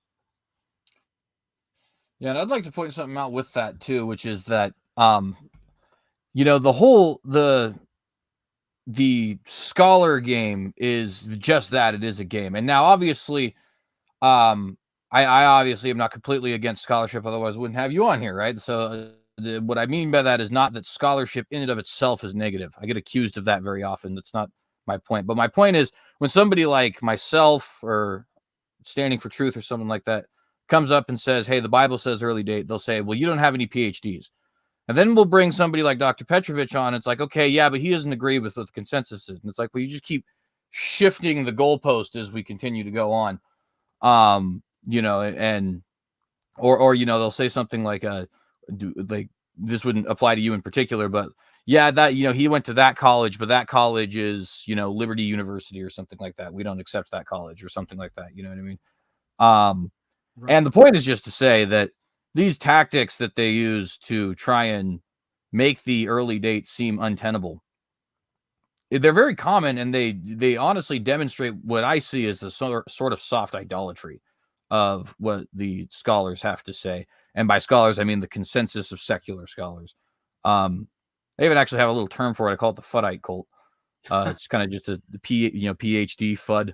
Yeah, and I'd like to point something out with that too, which is that the scholar game is just that. It is a game. And now obviously I obviously am not completely against scholarship, otherwise I wouldn't have you on here, right? So what I mean by that is not that scholarship in and of itself is negative. I get accused of that very often. That's not my point. But my point is, when somebody like myself or Standing for Truth or someone like that comes up and says, hey, the Bible says early date, they'll say, well, you don't have any PhDs. And then we'll bring somebody like Dr. Petrovich on. It's like, okay, yeah, but he doesn't agree with what the consensus is. And it's like, well, you just keep shifting the goalpost as we continue to go on. And they'll say something like this wouldn't apply to you in particular, but yeah, that, he went to that college, but that college is, Liberty University or something like that. We don't accept that college or something like that. You know what I mean? Right. And the point is just to say that these tactics that they use to try and make the early dates seem untenable, they're very common, and they honestly demonstrate what I see as a sort of soft idolatry of what the scholars have to say. And by scholars, I mean the consensus of secular scholars. I even actually have a little term for it. I call it the Fuddite cult. It's kind of just a PhD FUD.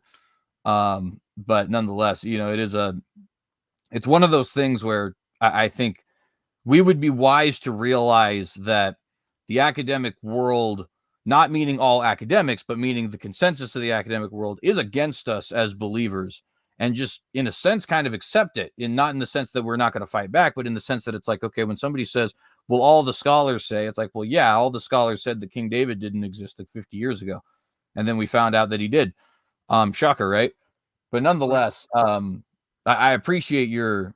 But nonetheless, it's one of those things where I think we would be wise to realize that the academic world, not meaning all academics, but meaning the consensus of the academic world, is against us as believers, and just in a sense kind of accept it, not in the sense that we're not going to fight back, but in the sense that it's like, okay, when somebody says, well, all the scholars say, it's like, well, yeah, all the scholars said that King David didn't exist like 50 years ago. And then we found out that he did. Shocker, right? But nonetheless, I appreciate your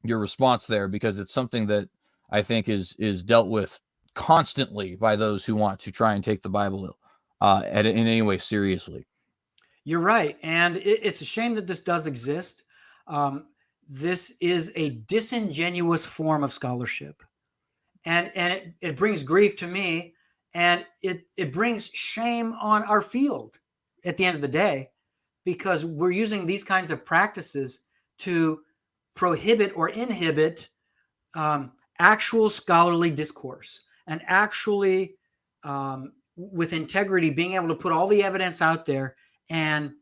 response there, because it's something that I think is dealt with constantly by those who want to try and take the Bible in any way seriously. You're right. And it's a shame that this does exist. This is a disingenuous form of scholarship. And it brings grief to me, and it brings shame on our field at the end of the day, because we're using these kinds of practices to prohibit or inhibit actual scholarly discourse, and actually with integrity being able to put all the evidence out there and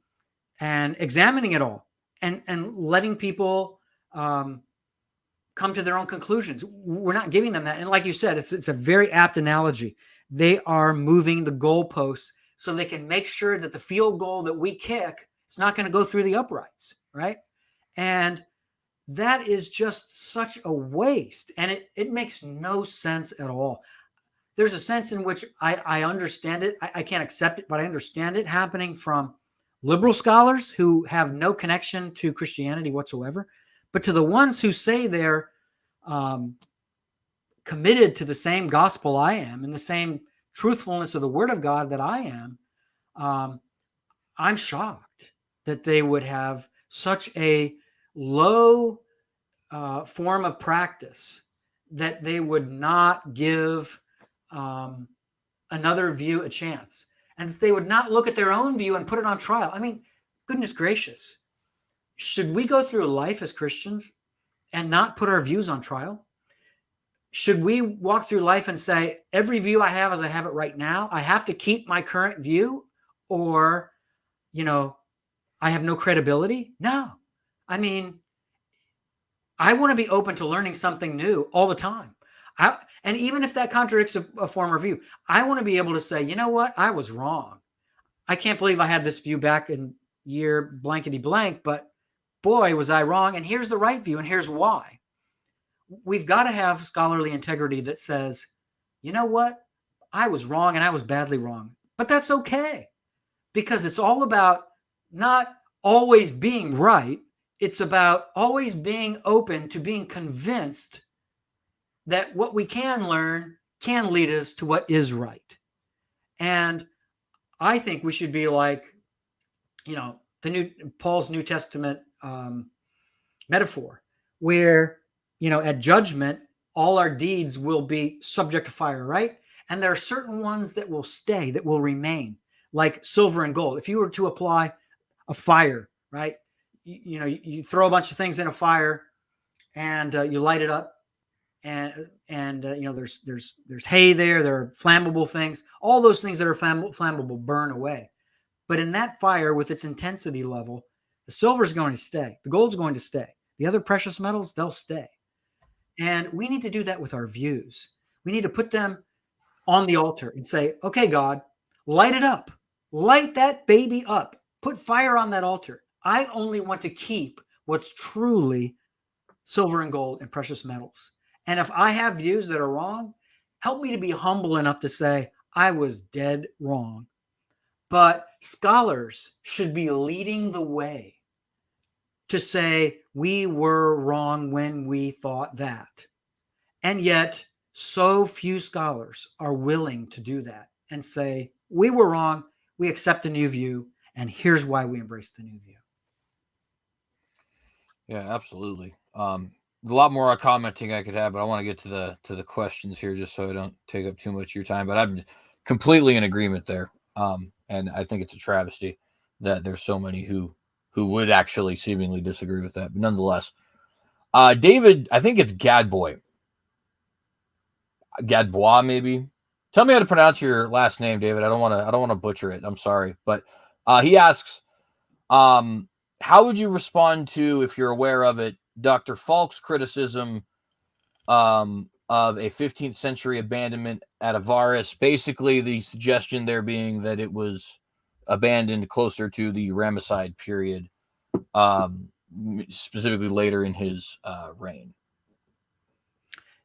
examining it all and letting people come to their own conclusions. We're not giving them that. And like you said, it's a very apt analogy. They are moving the goalposts so they can make sure that the field goal that we kick, it's not going to go through the uprights, right? And that is just such a waste. And it makes no sense at all. There's a sense in which I understand it. I can't accept it, but I understand it happening from liberal scholars who have no connection to Christianity whatsoever. But to the ones who say they're committed to the same gospel I am and the same truthfulness of the Word of God that I am, I'm shocked that they would have such a low form of practice that they would not give another view a chance, and that they would not look at their own view and put it on trial. I mean, goodness gracious. Should we go through life as Christians and not put our views on trial? Should we walk through life and say, every view I have as I have it right now, I have to keep my current view, or, I have no credibility? No. I mean, I want to be open to learning something new all the time. And even if that contradicts a former view, I want to be able to say, you know what? I was wrong. I can't believe I had this view back in year blankety blank, but boy, was I wrong. And here's the right view, and here's why. We've got to have scholarly integrity that says, you know what? I was wrong, and I was badly wrong. But that's okay, because it's all about not always being right. It's about always being open to being convinced that what we can learn can lead us to what is right. And I think we should be like, Paul's New Testament metaphor, where, at judgment, all our deeds will be subject to fire, right? And there are certain ones that will stay, that will remain, like silver and gold. If you were to apply a fire, right? You throw a bunch of things in a fire and you light it up, and there's hay there are flammable things. All those things that are flammable burn away. But in that fire, with its intensity level, the silver is going to stay, the gold's going to stay, the other precious metals, they'll stay. And we need to do that with our views. We need to put them on the altar and say, okay, God, light it up, light that baby up, put fire on that altar. I only want to keep what's truly silver and gold and precious metals. And if I have views that are wrong, help me to be humble enough to say, I was dead wrong. But scholars should be leading the way to say, we were wrong when we thought that. And yet, so few scholars are willing to do that and say, we were wrong, we accept a new view, and here's why we embrace the new view. Yeah, absolutely. A lot more commenting I could have, but I want to get to the questions here just so I don't take up too much of your time. But I'm completely in agreement there. And I think it's a travesty that there's so many who would actually seemingly disagree with that. But nonetheless, David, I think it's Gadboy. Gadbois, maybe. Tell me how to pronounce your last name, David. I don't want to butcher it. I'm sorry. But he asks, how would you respond to, if you're aware of it, Dr. Falk's criticism of a 15th century abandonment at Avaris? Basically, the suggestion there being that it was abandoned closer to the Ramesside period, specifically later in his reign.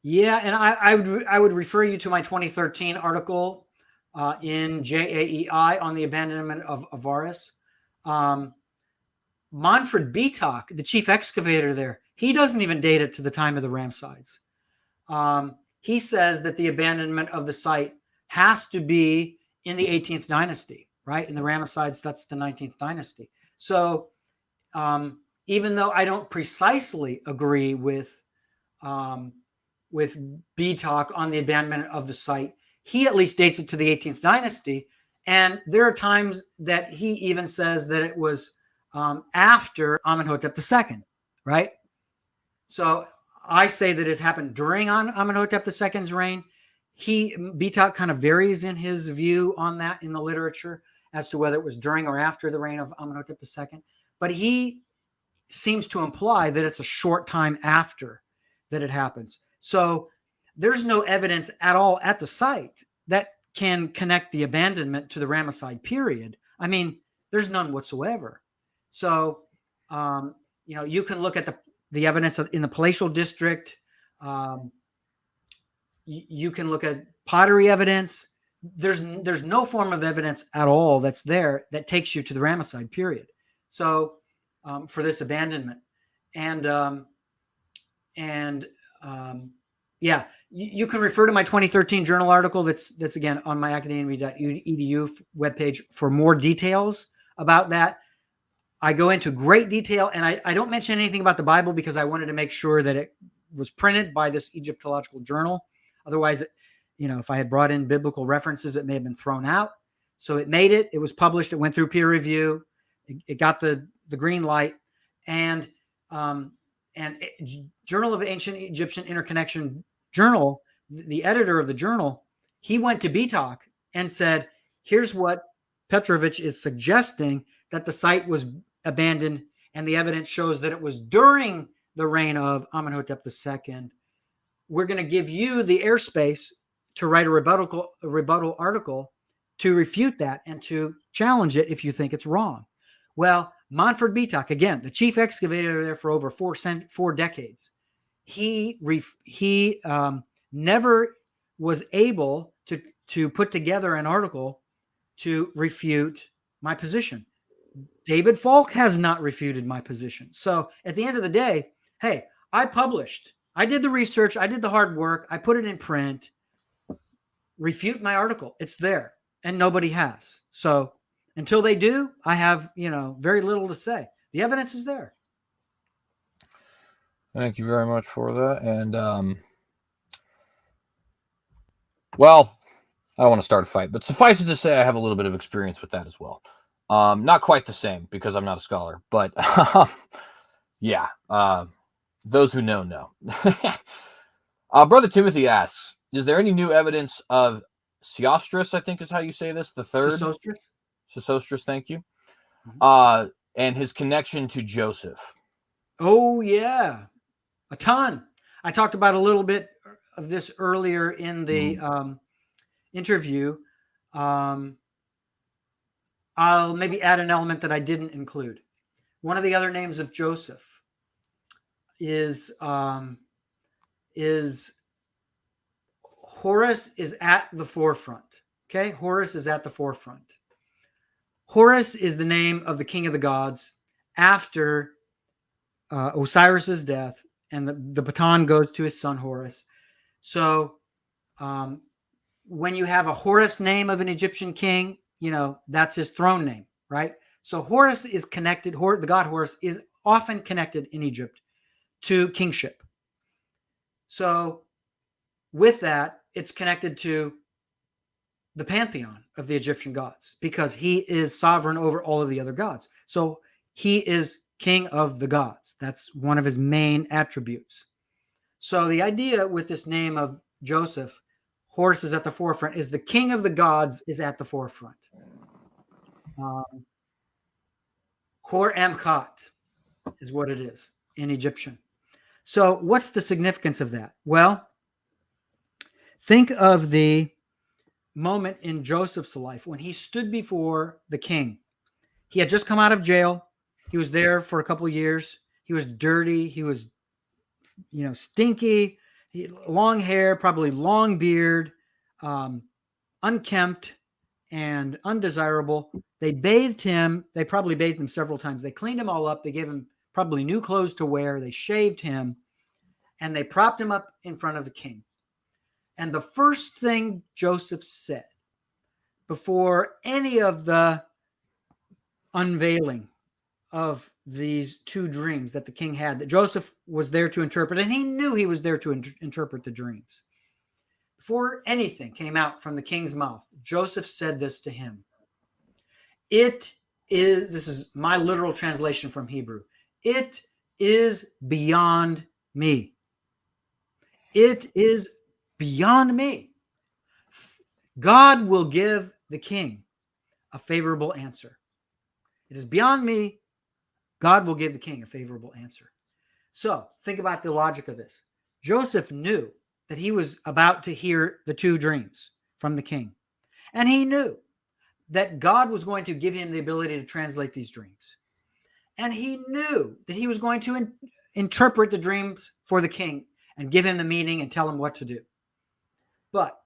Yeah, and I would refer you to my 2013 article in JAEI on the abandonment of Avaris. Manfred Bietak, the chief excavator there, he doesn't even date it to the time of the Ramessides. He says that the abandonment of the site has to be in the 18th dynasty, right? In the Ramessides, that's the 19th dynasty. So even though I don't precisely agree with Bietak on the abandonment of the site, he at least dates it to the 18th dynasty. And there are times that he even says that it was after Amenhotep II, right? So I say that it happened during Amenhotep II's reign. Bietak kind of varies in his view on that in the literature as to whether it was during or after the reign of Amenhotep II. But he seems to imply that it's a short time after that it happens. So there's no evidence at all at the site that can connect the abandonment to the Ramesside period. I mean, there's none whatsoever. So, you can look at the evidence in the palatial district. You can look at pottery evidence. There's no form of evidence at all that's there that takes you to the Ramesside period. So, for this abandonment, you can refer to my 2013 journal article. That's again on my academia.edu webpage for more details about that. I go into great detail, and I don't mention anything about the Bible because I wanted to make sure that it was printed by this Egyptological journal. Otherwise, if I had brought in biblical references, it may have been thrown out. So it made it. It was published. It went through peer review. It got the green light, and Journal of Ancient Egyptian Interconnection Journal, the editor of the journal, he went to Bietak and said, here's what Petrovich is suggesting, that the site was abandoned, and the evidence shows that it was during the reign of Amenhotep II. We're going to give you the airspace to write a rebuttal article to refute that and to challenge it if you think it's wrong. Well, Manfred Bietak, again, the chief excavator there for over 4 decades, he never was able to put together an article to refute my position. David Falk has not refuted my position. So at the end of the day, hey, I published. I did the research. I did the hard work. I put it in print. Refute my article. It's there, and nobody has. So until they do, I have, very little to say. The evidence is there. Thank you very much for that. And well, I don't want to start a fight, but suffice it to say, I have a little bit of experience with that as well. Not quite the same because I'm not a scholar, but yeah. Those who know. Brother Timothy asks, is there any new evidence of Sesostris, I think is how you say this, the third? Sesostris, thank you. Mm-hmm. And his connection to Joseph. Oh, yeah. A ton. I talked about a little bit of this earlier in the interview. I'll maybe add an element that I didn't include. One of the other names of Joseph is Horus is at the forefront. Okay, Horus is at the forefront. Horus is the name of the king of the gods after Osiris's death, and the baton goes to his son Horus. So when you have a Horus name of an Egyptian king, that's his throne name, right? So Horus is connected, the god Horus is often connected in Egypt to kingship. So with that, it's connected to the pantheon of the Egyptian gods because he is sovereign over all of the other gods. So he is king of the gods. That's one of his main attributes. So the idea with this name of Joseph, Horus is at the forefront, is the king of the gods is at the forefront. Hor Emchat is what it is in Egyptian. So what's the significance of that? Well, think of the moment in Joseph's life when he stood before the king. He had just come out of jail. He was there for a couple of years. He was dirty. He was, stinky, long hair, probably long beard, unkempt and undesirable. They bathed him. They probably bathed him several times. They cleaned him all up. They gave him probably new clothes to wear. They shaved him and they propped him up in front of the king. And the first thing Joseph said before any of the unveiling of these two dreams that the king had, that Joseph was there to interpret, and he knew he was there to interpret the dreams. Before anything came out from the king's mouth, Joseph said this to him. This is my literal translation from Hebrew. It is beyond me. It is beyond me. God will give the king a favorable answer. It is beyond me. God will give the king a favorable answer. So think about the logic of this. Joseph knew that he was about to hear the two dreams from the king. And he knew that God was going to give him the ability to translate these dreams. And he knew that he was going to interpret the dreams for the king and give him the meaning and tell him what to do. But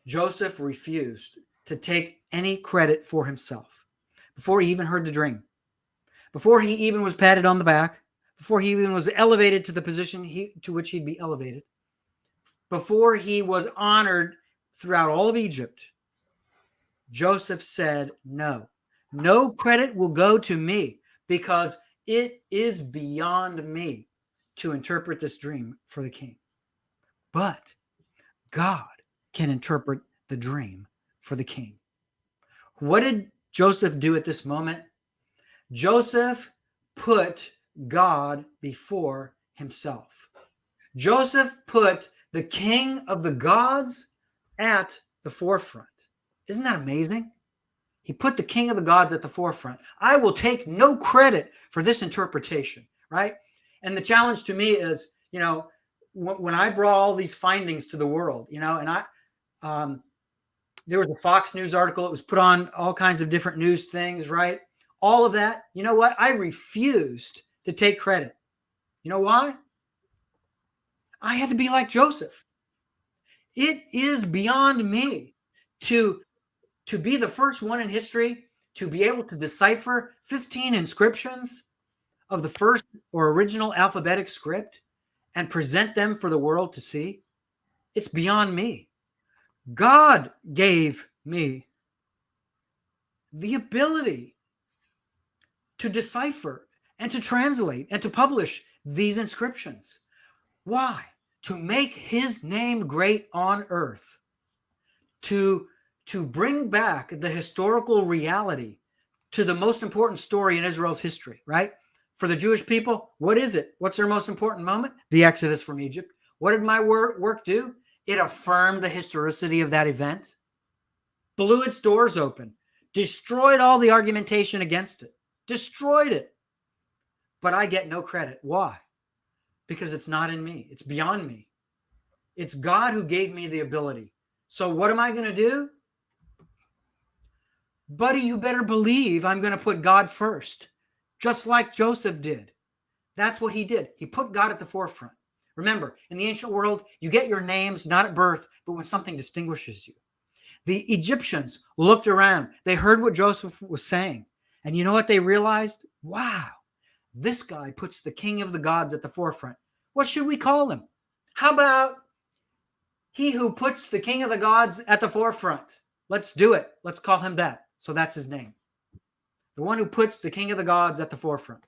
Joseph refused to take any credit for himself before he even heard the dream, before he even was patted on the back, before he even was elevated to the position to which he'd be elevated, before he was honored throughout all of Egypt. Joseph said, no credit will go to me because it is beyond me to interpret this dream for the king. But God can interpret the dream for the king. What did Joseph do at this moment? Joseph put God before himself. Joseph put the king of the gods at the forefront. Isn't that amazing? He put the king of the gods at the forefront. I will take no credit for this interpretation, right? And the challenge to me is, when I brought all these findings to the world, and there was a Fox News article. It was put on all kinds of different news things, right? All of that. You know what? I refused to take credit. You know why? I had to be like Joseph. It is beyond me to be the first one in history to be able to decipher 15 inscriptions of the first or original alphabetic script and present them for the world to see? It's beyond me. God gave me the ability to decipher and to translate and to publish these inscriptions. Why? To make his name great on earth, to bring back the historical reality to the most important story in Israel's history, right? For the Jewish people, what is it? What's their most important moment? The Exodus from Egypt. What did my work do? It affirmed the historicity of that event, blew its doors open, destroyed all the argumentation against it, destroyed it. But I get no credit. Why? Because it's not in me. It's beyond me. It's God who gave me the ability. So what am I going to do? Buddy, you better believe I'm going to put God first, just like Joseph did. That's what he did. He put God at the forefront. Remember, in the ancient world, you get your names not at birth, but when something distinguishes you. The Egyptians looked around. They heard what Joseph was saying. And you know what they realized? Wow, this guy puts the king of the gods at the forefront. What should we call him? How about he who puts the king of the gods at the forefront? Let's do it. Let's call him that. So that's his name. The one who puts the king of the gods at the forefront.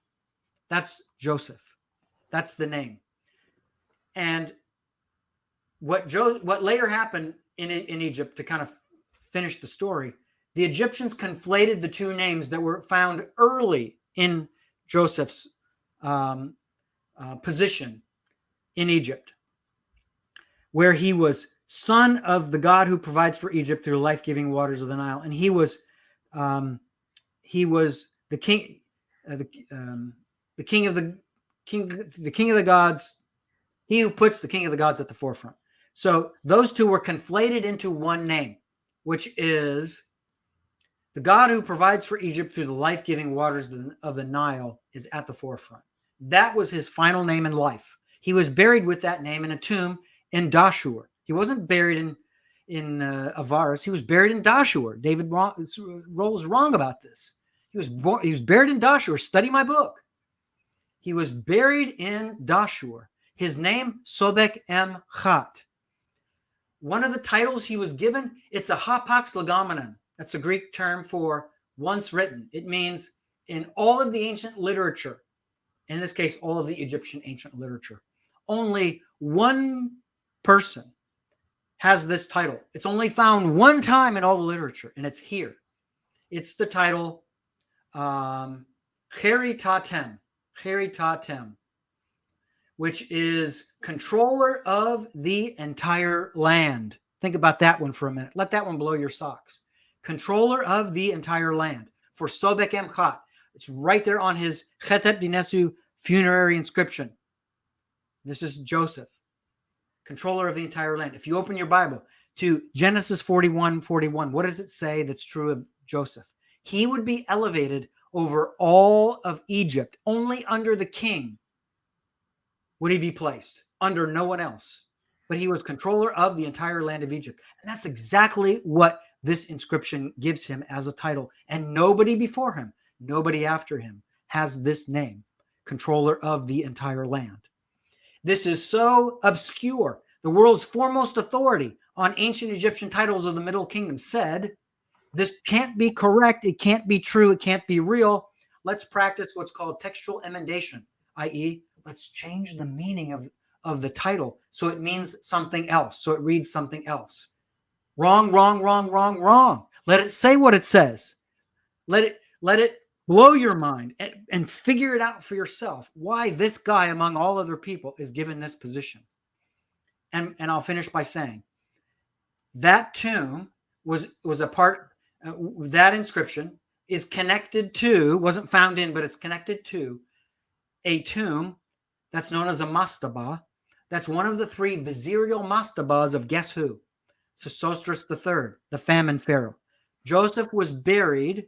That's Joseph. That's the name. And what later happened in Egypt, to kind of finish the story, the Egyptians conflated the two names that were found early in Joseph's position in Egypt, where he was son of the God who provides for Egypt through the life-giving waters of the Nile, and he was the king, the king of the gods, he who puts the king of the gods at the forefront. So those two were conflated into one name, which is the God who provides for Egypt through the life-giving waters of the Nile is at the forefront. That was his final name in life. He was buried with that name in a tomb in Dashur. He wasn't buried in Avaris. He was buried in Dashur. David Roll is wrong about this. He was buried in Dashur. Study my book. He was buried in Dashur. His name, Sobek Em Chat. One of the titles he was given, it's a hapax legomenon. That's a Greek term for once written. It means in all of the ancient literature, in this case, all of the Egyptian ancient literature, only one person has this title. It's only found one time in all the literature, and it's here. It's the title Cheritatem, which is controller of the entire land. Think about that one for a minute. Let that one blow your socks. Controller of the entire land for Sobek Em Chat. It's right there on his Chetet Dinesu funerary inscription. This is Joseph, controller of the entire land. If you open your Bible to Genesis 41:41, what does it say that's true of Joseph? He would be elevated over all of Egypt. Only under the king would he be placed, under no one else. But he was controller of the entire land of Egypt. And that's exactly what this inscription gives him as a title. And nobody before him, nobody after him has this name, controller of the entire land. This is so obscure. The world's foremost authority on ancient Egyptian titles of the Middle Kingdom said, this can't be correct, it can't be true, it can't be real. Let's practice what's called textual emendation, i.e., let's change the meaning of the title so it means something else, so it reads something else. Wrong, wrong, wrong, wrong, wrong. Let it say what it says. Let it blow your mind and figure it out for yourself why this guy among all other people is given this position. And I'll finish by saying that tomb was a part, that inscription is connected to, wasn't found in, but it's connected to a tomb that's known as a mastaba. That's one of the three vizierial mastabas of guess who? Sesostris III, the famine pharaoh. Joseph was buried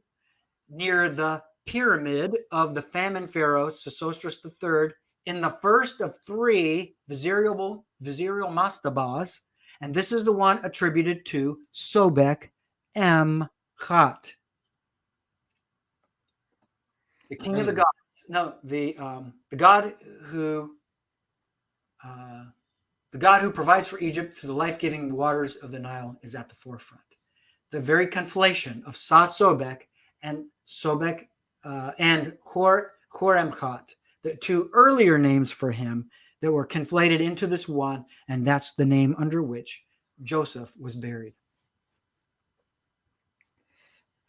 near the pyramid of the famine pharaoh, Sesostris III, in the first of three vizierial mastabas, and this is the one attributed to Sobek Em Chat. The king of the gods. No, the God who provides for Egypt through the life-giving waters of the Nile is at the forefront. The very conflation of Sa-Sobek and Sobek and Hor-Emchat, the two earlier names for him that were conflated into this one, and that's the name under which Joseph was buried.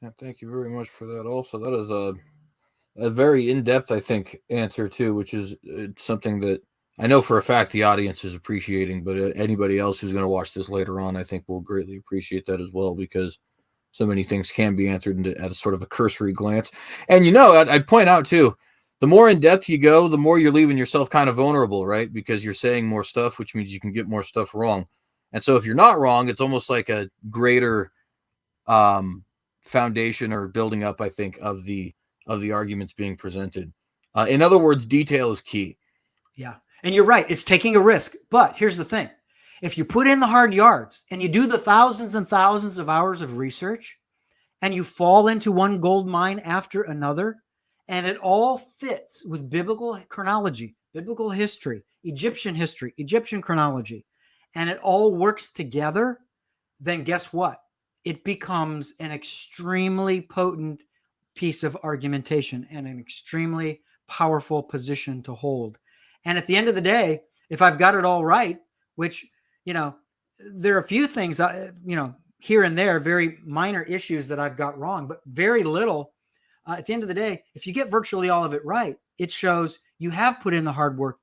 Yeah, thank you very much for that. Also, that is a very in-depth, I think, answer too, which is something that I know for a fact the audience is appreciating, but anybody else who's going to watch this later on, I think will greatly appreciate that as well, because so many things can be answered at a sort of a cursory glance. And, I'd point out too, the more in-depth you go, the more you're leaving yourself kind of vulnerable, right? Because you're saying more stuff, which means you can get more stuff wrong. And so if you're not wrong, it's almost like a greater foundation or building up, I think, of the arguments being presented. In other words, detail is key. Yeah. And you're right. It's taking a risk. But here's the thing. If you put in the hard yards and you do the thousands and thousands of hours of research and you fall into one gold mine after another, and it all fits with biblical chronology, biblical history, Egyptian chronology, and it all works together, then guess what? It becomes an extremely potent piece of argumentation and an extremely powerful position to hold. And at the end of the day, if I've got it all right, which, there are a few things, here and there, very minor issues that I've got wrong, but very little. At the end of the day, if you get virtually all of it right, it shows you have put in the hard work.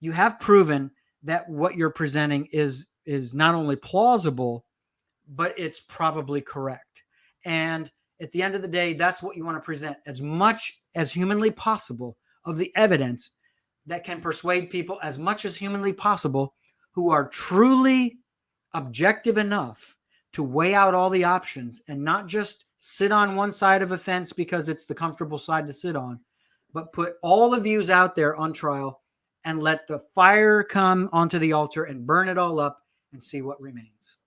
You have proven that what you're presenting is not only plausible, but it's probably correct. And at the end of the day, that's what you want to present, as much as humanly possible of the evidence that can persuade people as much as humanly possible who are truly objective enough to weigh out all the options and not just sit on one side of a fence because it's the comfortable side to sit on, but put all the views out there on trial and let the fire come onto the altar and burn it all up and see what remains.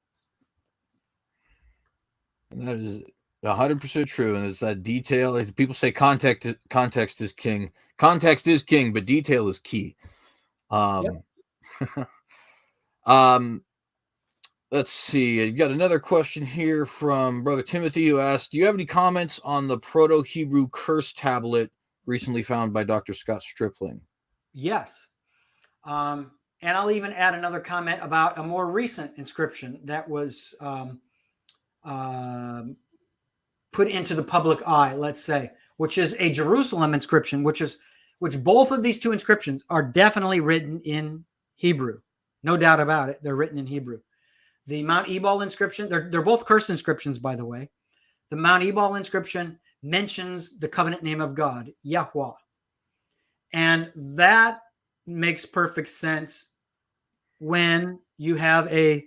And that is 100% true. And it's that detail. People say context is king. Context is king, but detail is key. Yep. Let's see. You got another question here from Brother Timothy, who asked, do you have any comments on the Proto-Hebrew curse tablet recently found by Dr. Scott Stripling? Yes. And I'll even add another comment about a more recent inscription that was put into the public eye, let's say, which is a Jerusalem inscription, which both of these two inscriptions are definitely written in Hebrew. No doubt about it. They're written in Hebrew. The Mount Ebal inscription, they're both cursed inscriptions, by the way. The Mount Ebal inscription mentions the covenant name of God, Yahweh. And that makes perfect sense when you have an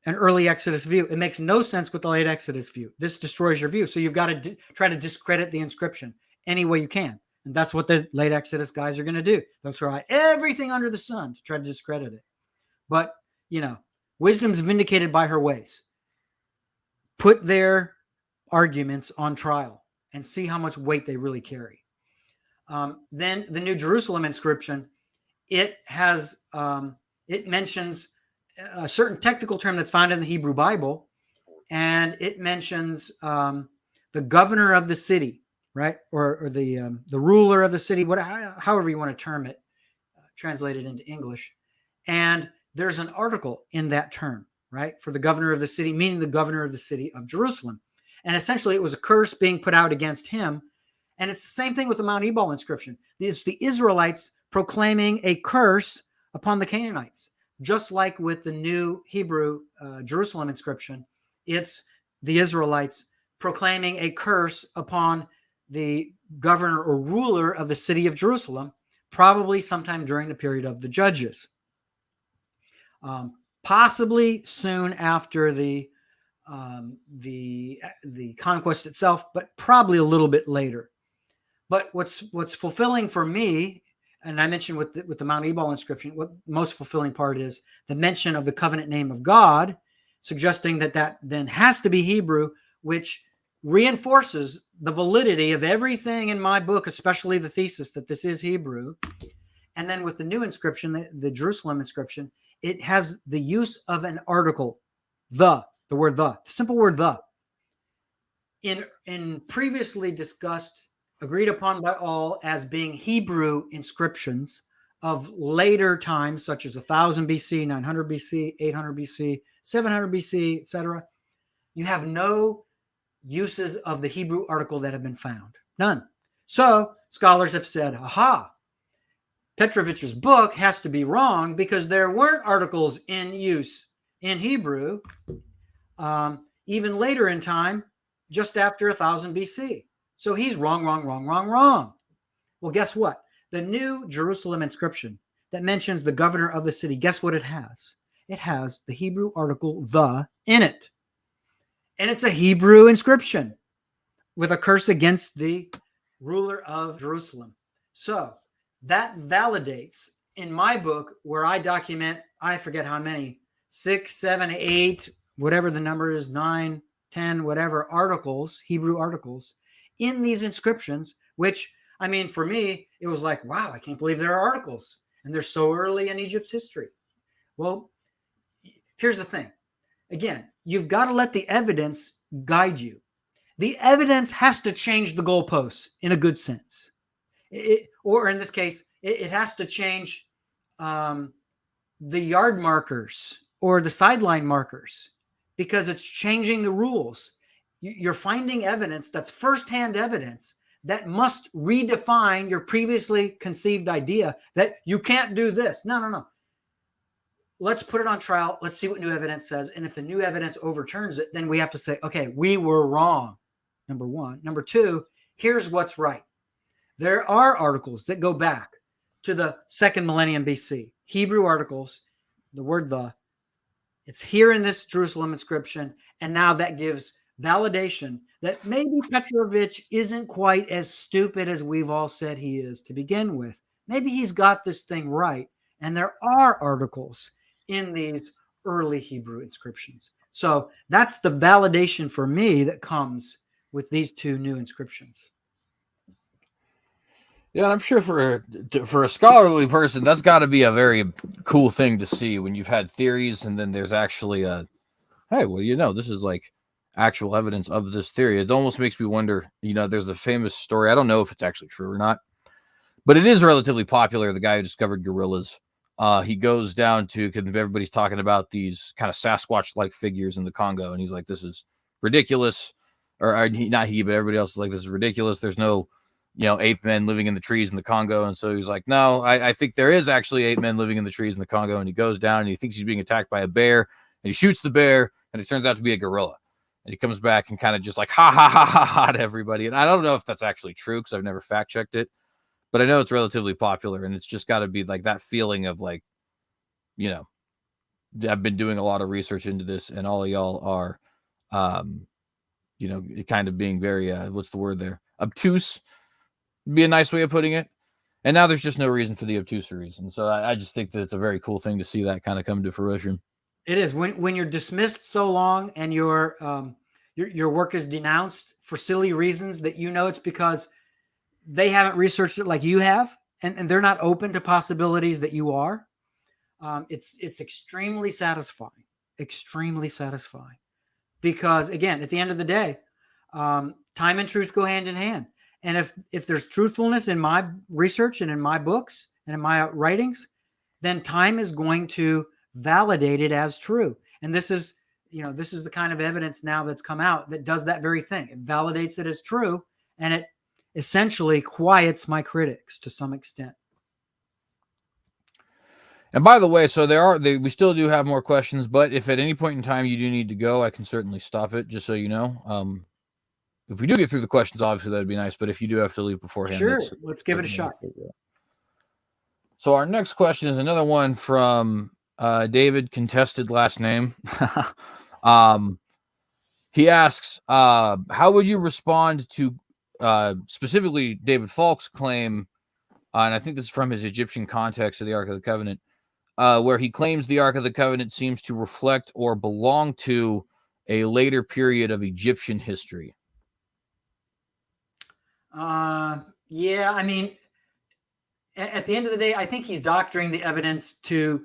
early Exodus view. It makes no sense with the late Exodus view. This destroys your view. So you've got to try to discredit the inscription any way you can. And that's what the late Exodus guys are going to do. They'll try everything under the sun to try to discredit it. But, wisdom's vindicated by her ways. Put their arguments on trial and see how much weight they really carry. Then the New Jerusalem inscription, it mentions a certain technical term that's found in the Hebrew Bible, and it mentions the governor of the city, right, or the ruler of the city, however you want to term it, translated into English. And there's an article in that term, right, for the governor of the city, meaning the governor of the city of Jerusalem. And essentially, it was a curse being put out against him. And it's the same thing with the Mount Ebal inscription. It's the Israelites proclaiming a curse upon the Canaanites. Just like with the new Hebrew Jerusalem inscription, it's the Israelites proclaiming a curse upon the governor or ruler of the city of Jerusalem, probably sometime during the period of the Judges. Possibly soon after the conquest itself, but probably a little bit later. But what's fulfilling for me, and I mentioned with the Mount Ebal inscription, what most fulfilling part is the mention of the covenant name of God, suggesting that then has to be Hebrew, which reinforces the validity of everything in my book, especially the thesis that this is Hebrew. And then with the new inscription, the Jerusalem inscription, it has the use of an article, the word the simple word the. In previously discussed, agreed upon by all as being Hebrew inscriptions of later times, such as 1000 BC, 900 BC, 800 BC, 700 BC, etc., you have no uses of the Hebrew article that have been found. None. So scholars have said, aha, Petrovich's book has to be wrong because there weren't articles in use in Hebrew even later in time, just after 1000 BC. So he's wrong. Well, guess what? The new Jerusalem inscription that mentions the governor of the city, guess what it has? It has the Hebrew article the in it. And it's a Hebrew inscription with a curse against the ruler of Jerusalem. So that validates in my book where I document, I forget how many, 6, 7, 8, whatever the number is, 9, 10, whatever articles, Hebrew articles in these inscriptions, which, I mean, for me, it was like, wow, I can't believe there are articles. And they're so early in Egypt's history. Well, here's the thing. Again, you've got to let the evidence guide you. The evidence has to change the goalposts in a good sense. Or in this case, it has to change the yard markers or the sideline markers because it's changing the rules. You're finding evidence that's firsthand evidence that must redefine your previously conceived idea that you can't do this. No. Let's put it on trial. Let's see what new evidence says. And if the new evidence overturns it, then we have to say, okay, we were wrong. Number one. Number two, here's what's right. There are articles that go back to the 2nd millennium BC. Hebrew articles, the word the. It's here in this Jerusalem inscription. And now that gives validation that maybe Petrovich isn't quite as stupid as we've all said he is to begin with. Maybe he's got this thing right. And there are articles in these early Hebrew inscriptions. So that's the validation for me that comes with these two new inscriptions. Yeah, I'm sure for a scholarly person, that's got to be a very cool thing to see when you've had theories and then there's actually a, hey, well, you know, this is like actual evidence of this theory. It almost makes me wonder, you know, there's a famous story. I don't know if it's actually true or not, but it is relatively popular. The guy who discovered gorillas, he goes down to, because everybody's talking about these kind of Sasquatch-like figures in the Congo, and he's like, this is ridiculous. Or not he, but everybody else is like, this is ridiculous. There's no, you know, ape men living in the trees in the Congo. And so he's like, no, I think there is actually ape men living in the trees in the Congo. And he goes down and he thinks he's being attacked by a bear, and he shoots the bear, and it turns out to be a gorilla. And he comes back and kind of just like, ha, ha, ha, ha, ha, to everybody. And I don't know if that's actually true because I've never fact checked it, but I know it's relatively popular, and it's just got to be like that feeling of like, you know, I've been doing a lot of research into this, and all of y'all are, you know, kind of being very, what's the word there? Obtuse, be a nice way of putting it. And now there's just no reason for the obtuse reason. So I just think that it's a very cool thing to see that kind of come to fruition. It is when you're dismissed so long and your work is denounced for silly reasons that you know it's because they haven't researched it like you have, and they're not open to possibilities that you are. It's extremely satisfying, because again, at the end of the day, time and truth go hand in hand. And if there's truthfulness in my research and in my books and in my writings, then time is going to validate it as true. And this is the kind of evidence now that's come out that does that very thing. It validates it as true, and it essentially quiets my critics to some extent. And by the way, so we still do have more questions, but if at any point in time you do need to go, I can certainly stop it, just so you know. If we do get through the questions, obviously that'd be nice, but if you do have to leave beforehand, sure, let's give it a shot. So our next question is another one from David, contested last name. He asks, how would you respond to specifically David Falk's claim, and I think this is from his Egyptian context of the Ark of the Covenant, where he claims the Ark of the Covenant seems to reflect or belong to a later period of Egyptian history. Yeah, I mean, at the end of the day, I think he's doctoring the evidence to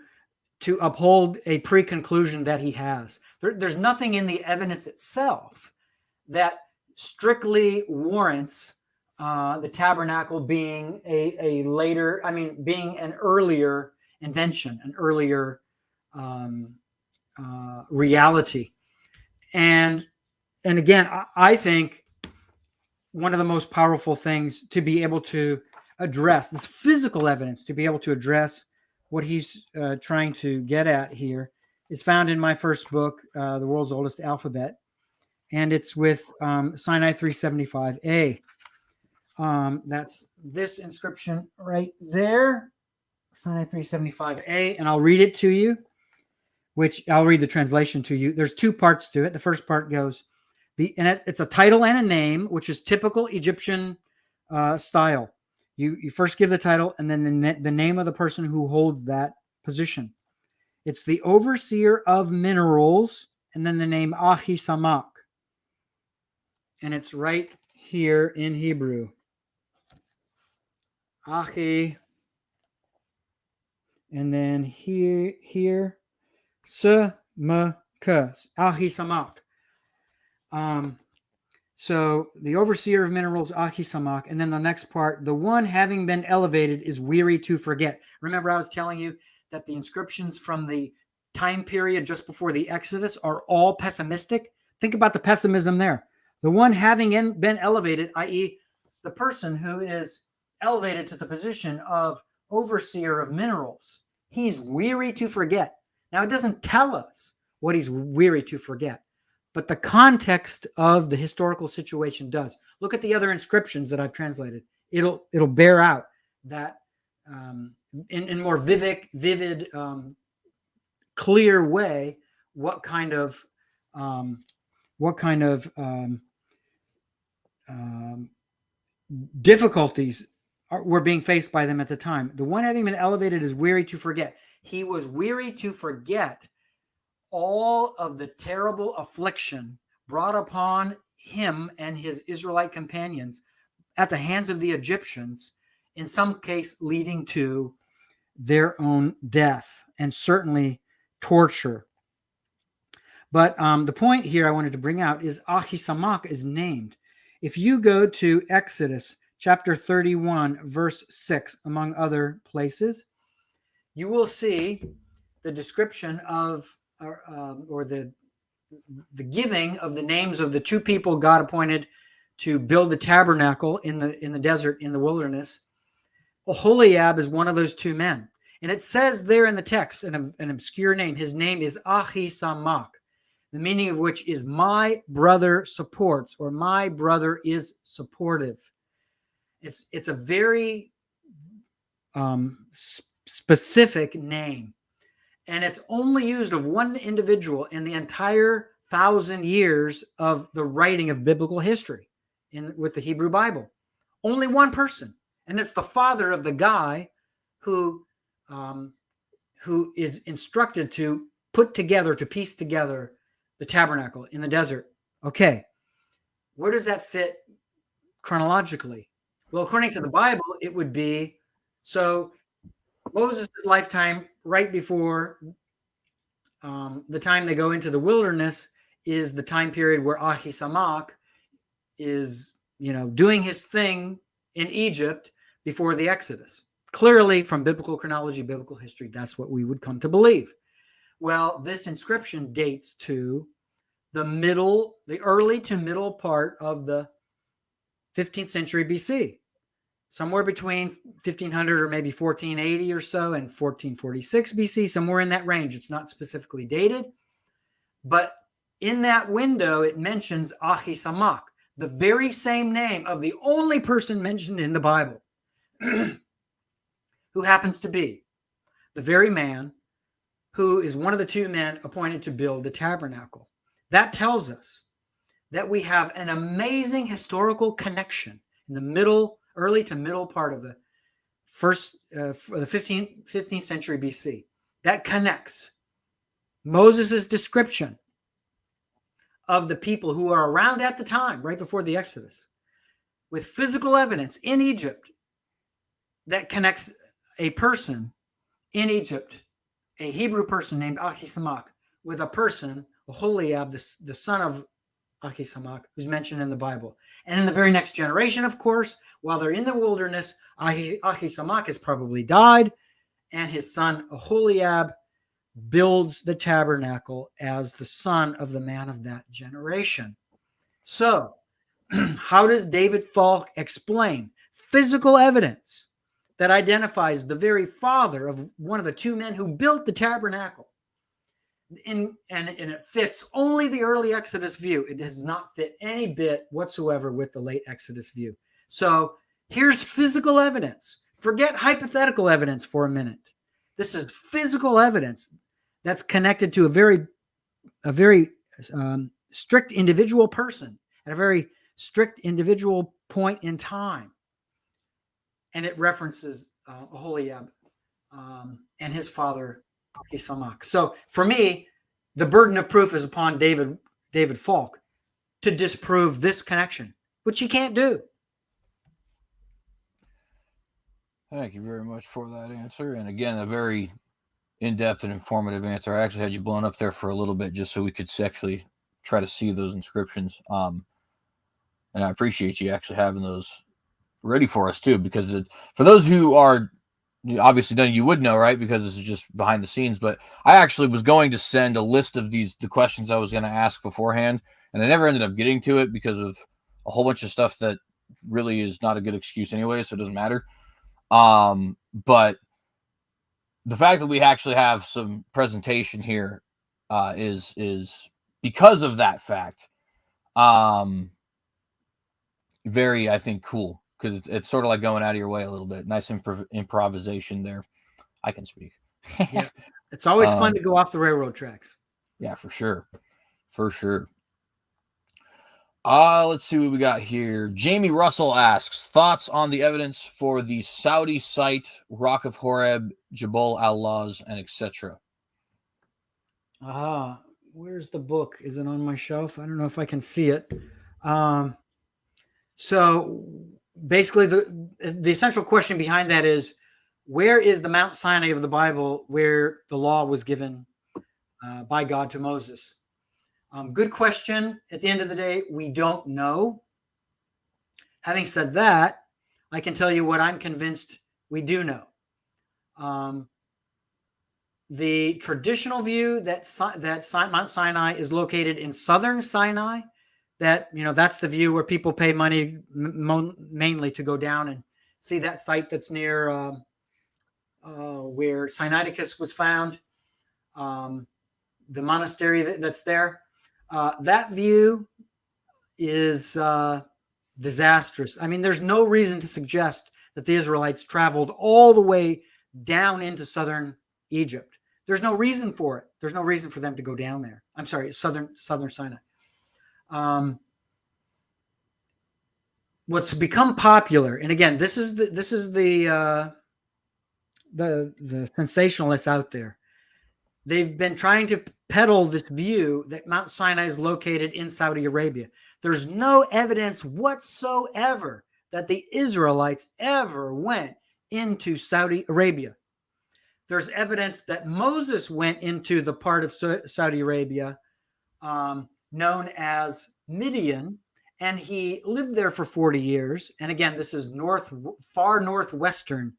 uphold a pre-conclusion that he has. There's nothing in the evidence itself that strictly warrants the tabernacle being a later, I mean, being an earlier invention, an earlier reality. And again, I think one of the most powerful things to be able to address this physical evidence, to be able to address what he's trying to get at here, is found in my first book, The World's Oldest Alphabet, and it's with Sinai 375a. That's this inscription right there, Sinai 375a, and I'll read it to you, which I'll read the translation to you. There's two parts to it. The first part goes, it's a title and a name, which is typical Egyptian style. You first give the title and then the name of the person who holds that position. It's the overseer of minerals, and then the name Ahisamak. And it's right here in Hebrew. Ahi. And then here, Samaka. Ahisamak. So the overseer of minerals, Ahisamak, and then the next part, the one having been elevated is weary to forget. Remember, I was telling you that the inscriptions from the time period just before the Exodus are all pessimistic. Think about the pessimism there. The one having been elevated, i.e., the person who is elevated to the position of overseer of minerals, he's weary to forget. Now, it doesn't tell us what he's weary to forget, but the context of the historical situation does. Look at the other inscriptions that I've translated. It'll bear out that in more vivid, clear way what kind of difficulties were being faced by them at the time. The one having been elevated is weary to forget. He was weary to forget all of the terrible affliction brought upon him and his Israelite companions at the hands of the Egyptians, in some case leading to their own death and certainly torture. But the point here I wanted to bring out is Ahisamak is named. If you go to Exodus chapter 31, verse 6, among other places, you will see the description of or the giving of the names of the two people God appointed to build the tabernacle in the desert, in the wilderness. Oholiab is one of those two men. And it says there in the text, an obscure name, his name is Ahisamak, the meaning of which is my brother supports, or my brother is supportive. It's a very specific name. And it's only used of one individual in the entire 1,000 years of the writing of biblical history with the Hebrew Bible. Only one person. And it's the father of the guy who is instructed to piece together the tabernacle in the desert. Okay. Where does that fit chronologically? Well, according to the Bible, it would be, so Moses' lifetime, right before the time they go into the wilderness, is the time period where Ahisamak is, doing his thing in Egypt before the Exodus. Clearly, from biblical chronology, biblical history, that's what we would come to believe. Well, this inscription dates to the early to middle part of the 15th century BC. Somewhere between 1500 or maybe 1480 or so and 1446 BC, somewhere in that range. It's not specifically dated, but in that window, it mentions Ahisamak, the very same name of the only person mentioned in the Bible, who happens to be the very man who is one of the two men appointed to build the tabernacle. That tells us that we have an amazing historical connection in the early to middle part of the 15th century BC. That connects Moses' description of the people who are around at the time, right before the Exodus, with physical evidence in Egypt that connects a person in Egypt, a Hebrew person named Ahisamach, with a person, Aholiab, the son of Ahisamach, who's mentioned in the Bible. And in the very next generation, of course, while they're in the wilderness, Ahisamach has probably died, and his son Aholiab builds the tabernacle as the son of the man of that generation. So, how does David Falk explain physical evidence that identifies the very father of one of the two men who built the tabernacle? And it fits only the early Exodus view. It does not fit any bit whatsoever with the late Exodus view. So here's physical evidence. Forget hypothetical evidence for a minute. This is physical evidence that's connected to a very strict individual person at a very strict individual point in time. And it references Aholiab and his father, Ahisamach. So for me, the burden of proof is upon David Falk to disprove this connection, which he can't do. Thank you very much for that answer. And again, a very in-depth and informative answer. I actually had you blown up there for a little bit just so we could actually try to see those inscriptions. And I appreciate you actually having those ready for us too, because for those who are obviously none of you would know, right? Because this is just behind the scenes, but I actually was going to send a list of the questions I was going to ask beforehand, and I never ended up getting to it because of a whole bunch of stuff that really is not a good excuse anyway, so it doesn't matter. But the fact that we actually have some presentation here is because of that fact. Very, I think, cool, because it's sort of like going out of your way a little bit. Nice improvisation there. I can speak. Yeah, it's always fun to go off the railroad tracks. Yeah, for sure. For sure. Let's see what we got here. Jamie Russell asks, thoughts on the evidence for the Saudi site, Rock of Horeb, Jabal al-Lawz, and etc. Where's the book? Is it on my shelf? I don't know if I can see it. So basically the essential question behind that is, where is the Mount Sinai of the Bible where the law was given by God to Moses? Good question. At the end of the day, we don't know. Having said that, I can tell you what I'm convinced we do know. The traditional view that Mount Sinai is located in southern Sinai, that's the view where people pay money mainly to go down and see that site that's near where Sinaiticus was found, the monastery that's there. That view is disastrous. I mean, there's no reason to suggest that the Israelites traveled all the way down into southern Egypt. There's no reason for it. There's no reason for them to go down there. I'm sorry, southern Sinai. What's become popular, and again, this is the sensationalists out there. They've been trying to peddle this view that Mount Sinai is located in Saudi Arabia. There's no evidence whatsoever that the Israelites ever went into Saudi Arabia. There's evidence that Moses went into the part of Saudi Arabia known as Midian, and he lived there for 40 years. And again, this is far northwestern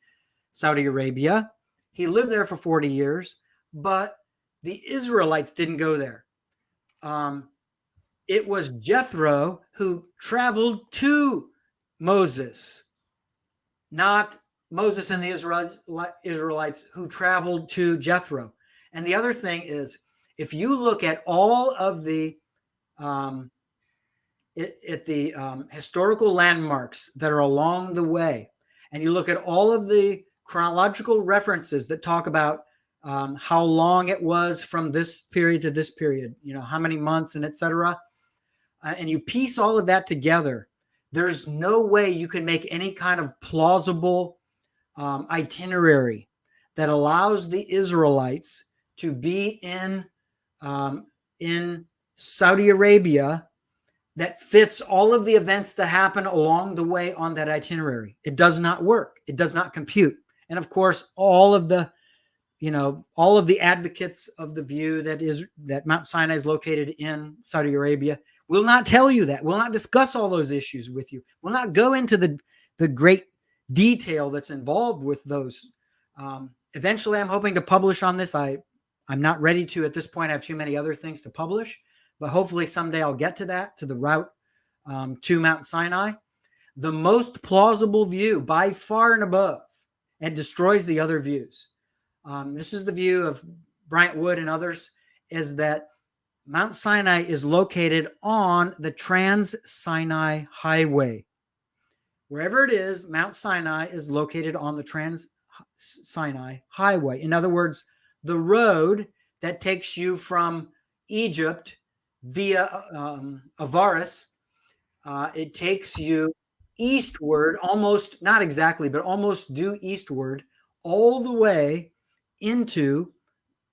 Saudi Arabia. He lived there for 40 years, but the Israelites didn't go there. It was Jethro who traveled to Moses, not Moses and the Israelites who traveled to Jethro. And the other thing is, if you look at all of the historical landmarks that are along the way, and you look at all of the chronological references that talk about how long it was from this period to this period, how many months and etc., and you piece all of that together, there's no way you can make any kind of plausible itinerary that allows the Israelites to be in Saudi Arabia that fits all of the events that happen along the way on that itinerary. It does not work. It does not compute. And of course, all of the advocates of the view that Mount Sinai is located in Saudi Arabia will not tell you that, will not discuss all those issues with you, will not go into the great detail that's involved with those. Eventually, I'm hoping to publish on this. I'm not ready to at this point. I have too many other things to publish, but hopefully someday I'll get to that, to the route to Mount Sinai. The most plausible view by far and above, and destroys the other views. This is the view of Bryant Wood and others, is that Mount Sinai is located on the Trans-Sinai Highway. Wherever it is, Mount Sinai is located on the Trans-Sinai Highway. In other words, the road that takes you from Egypt via Avaris, it takes you eastward, almost, not exactly, but almost due eastward, all the way into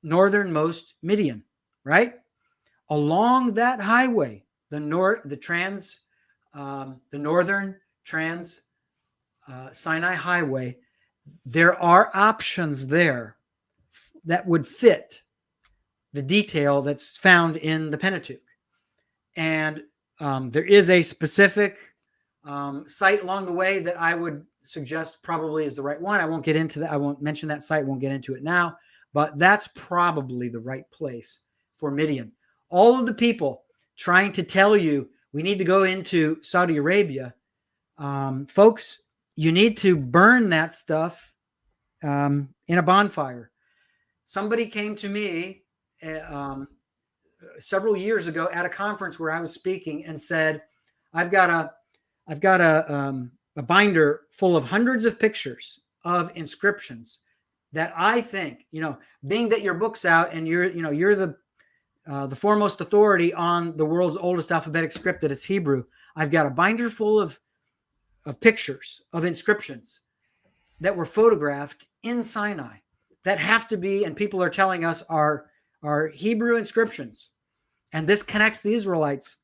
northernmost Midian, right? Along that highway, the northern Trans-Sinai Highway, there are options there that would fit the detail that's found in the Pentateuch. And there is a specific site along the way that I would suggest probably is the right one. I won't get into that. I won't mention that site, won't get into it now, but that's probably the right place for Midian. All of the people trying to tell you we need to go into Saudi Arabia, folks, you need to burn that stuff in a bonfire. Somebody came to me several years ago at a conference where I was speaking and said, I've got a binder full of hundreds of pictures of inscriptions that I think, being that your book's out and you're the foremost authority on the world's oldest alphabetic script, that is Hebrew. I've got a binder full of pictures of inscriptions that were photographed in Sinai that have to be, and people are telling us are Hebrew inscriptions. And this connects the Israelites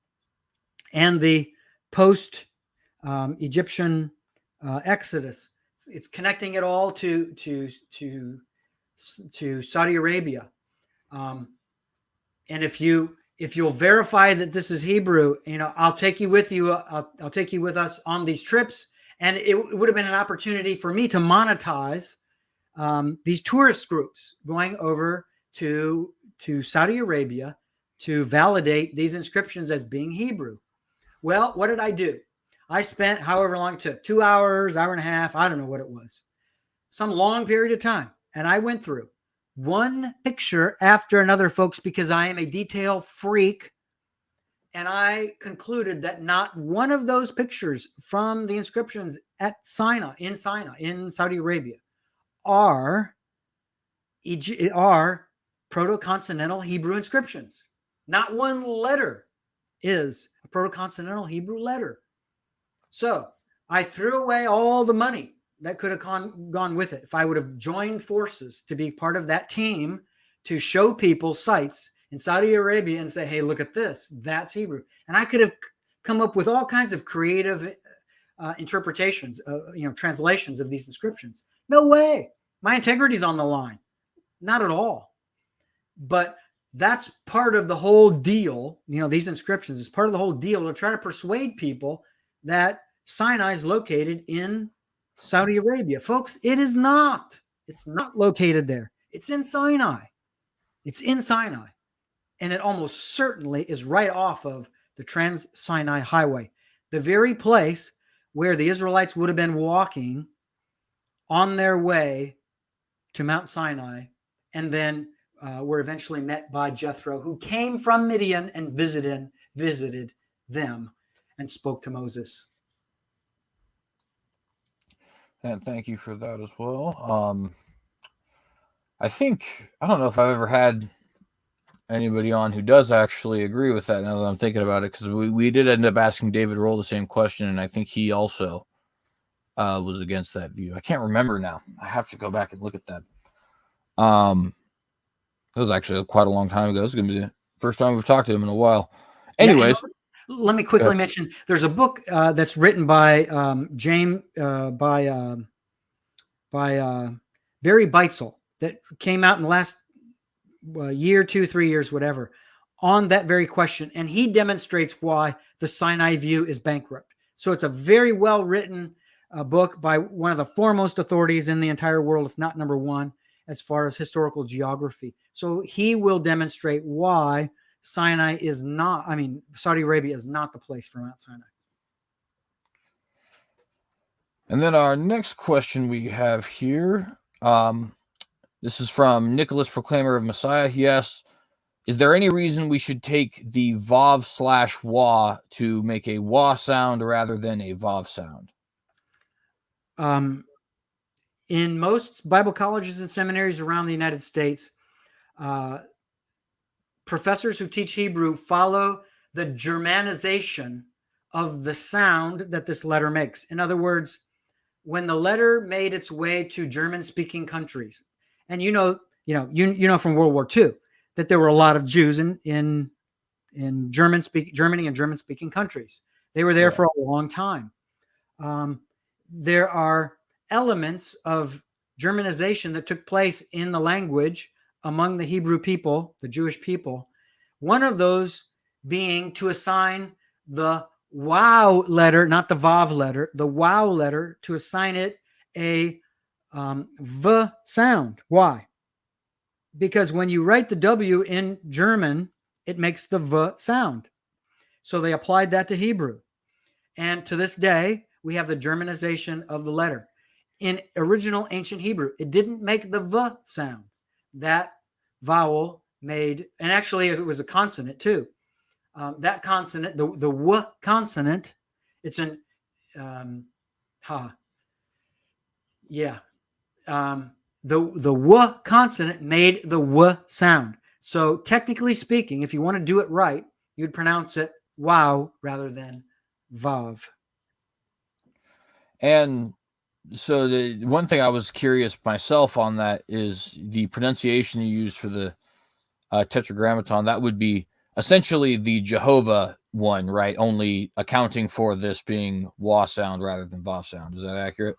and the post Egyptian Exodus. It's connecting it all to Saudi Arabia. And if you'll verify that this is Hebrew, I'll take you with you. I'll take you with us on these trips. And it would have been an opportunity for me to monetize these tourist groups going over to Saudi Arabia to validate these inscriptions as being Hebrew. Well, what did I do? I spent however long it took, 2 hours, hour and a half, I don't know what it was, some long period of time. And I went through one picture after another, folks, because I am a detail freak. And I concluded that not one of those pictures from the inscriptions at Sinai, in Saudi Arabia, are proto-consonantal Hebrew inscriptions. Not one letter is a proto-consonantal Hebrew letter. So I threw away all the money that could have gone with it if I would have joined forces to be part of that team to show people sites in Saudi Arabia and say, hey, look at this, that's Hebrew. And I could have come up with all kinds of creative interpretations, translations of these inscriptions. No way. My integrity's on the line. Not at all. But that's part of the whole deal. These inscriptions is part of the whole deal to try to persuade people that Sinai is located in Saudi Arabia. Folks, it is not. It's not located there. It's in Sinai. It's in Sinai. And it almost certainly is right off of the Trans-Sinai Highway, the very place where the Israelites would have been walking on their way to Mount Sinai, and then were eventually met by Jethro, who came from Midian and visited them and spoke to Moses. And thank you for that as well. I don't know if I've ever had anybody on who does actually agree with that, now that I'm thinking about it, because we did end up asking David Roll the same question, and I think he also was against that view. I can't remember now. I have to go back and look at that. It was actually quite a long time ago. It's going to be the first time we've talked to him in a while. Anyways. Let me quickly mention, there's a book that's written by Barry Beitzel that came out in the last year, 2, 3 years, whatever, on that very question. And he demonstrates why the Sinai view is bankrupt. So it's a very well written book by one of the foremost authorities in the entire world, if not number one, as far as historical geography. So he will demonstrate why Sinai is not, Saudi Arabia is not the place for Mount Sinai. And then our next question we have here, this is from Nicholas, Proclaimer of Messiah. He asks, is there any reason we should take the vav/wa to make a wa sound rather than a vav sound? In most Bible colleges and seminaries around the United States, professors who teach Hebrew follow the Germanization of the sound that this letter makes. In other words, when the letter made its way to German-speaking countries, and you know from World War II that there were a lot of Jews in Germany and German-speaking countries. They were there for a long time. There are elements of Germanization that took place in the language among the Hebrew people, the Jewish people. One of those being to assign the wow letter, not the vav letter, the wow letter, to assign it a v sound. Why? Because when you write the W in German, it makes the v sound. So they applied that to Hebrew. And to this day, we have the Germanization of the letter. In original ancient Hebrew, it didn't make the v sound. That vowel made, and actually it was a consonant too. That consonant, the w consonant, it's an the w consonant made the w sound. So technically speaking, if you want to do it right, you'd pronounce it wow rather than vav. And so the one thing I was curious myself on that is the pronunciation you use for the tetragrammaton. That would be essentially the Jehovah one, right? Only accounting for this being wa sound rather than vav sound. Is that accurate?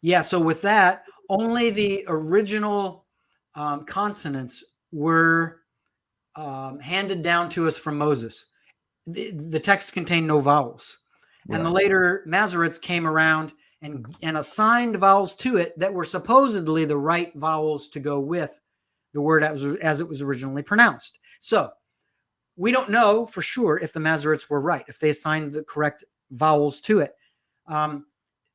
Yeah. So with that, only the original consonants were handed down to us from Moses. The text contained no vowels. Right. And the later Masoretes came around and assigned vowels to it that were supposedly the right vowels to go with the word as it was originally pronounced. So we don't know for sure if the Masoretes were right, if they assigned the correct vowels to it. The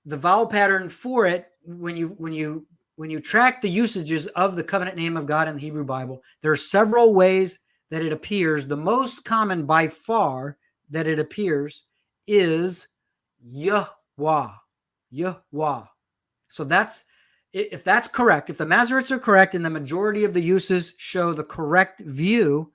vowel pattern for it, when you track the usages of the covenant name of God in the Hebrew Bible, there are several ways that it appears. The most common by far that it appears is Yahweh. Yahweh. So if that's correct, if the Masoretes are correct and the majority of the uses show the correct view,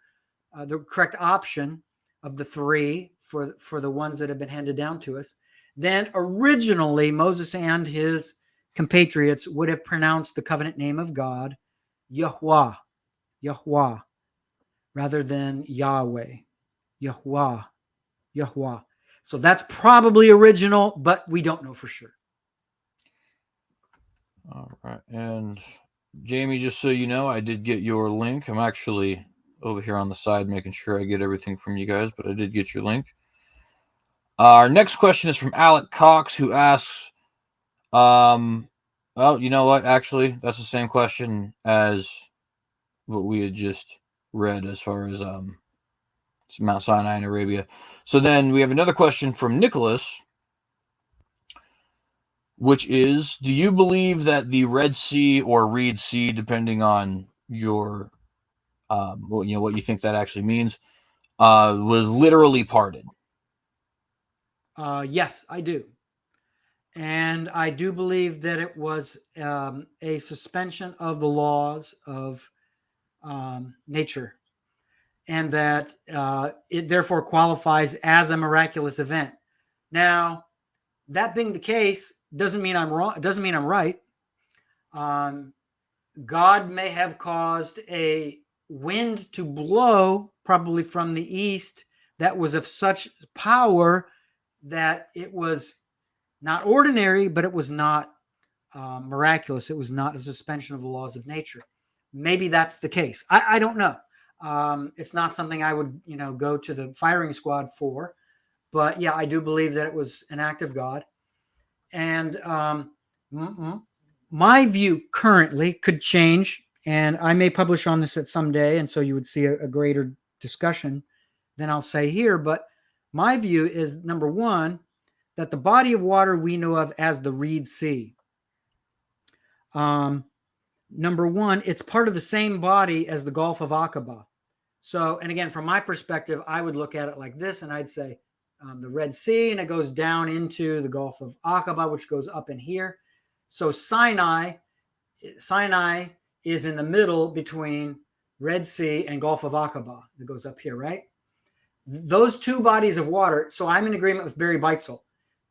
the correct option of the three for the ones that have been handed down to us, then originally Moses and his compatriots would have pronounced the covenant name of God, Yahweh, Yahweh, rather than Yahweh, Yahweh, Yahweh. So that's probably original, but we don't know for sure. All right. And Jamie, just so you know, I did get your link. I'm actually over here on the side making sure I get everything from you guys, but I did get your link. Our next question is from Alec Cox, who asks, well, you know what? Actually, that's the same question as what we had just read as far as Mount Sinai in Arabia. So then we have another question from Nicholas, which is, do you believe that the Red Sea or Reed Sea, depending on your, what you think that actually means, was literally parted? Yes, I do. And I do believe that it was a suspension of the laws of nature, and that it therefore qualifies as a miraculous event. Now, that being the case, doesn't mean I'm wrong. It doesn't mean I'm right. God may have caused a wind to blow, probably from the east, that was of such power that it was not ordinary, but it was not miraculous. It was not a suspension of the laws of nature. Maybe that's the case. I don't know. It's not something I would, go to the firing squad for. But yeah, I do believe that it was an act of God. And my view currently could change, and I may publish on this at some day, and so you would see a greater discussion than I'll say here. But my view is, number one, that the body of water we know of as the Reed Sea. Number one, it's part of the same body as the Gulf of Aqaba. So, and again, from my perspective, I would look at it like this, and I'd say the Red Sea, and it goes down into the Gulf of Aqaba, which goes up in here. So Sinai is in the middle between Red Sea and Gulf of Aqaba. It goes up here, right? Those two bodies of water, so I'm in agreement with Barry Beitzel.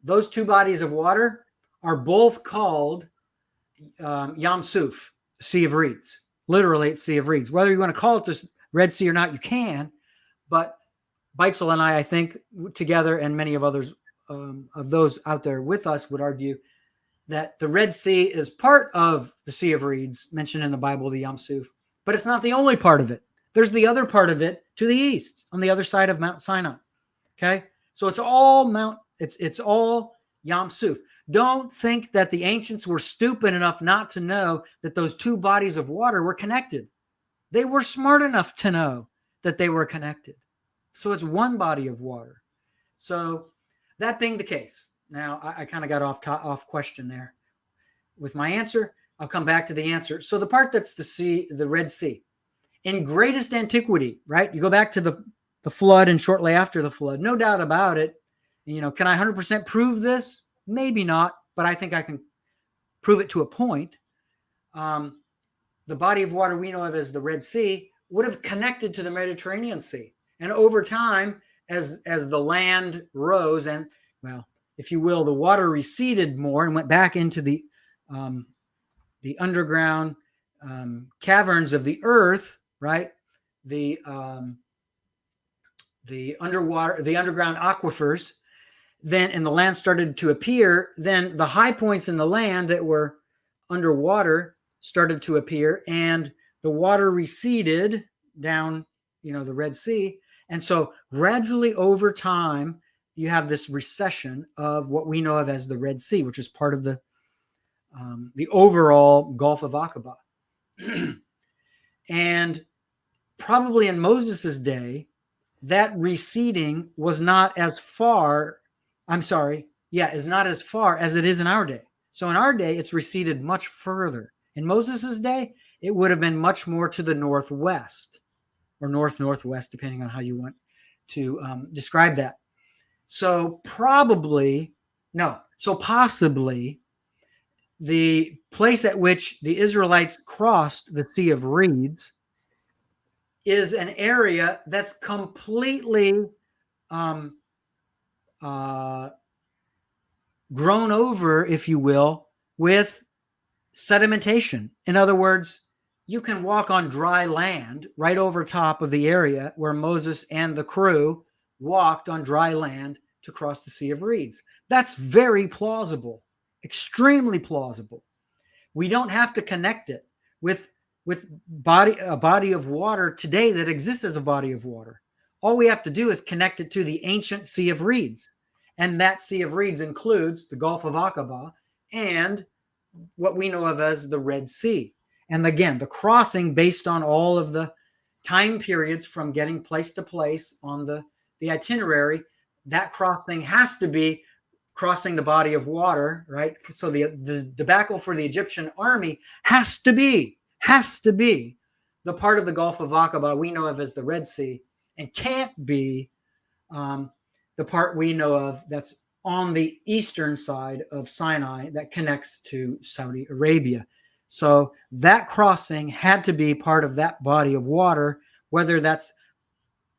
Those two bodies of water are both called Yam Suf, Sea of Reeds. Literally, it's Sea of Reeds. Whether you want to call it this Red Sea or not, you can. But Beitzel and I think, together, and many of others of those out there with us would argue that the Red Sea is part of the Sea of Reeds mentioned in the Bible, the Yam Suf, but it's not the only part of it. There's the other part of it to the east, on the other side of Mount Sinai. Okay, so it's all it's all Yam Suf. Don't think that the ancients were stupid enough not to know that those two bodies of water were connected. They were smart enough to know that they were connected. So it's one body of water. So that being the case, now I kind of got off question there with my answer. I'll come back to the answer. So the part that's the Red Sea, in greatest antiquity, right? You go back to the flood and shortly after the flood, no doubt about it. Can I 100% prove this? Maybe not, but I think I can prove it to a point. The body of water we know of as the Red Sea would have connected to the Mediterranean Sea. And over time, as the land rose and, well, if you will, the water receded more and went back into the underground caverns of the earth, right? The underground aquifers, and the land started to appear, then the high points in the land that were underwater started to appear, and the water receded down, the Red Sea. And so gradually over time, you have this recession of what we know of as the Red Sea, which is part of the overall Gulf of Aqaba. And probably in Moses' day, that receding was not as far, is not as far as it is in our day. So in our day, it's receded much further. In Moses' day, it would have been much more to the northwest or northwest, depending on how you want to describe that. So possibly, the place at which the Israelites crossed the Sea of Reeds is an area that's completely grown over, if you will, with sedimentation. In other words, you can walk on dry land right over top of the area where Moses and the crew walked on dry land to cross the Sea of Reeds. That's very plausible, extremely plausible. We don't have to connect it with a body of water today that exists as a body of water. All we have to do is connect it to the ancient Sea of Reeds. And that Sea of Reeds includes the Gulf of Aqaba and what we know of as the Red Sea. And again, the crossing based on all of the time periods from getting place to place on the itinerary, that crossing has to be crossing the body of water, right? So the debacle for the Egyptian army has to be the part of the Gulf of Aqaba we know of as the Red Sea, and can't be the part we know of that's on the eastern side of Sinai that connects to Saudi Arabia. So that crossing had to be part of that body of water, whether that's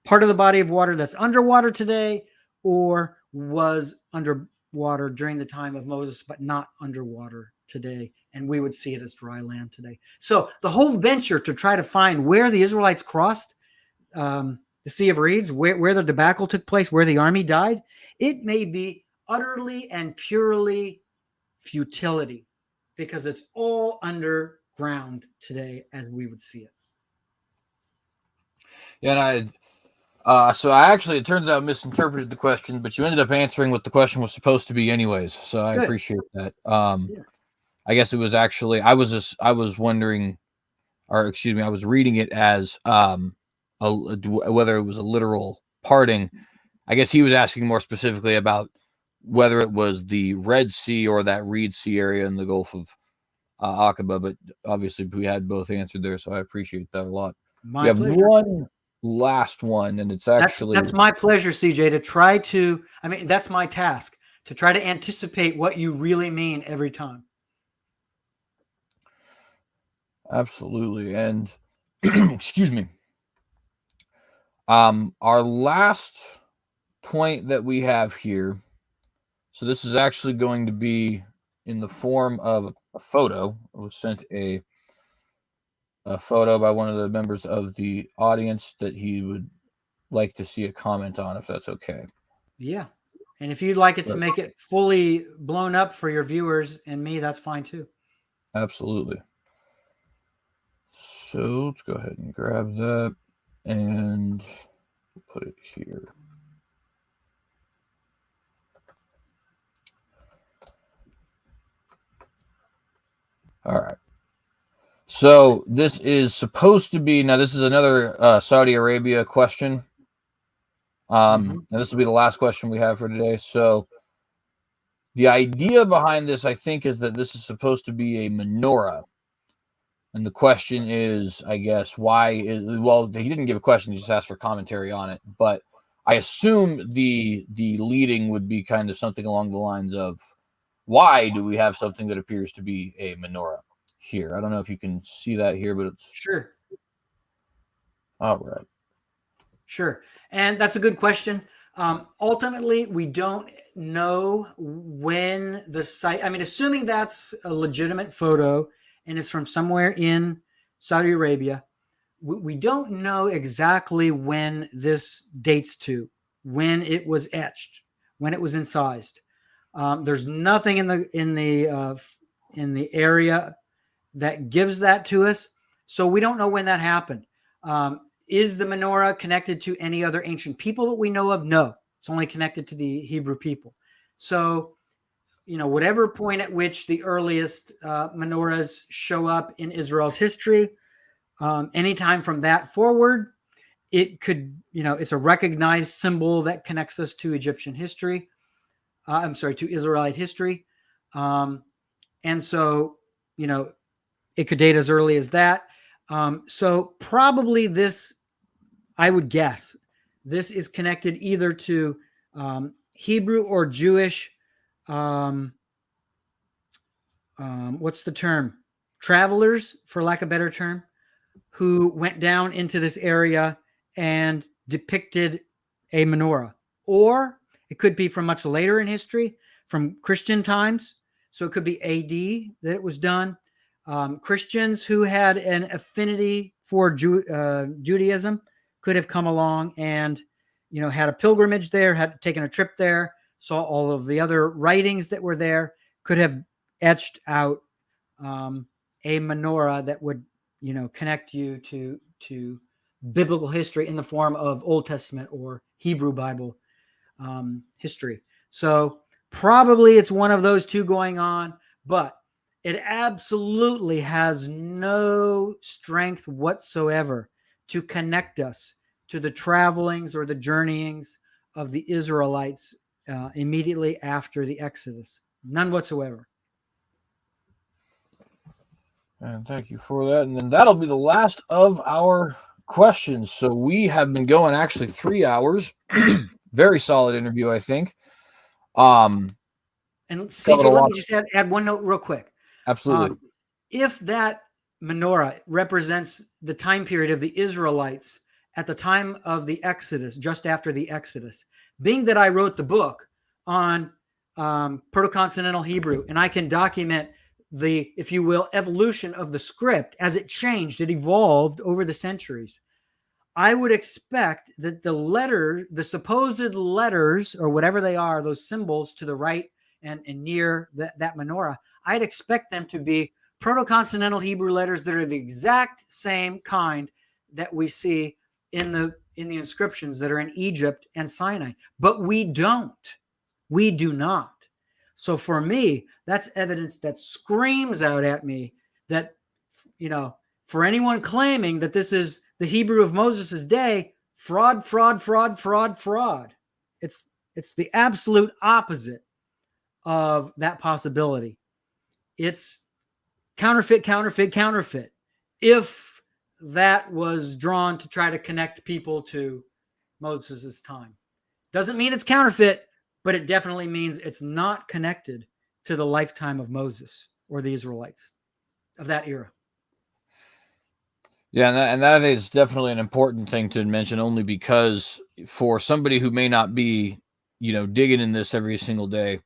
part of the body of water that's underwater today or was underwater during the time of Moses, but not underwater today. And we would see it as dry land today. So the whole venture to try to find where the Israelites crossed the Sea of Reeds, where the debacle took place, where the army died, it may be utterly and purely futility because it's all underground today as we would see it. Yeah, and it turns out, misinterpreted the question, but you ended up answering what the question was supposed to be anyways. So I appreciate that. I guess it was actually, I was wondering, or excuse me, I was reading it as whether it was a literal parting. I guess he was asking more specifically about whether it was the Red Sea or that Reed Sea area in the Gulf of Aqaba, but obviously we had both answered there, so I appreciate that a lot. My we have pleasure. One last one, and it's actually... That's my pleasure, CJ, to try to, that's my task, to try to anticipate what you really mean every time. Absolutely. And excuse me. Our last point that we have here, so this is actually going to be in the form of a photo. I was sent a photo by one of the members of the audience that he would like to see a comment on, if that's okay. Yeah. And if you'd like it to make it fully blown up for your viewers and me, that's fine too. Absolutely. So let's go ahead and grab that and put it here. All right. So this is supposed to be, now this is another Saudi Arabia question. And this will be the last question we have for today. So the idea behind this, I think, is that this is supposed to be a menorah. And the question is, I guess, well, he didn't give a question, he just asked for commentary on it. But I assume the leading would be kind of something along the lines of, why do we have something that appears to be a menorah here? I don't know if you can see that here, but it's... Sure. All right. Sure. And that's a good question. Ultimately, we don't know when the site, assuming that's a legitimate photo and it's from somewhere in Saudi Arabia, we don't know exactly when this dates to, when it was etched, when it was incised. There's nothing in the area that gives that to us, so we don't know when that happened. Is the menorah connected to any other ancient people that we know of? No, it's only connected to the Hebrew people. So, whatever point at which the earliest menorahs show up in Israel's history, anytime from that forward, it could, it's a recognized symbol that connects us to Egyptian history. To Israelite history. And so, it could date as early as that. So probably this, I would guess, this is connected either to Hebrew or Jewish, what's the term? Travelers, for lack of a better term, who went down into this area and depicted a menorah. Or it could be from much later in history, from Christian times. So it could be AD that it was done. Christians who had an affinity for Judaism could have come along and, had a pilgrimage there, had taken a trip there, saw all of the other writings that were there, could have etched out a menorah that would, connect you to biblical history in the form of Old Testament or Hebrew Bible history. So probably it's one of those two going on, but it absolutely has no strength whatsoever to connect us to the travelings or the journeyings of the Israelites immediately after the Exodus. None whatsoever. And thank you for that. And then that'll be the last of our questions. So we have been going actually 3 hours. Very solid interview, I think. And CJ, let me just add one note real quick. Absolutely. If that menorah represents the time period of the Israelites at the time of the Exodus, just after the Exodus, being that I wrote the book on Proto-Consonantal Hebrew, and I can document the, if you will, evolution of the script as it changed, it evolved over the centuries. I would expect that the supposed letters, or whatever they are, those symbols to the right and near that menorah, I'd expect them to be proto-consonantal Hebrew letters that are the exact same kind that we see in the inscriptions that are in Egypt and Sinai. But we don't. We do not. So for me, that's evidence that screams out at me that, for anyone claiming that this is the Hebrew of Moses' day, fraud, fraud, fraud, fraud, fraud. It's the absolute opposite of that possibility. It's counterfeit, counterfeit, counterfeit. If that was drawn to try to connect people to Moses' time. Doesn't mean it's counterfeit, but it definitely means it's not connected to the lifetime of Moses or the Israelites of that era. Yeah, and that is definitely an important thing to mention, only because for somebody who may not be, digging in this every single day,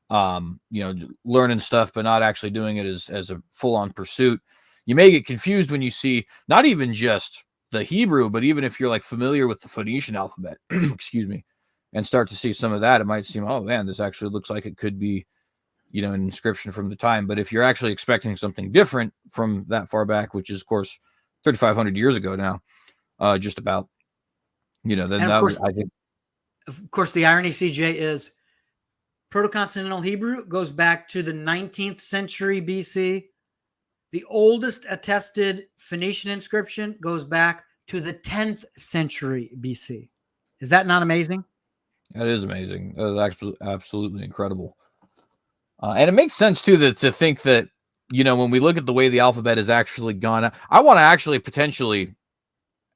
learning stuff, but not actually doing it as a full-on pursuit, you may get confused when you see not even just the Hebrew, but even if you're like familiar with the Phoenician alphabet, excuse me, and start to see some of that, it might seem, oh man, this actually looks like it could be, an inscription from the time. But if you're actually expecting something different from that far back, which is of course 3,500 years ago now, just about, then that was, I think. Of course, the irony, CJ, is Proto-Consonantal Hebrew goes back to the 19th century BC. The oldest attested Phoenician inscription goes back to the 10th century BC. Is that not amazing? That is amazing. That is absolutely incredible. And it makes sense, too, to think that, when we look at the way the alphabet has actually gone, I want to actually potentially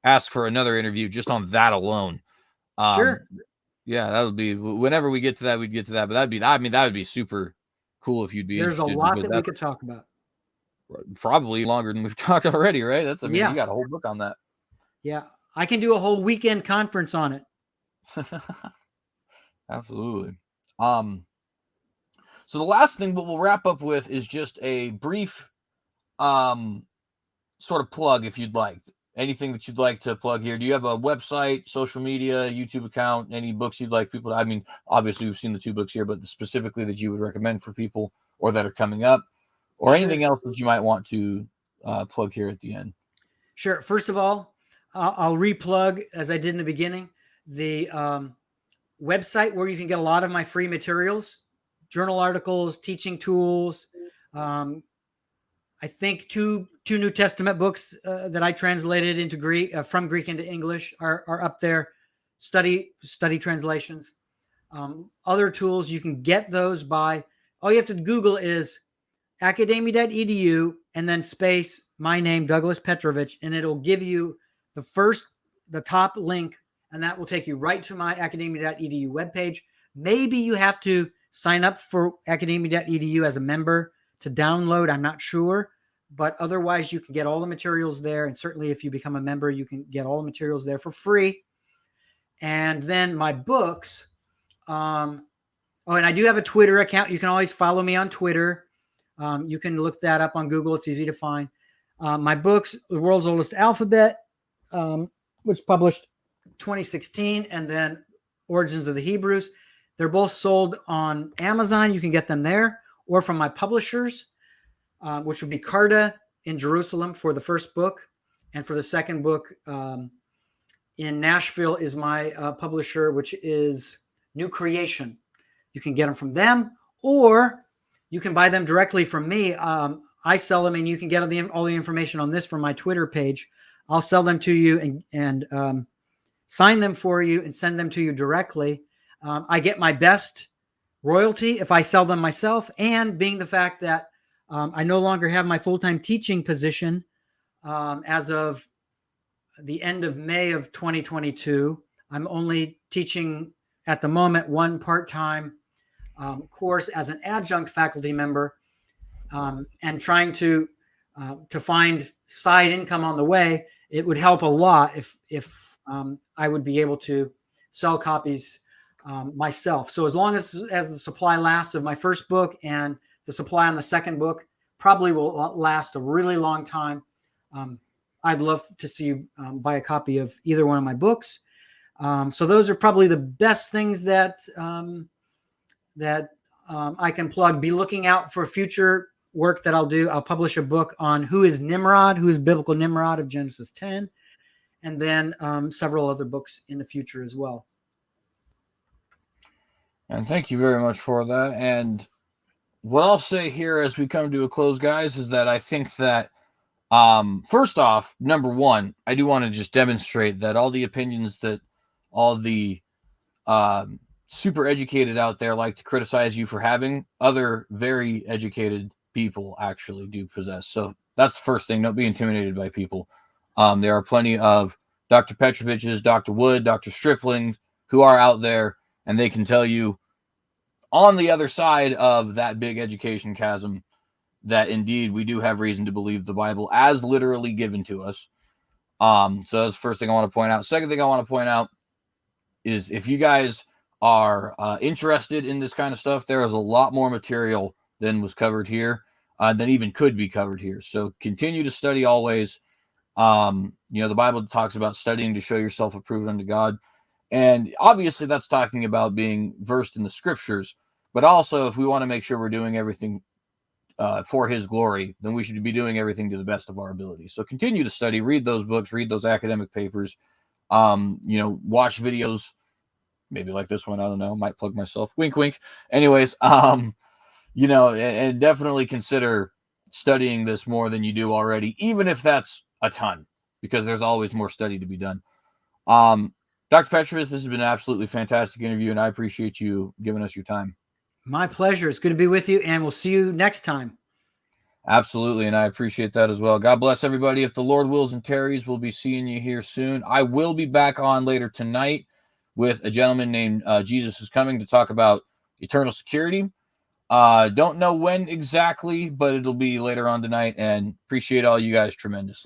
ask for another interview just on that alone. Sure. Yeah, that would be, whenever we get to that, we'd get to that. But that would be super cool if you'd be interested. There's a lot that we could talk about. Probably longer than we've talked already, right? You got a whole book on that. Yeah, I can do a whole weekend conference on it. Absolutely. So the last thing, but we'll wrap up with, is just a brief sort of plug, if you'd like. Anything that you'd like to plug here. Do you have a website, social media, YouTube account, any books you'd like people to, obviously we've seen the 2 books here, but specifically that you would recommend for people or that are coming up, or anything else that you might want to plug here at the end? Sure. First of all, I'll replug, as I did in the beginning, the website where you can get a lot of my free materials, journal articles, teaching tools. I think two New Testament books that I translated into Greek, from Greek into English, are up there. Study translations. Other tools, you can get those by, all you have to Google is academy.edu and then space my name, Douglas Petrovich, and it'll give you the top link, and that will take you right to my academy.edu webpage. Maybe you have to sign up for academy.edu as a member to download. I'm not sure, but otherwise you can get all the materials there. And certainly if you become a member, you can get all the materials there for free. And then my books. And I do have a Twitter account. You can always follow me on Twitter. You can look that up on Google. It's easy to find. My books, The World's Oldest Alphabet, which published 2016, and then Origins of the Hebrews. They're both sold on Amazon. You can get them there, or from my publishers, which would be Carta in Jerusalem for the first book. And for the second book, in Nashville is my publisher, which is New Creation. You can get them from them, or you can buy them directly from me. I sell them, and you can get all the information on this from my Twitter page. I'll sell them to you and sign them for you and send them to you directly. I get my best royalty if I sell them myself, and being the fact that I no longer have my full-time teaching position as of the end of May of 2022. I'm only teaching at the moment one part-time course as an adjunct faculty member, and trying to find side income on the way. It would help a lot if I would be able to sell copies myself. So as long as the supply lasts of my first book, and the supply on the second book probably will last a really long time, I'd love to see you buy a copy of either one of my books. So those are probably the best things that I can plug. Be looking out for future work that I'll do. I'll publish a book on who is Nimrod, who is biblical Nimrod of Genesis 10, and then several other books in the future as well. And thank you very much for that. And what I'll say here as we come to a close, guys, is that I think that first off, number one, I do want to just demonstrate that all the opinions that all the super educated out there like to criticize you for having, other very educated people actually do possess. So that's the first thing. Don't be intimidated by people. There are plenty of Dr. Petroviches, Dr. Wood, Dr. Stripling who are out there, and they can tell you on the other side of that big education chasm that indeed we do have reason to believe the Bible as literally given to us. So that's the first thing I want to point out. Second thing I want to point out is if you guys are interested in this kind of stuff, there is a lot more material than was covered here, than even could be covered here. So continue to study always. The Bible talks about studying to show yourself approved unto God. And obviously that's talking about being versed in the scriptures, but also if we want to make sure we're doing everything for his glory, then we should be doing everything to the best of our ability. So continue to study, read those books, read those academic papers, watch videos, maybe like this one. I don't know, might plug myself, wink, wink. Anyways, and definitely consider studying this more than you do already, even if that's a ton, because there's always more study to be done. Dr. Petrovich, this has been an absolutely fantastic interview, and I appreciate you giving us your time. My pleasure. It's good to be with you, and we'll see you next time. Absolutely, and I appreciate that as well. God bless everybody. If the Lord wills and tarries, we'll be seeing you here soon. I will be back on later tonight with a gentleman named Jesus is Coming to talk about eternal security. Don't know when exactly, but it'll be later on tonight, and appreciate all you guys tremendously.